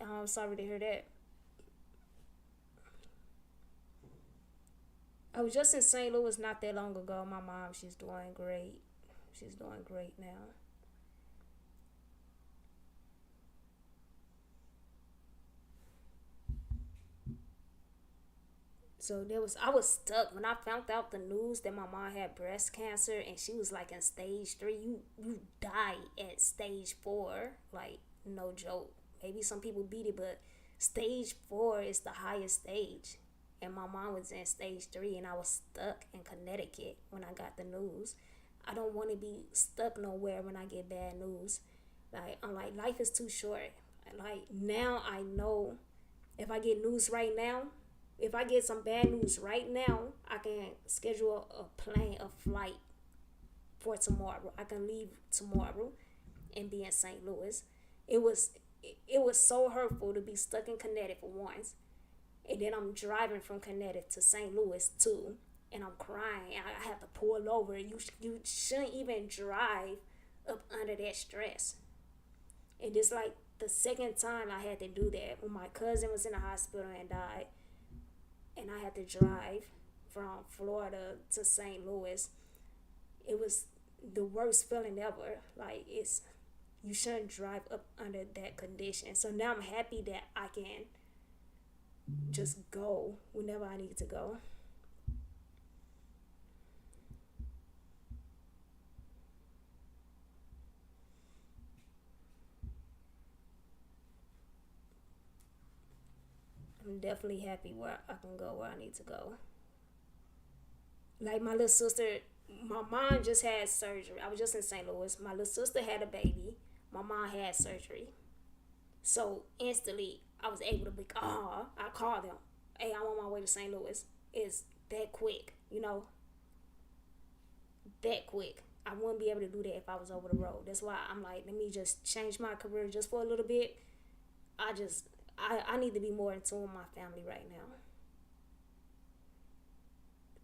I'm sorry to hear that. I was just in St. Louis not that long ago. My mom, she's doing great. She's doing great now. So there was I was stuck when I found out the news that my mom had breast cancer and she was like in stage 3. You die at stage 4, like no joke. Maybe some people beat it, but stage 4 is the highest stage. And my mom was in stage 3, and I was stuck in Connecticut when I got the news. I don't want to be stuck nowhere when I get bad news. Like I'm like life is too short. Like now I know if I get news right now, if I get some bad news right now, I can schedule a flight for tomorrow. I can leave tomorrow and be in St. Louis. It was it was so hurtful to be stuck in Connecticut for once, and then I'm driving from Connecticut to St. Louis too, and I'm crying. I have to pull over. You shouldn't even drive up under that stress. And it's like the second time I had to do that when my cousin was in the hospital and died, and I had to drive from Florida to St. Louis. It was the worst feeling ever. Like it's you shouldn't drive up under that condition. So now I'm happy that I can just go whenever I need to go. I'm definitely happy where I can go where I need to go. Like my little sister, my mom just had surgery. I was just in St. Louis. My little sister had a baby. My mom had surgery. So instantly, I was able to be. I called them. Hey, I'm on my way to St. Louis. It's that quick, that quick. I wouldn't be able to do that if I was over the road. That's why I'm like, let me just change my career just for a little bit. I need to be more in tune with my family right now.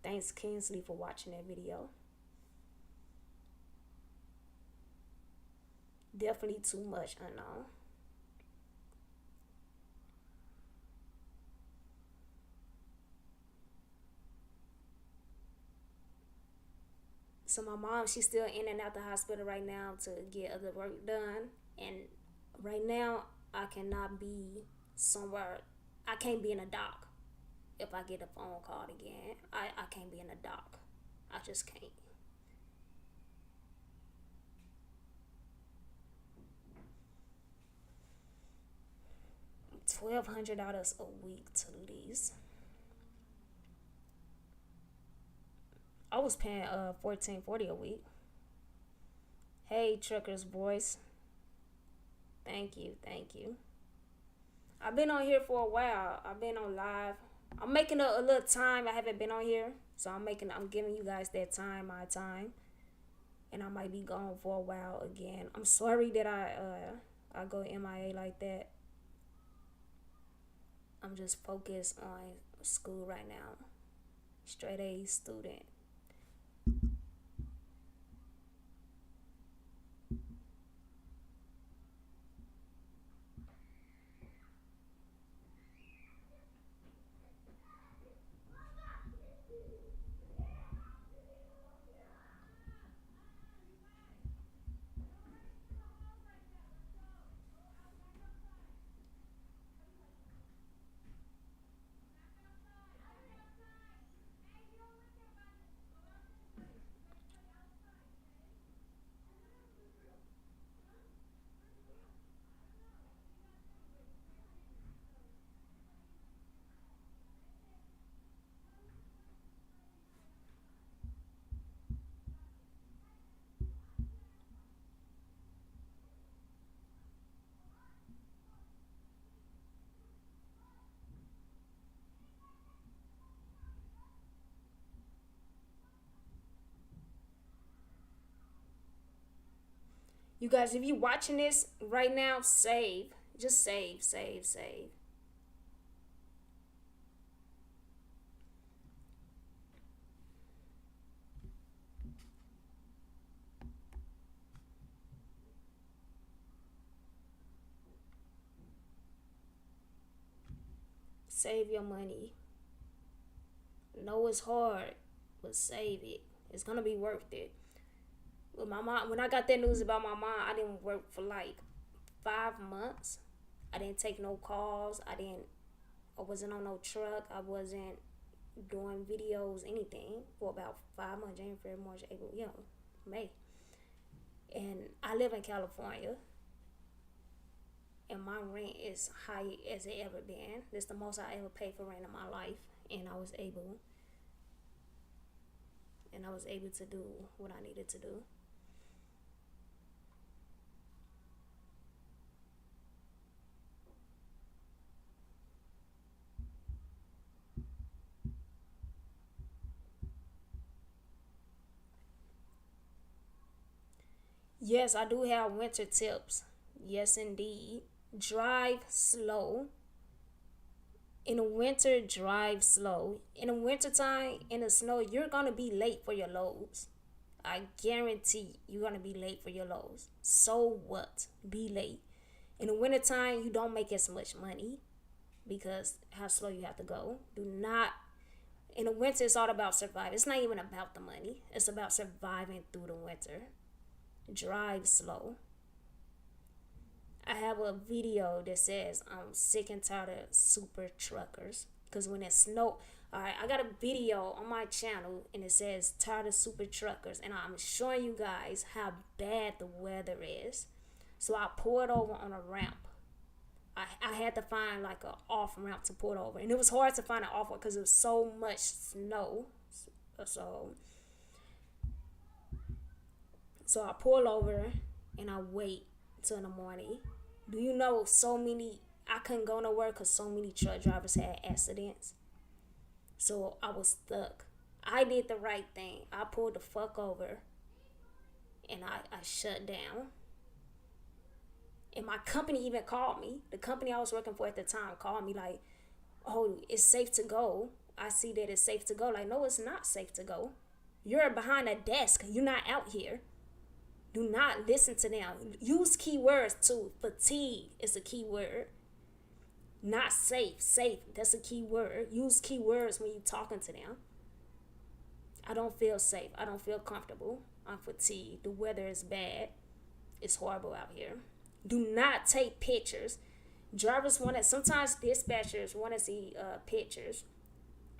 Thanks, Kinsley, for watching that video. Definitely too much unknown. So my mom, she's still in and out the hospital right now to get other work done. And right now, I cannot be somewhere. I can't be in a dock if I get a phone call again. I can't be in a dock. I just can't. $1,200 a week to lease. I was paying 1440 a week. Hey, truckers boys. Thank you, thank you. I've been on here for a while. I've been on live. I'm making a little time. I haven't been on here, so I'm giving you guys that time, my time, and I might be gone for a while again. I'm sorry that I go MIA like that. I'm just focused on school right now. Straight A student. You guys, if you watching this right now, save. Just save, save, save. Save your money. Know it's hard, but save it. It's gonna be worth it. With my mom, when I got that news about my mom, I didn't work for like 5 months. I didn't take no calls. I wasn't on no truck. I wasn't doing videos, anything for about 5 months. January, February, March, April, May. And I live in California, and my rent is high as it ever been. This is the most I ever paid for rent in my life, and I was able to do what I needed to do. Yes, I do have winter tips. Yes, indeed. Drive slow. In the winter, drive slow. In the wintertime, in the snow, you're going to be late for your loads. I guarantee you're going to be late for your loads. So what? Be late. In the wintertime, you don't make as much money because how slow you have to go. Do not. In the winter, it's all about surviving. It's not even about the money. It's about surviving through the winter. Drive slow. I have a video that says I'm sick and tired of super truckers. Because when it snow, alright, I got a video on my channel and it says tired of super truckers. And I'm showing you guys how bad the weather is. So I pulled over on a ramp. I had to find like a off ramp to pull over. And it was hard to find an off one because there was so much snow. So So I pull over and I wait till in the morning. Do you know I couldn't go nowhere because so many truck drivers had accidents. So I was stuck. I did the right thing. I pulled the fuck over and I shut down. And my company even called me. The company I was working for at the time called me like, oh, it's safe to go. I see that it's safe to go. Like, no, it's not safe to go. You're behind a desk. You're not out here. Do not listen to them. Use keywords too. Fatigue is a key word. Not safe. Safe, that's a key word. Use keywords when you're talking to them. I don't feel safe. I don't feel comfortable. I'm fatigued. The weather is bad. It's horrible out here. Do not take pictures. Sometimes dispatchers want to see pictures.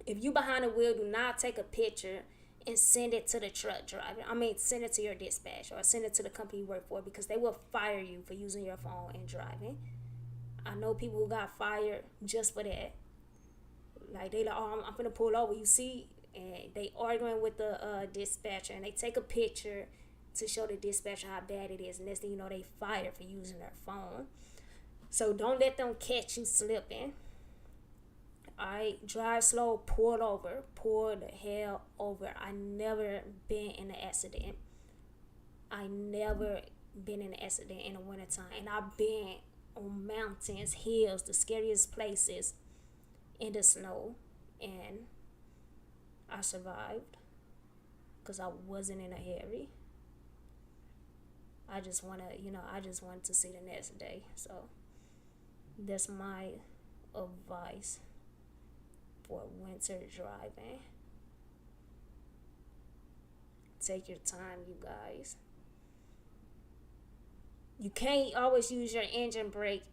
If you behind the wheel, do not take a picture and send it to the truck driver. Send it to your dispatch or send it to the company you work for because they will fire you for using your phone and driving. I know people who got fired just for that. Like, they like, oh, I'm finna pull over, you see? And they arguing with the dispatcher and they take a picture to show the dispatcher how bad it is. And next thing you know, they fired for using their phone. So don't let them catch you slipping. Alright, drive slow, pull the hell over. I never been in an accident. I never been in an accident in the wintertime. And I've been on mountains, hills, the scariest places in the snow. And I survived because I wasn't in a hurry. I just wanted to see the next day. So that's my advice for winter driving. Take your time, you guys. You can't always use your engine brake.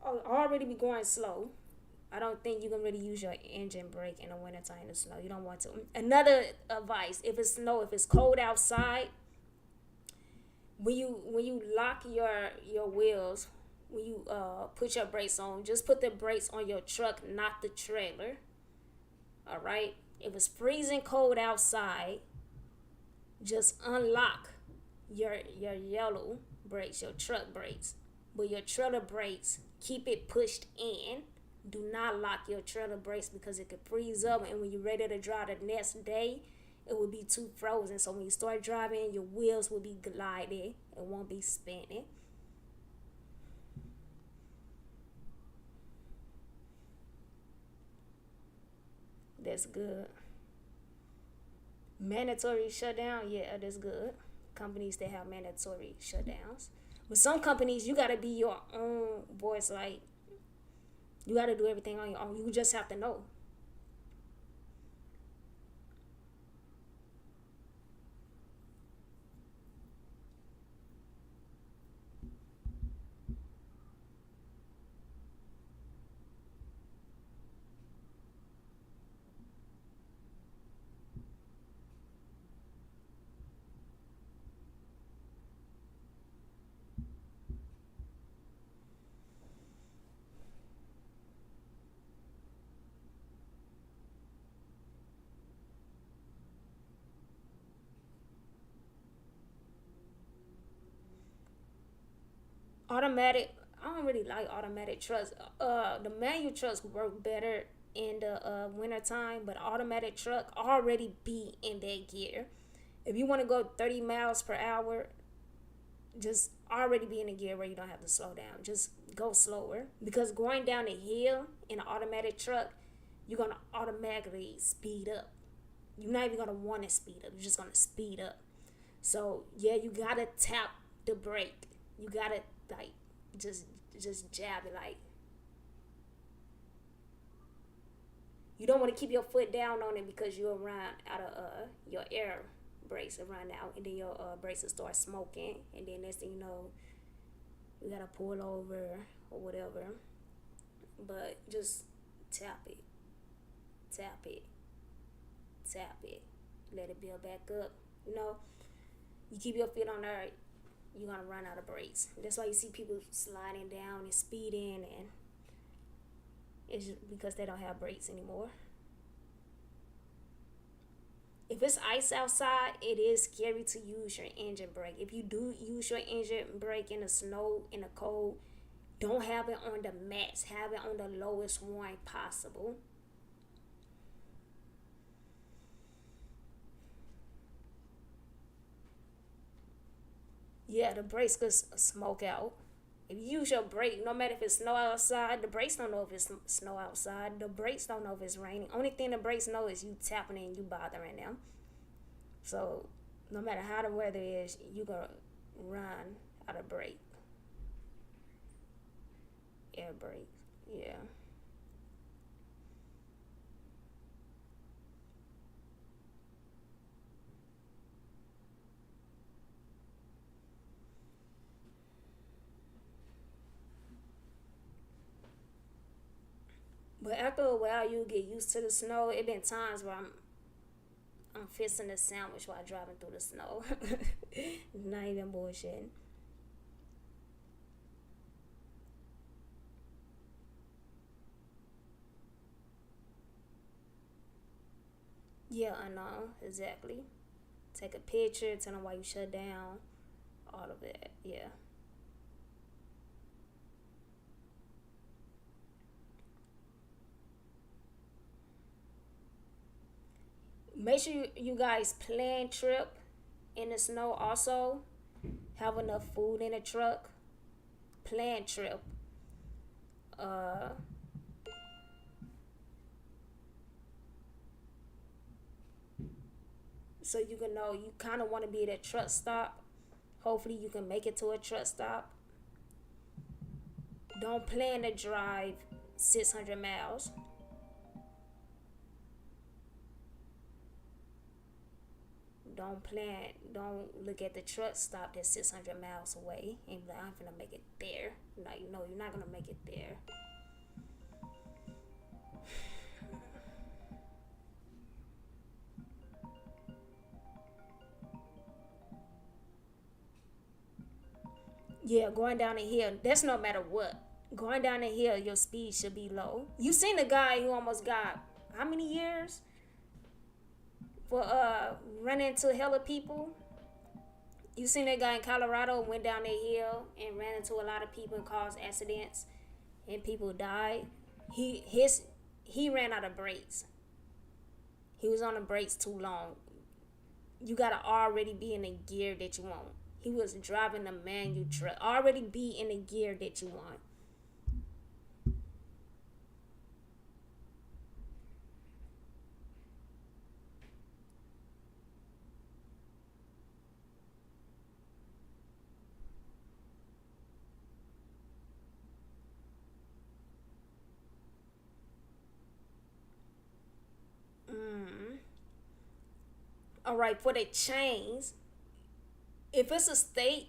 Already be going slow. I don't think you can really use your engine brake in the wintertime in the snow. You don't want to. Another advice, if it's cold outside, when you lock your wheels, when you put your brakes on, just put the brakes on your truck, not the trailer. All right? If it's freezing cold outside, just unlock your yellow brakes, your truck brakes. But your trailer brakes, keep it pushed in. Do not lock your trailer brakes because it could freeze up, and when you're ready to drive the next day, it will be too frozen. So when you start driving, your wheels will be gliding. It won't be spinning. That's good. Mandatory shutdown, yeah, that's good. Companies that have mandatory shutdowns. With some companies, you gotta be your own voice. Like, you gotta do everything on your own. You just have to know. Automatic. I don't really like automatic trucks. The manual trucks work better in the winter time, but automatic truck already be in that gear. If you want to go 30 miles per hour, just already be in a gear where you don't have to slow down. Just go slower, because going down the hill in an automatic truck, you're gonna automatically speed up. You're not even gonna want to speed up. You're just gonna speed up. So yeah, you gotta tap the brake. You gotta like just just jab it. Like, you don't want to keep your foot down on it, because you'll run out of your air brakes will run out, and then your brakes will start smoking, and then next thing you know, you gotta pull over or whatever. But just tap it, tap it, tap it. Let it build back up. You know, you keep your feet on there, you're gonna run out of brakes. That's why you see people sliding down and speeding, and it's just because they don't have brakes anymore. If it's ice outside, it is scary to use your engine brake. If you do use your engine brake in the snow, in the cold, don't have it on the max. Have it on the lowest one possible. Yeah, the brakes could smoke out. If you use your brake, no matter if it's snow outside, the brakes don't know if it's snow outside. The brakes don't know if it's raining. Only thing the brakes know is you tapping and you bothering them. So no matter how the weather is, you gonna run out of brake, air brake. Yeah. But after a while, you get used to the snow. It been times where I'm fixing a sandwich while driving through the snow. Not even bullshit. Yeah, I know exactly. Take a picture, tell them why you shut down, all of that. Yeah. Make sure you guys plan trip in the snow. Also, have enough food in the truck. Plan trip. Uh, so you can know you kind of want to be at a truck stop. Hopefully, you can make it to a truck stop. Don't plan to drive 600 miles. Don't look at the truck stop that's 600 miles away and be like, I'm gonna make it there. Like, no, you're not gonna make it there. Yeah, going down the hill, that's no matter what. Going down the hill, your speed should be low. You seen the guy who almost got how many years for running into hella people? You seen that guy in Colorado went down the hill and ran into a lot of people and caused accidents and people died. He ran out of brakes. He was on the brakes too long. You gotta already be in the gear that you want. He was driving a manual truck. Already be in the gear that you want. Mm. All right, for the chains, if it's a state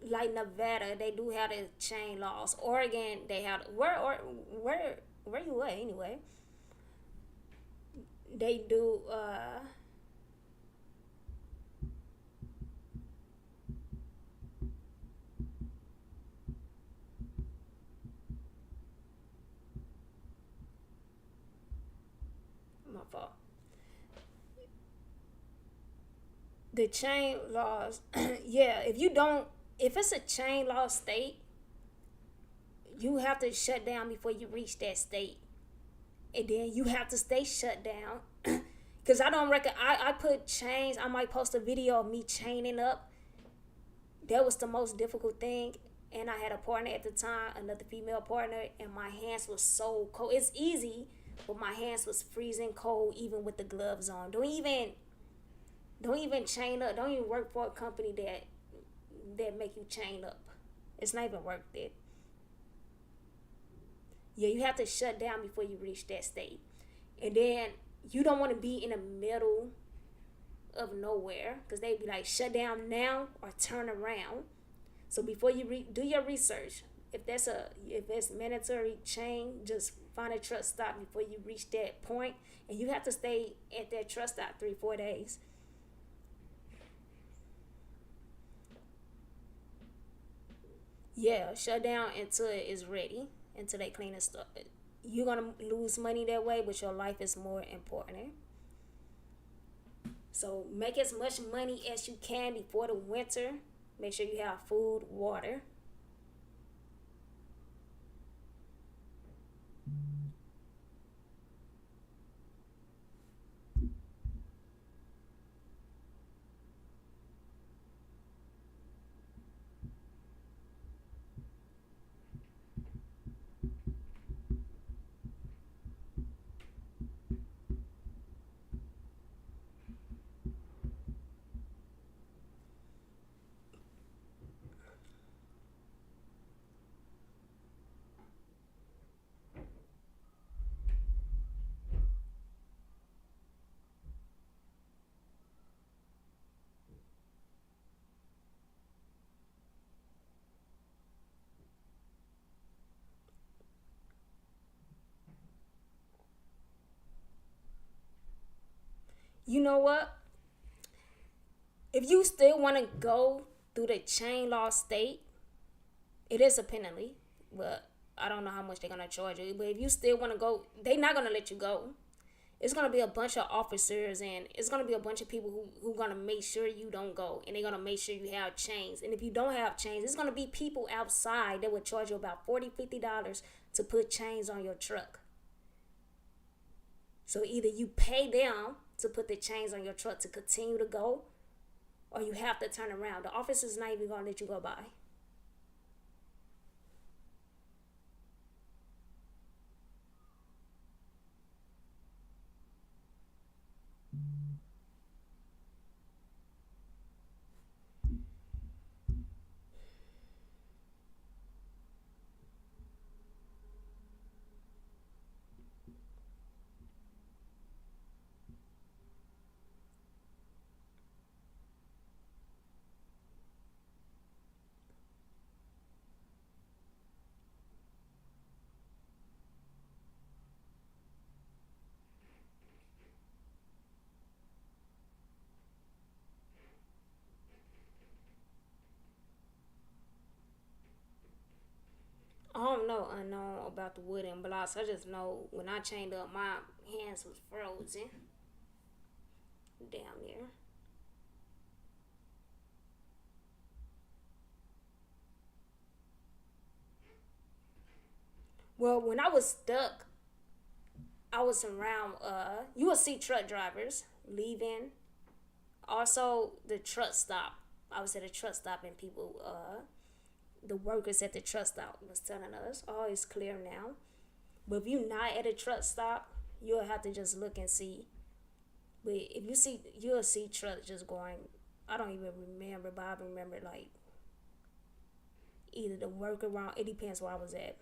like Nevada, they do have the chain laws. Oregon, they have where you at anyway? They do. My fault. The chain laws. Yeah, if you don't, if it's a chain law state, You have to shut down before you reach that state, and then you have to stay shut down. Cause I don't reckon I put chains. I might post a video of me chaining up. That was the most difficult thing. And I had a partner at the time, another female partner, and my hands was so cold. It's easy, but my hands was freezing cold even with the gloves on. Don't even chain up. Don't even work for a company that make you chain up. It's not even worth it. Yeah, you have to shut down before you reach that state. And then you don't want to be in the middle of nowhere because they be like, shut down now or turn around. So before you do your research, if it's mandatory chain, just find a truck stop before you reach that point, and you have to stay at that truck stop 3-4 days. Yeah, shut down until it is ready, until they clean the stuff. You're gonna lose money that way, but your life is more important. So make as much money as you can before the winter. Make sure you have food, water. You know what? If you still want to go through the chain law state, it is a penalty, but I don't know how much they're gonna charge you. But if you still want to go, they're not gonna let you go. It's gonna be a bunch of officers, and it's gonna be a bunch of people who gonna make sure you don't go, and they're gonna make sure you have chains. And if you don't have chains, it's gonna be people outside that would charge you about $40-$50 to put chains on your truck. So either you pay them to put the chains on your truck to continue to go, or you have to turn around. The officer's not even gonna let you go by. I don't know unknown about the wooden blocks. I just know when I chained up, my hands was frozen down there. Well, when I was stuck, I was around. You will see truck drivers leaving. Also, the truck stop. I was at a truck stop, and people, the workers at the truck stop was telling us, "Oh, it's clear now." But if you're not at a truck stop, you'll have to just look and see. But if you see, you'll see trucks just going. I don't even remember, but I remember like either the work around. It depends where I was at.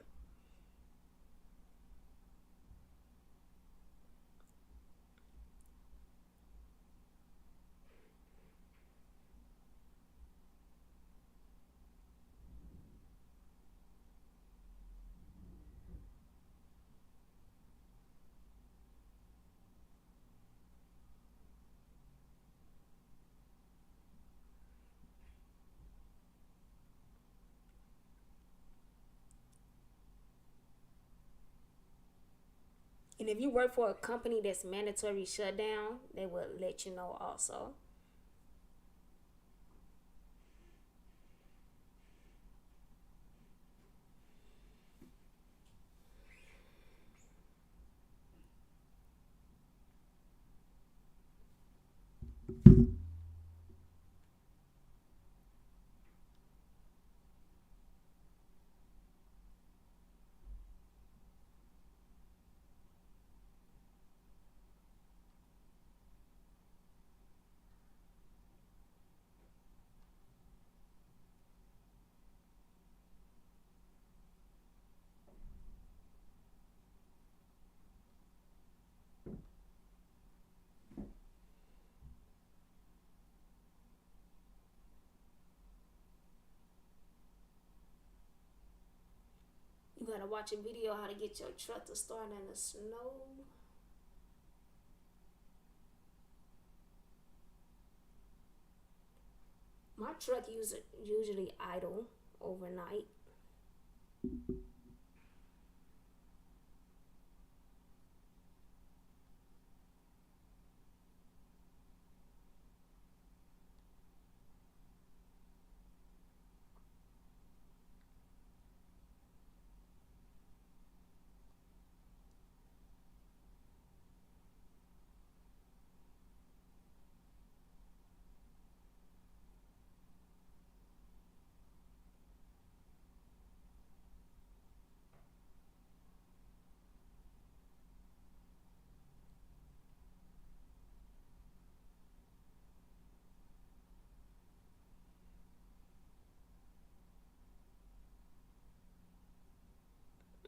And if you work for a company that's mandatory shutdown, they will let you know also. gotta watch a video how to get your truck to start in the snow. My truck usually idle overnight.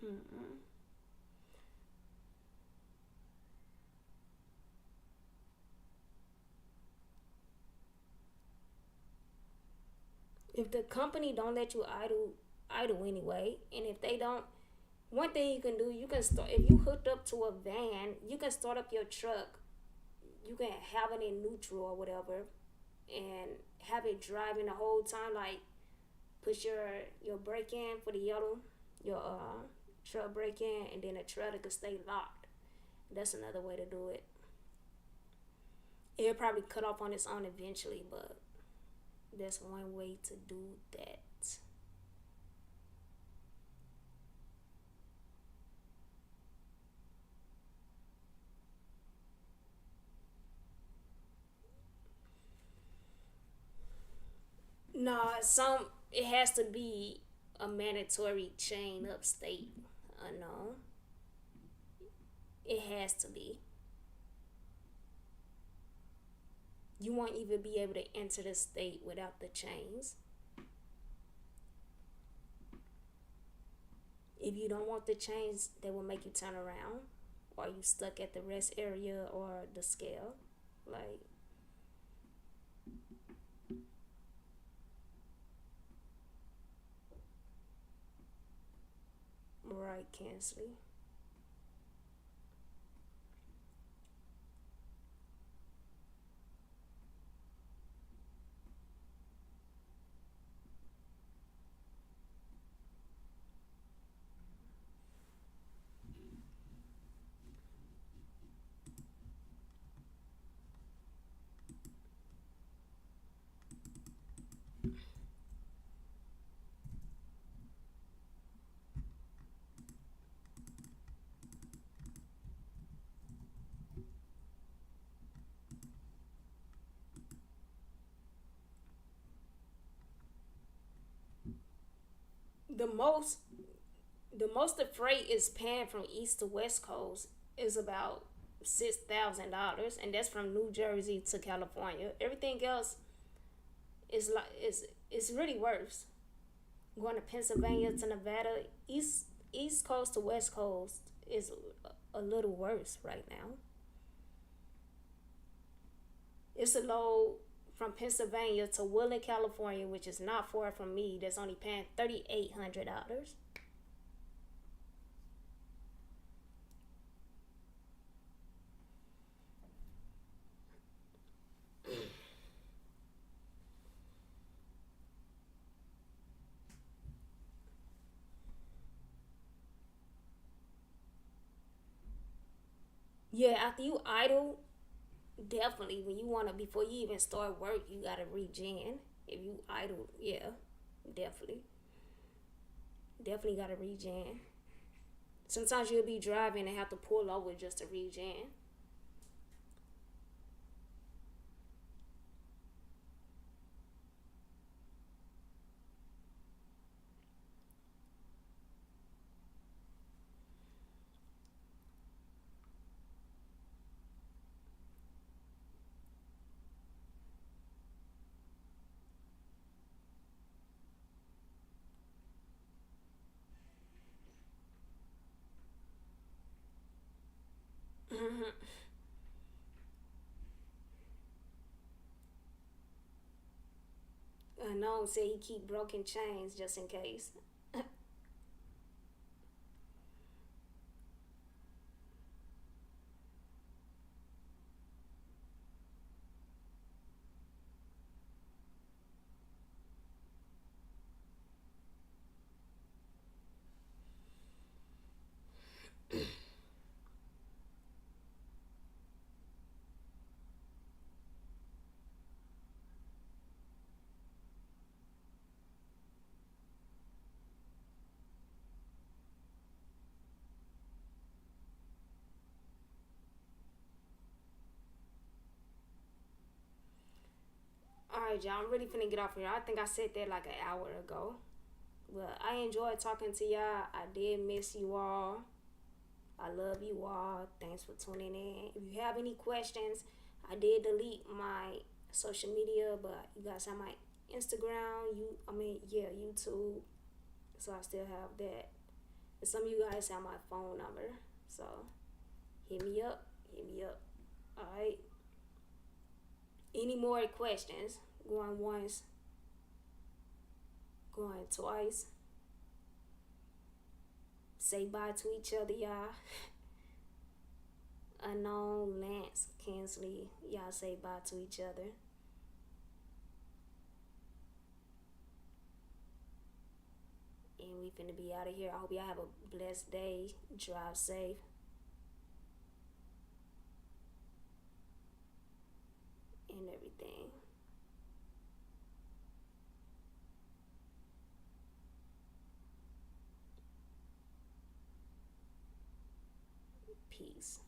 Mm-mm. If the company don't let you idle anyway, and if they don't, one thing you can do, you can start, if you hooked up to a van, you can start up your truck. You can have it in neutral or whatever, and have it driving the whole time. Like push your brake in for the yellow, your truck brake in, and then the trailer can stay locked. That's another way to do it. It'll probably cut off on its own eventually, but that's one way to do that. No, some it has to be a mandatory chain upstate. No, it has to be. You won't even be able to enter the state without the chains. If you don't want the chains, they will make you turn around, or you stuck at the rest area or the scale. Like, right, Kensley. The most the freight is paying from east to west coast is about $6,000, and that's from New Jersey to California. Everything else is really worse. Going to Pennsylvania to Nevada, east coast to west coast is a little worse right now. It's a load from Pennsylvania to Woodland, California, which is not far from me. That's only paying $3,800. Yeah, after you idle, definitely when you wanna before you even start work, you gotta regen. If you idle, yeah, definitely, definitely gotta regen. Sometimes you'll be driving and have to pull over just to regen. I know. Say he keep broken chains just in case. Alright, y'all. I'm really finna get off here. I think I said that like an hour ago. But I enjoyed talking to y'all. I did miss you all. I love you all. Thanks for tuning in. If you have any questions, I did delete my social media, but you guys have my Instagram, YouTube. So I still have that. And some of you guys have my phone number. So hit me up. Hit me up. Alright. Any more questions? Going once. Going twice. Say bye to each other, y'all. Unknown, Lance, Kinsley. Y'all say bye to each other. And we finna be out of here. I hope y'all have a blessed day. Drive safe. And everything. Peace.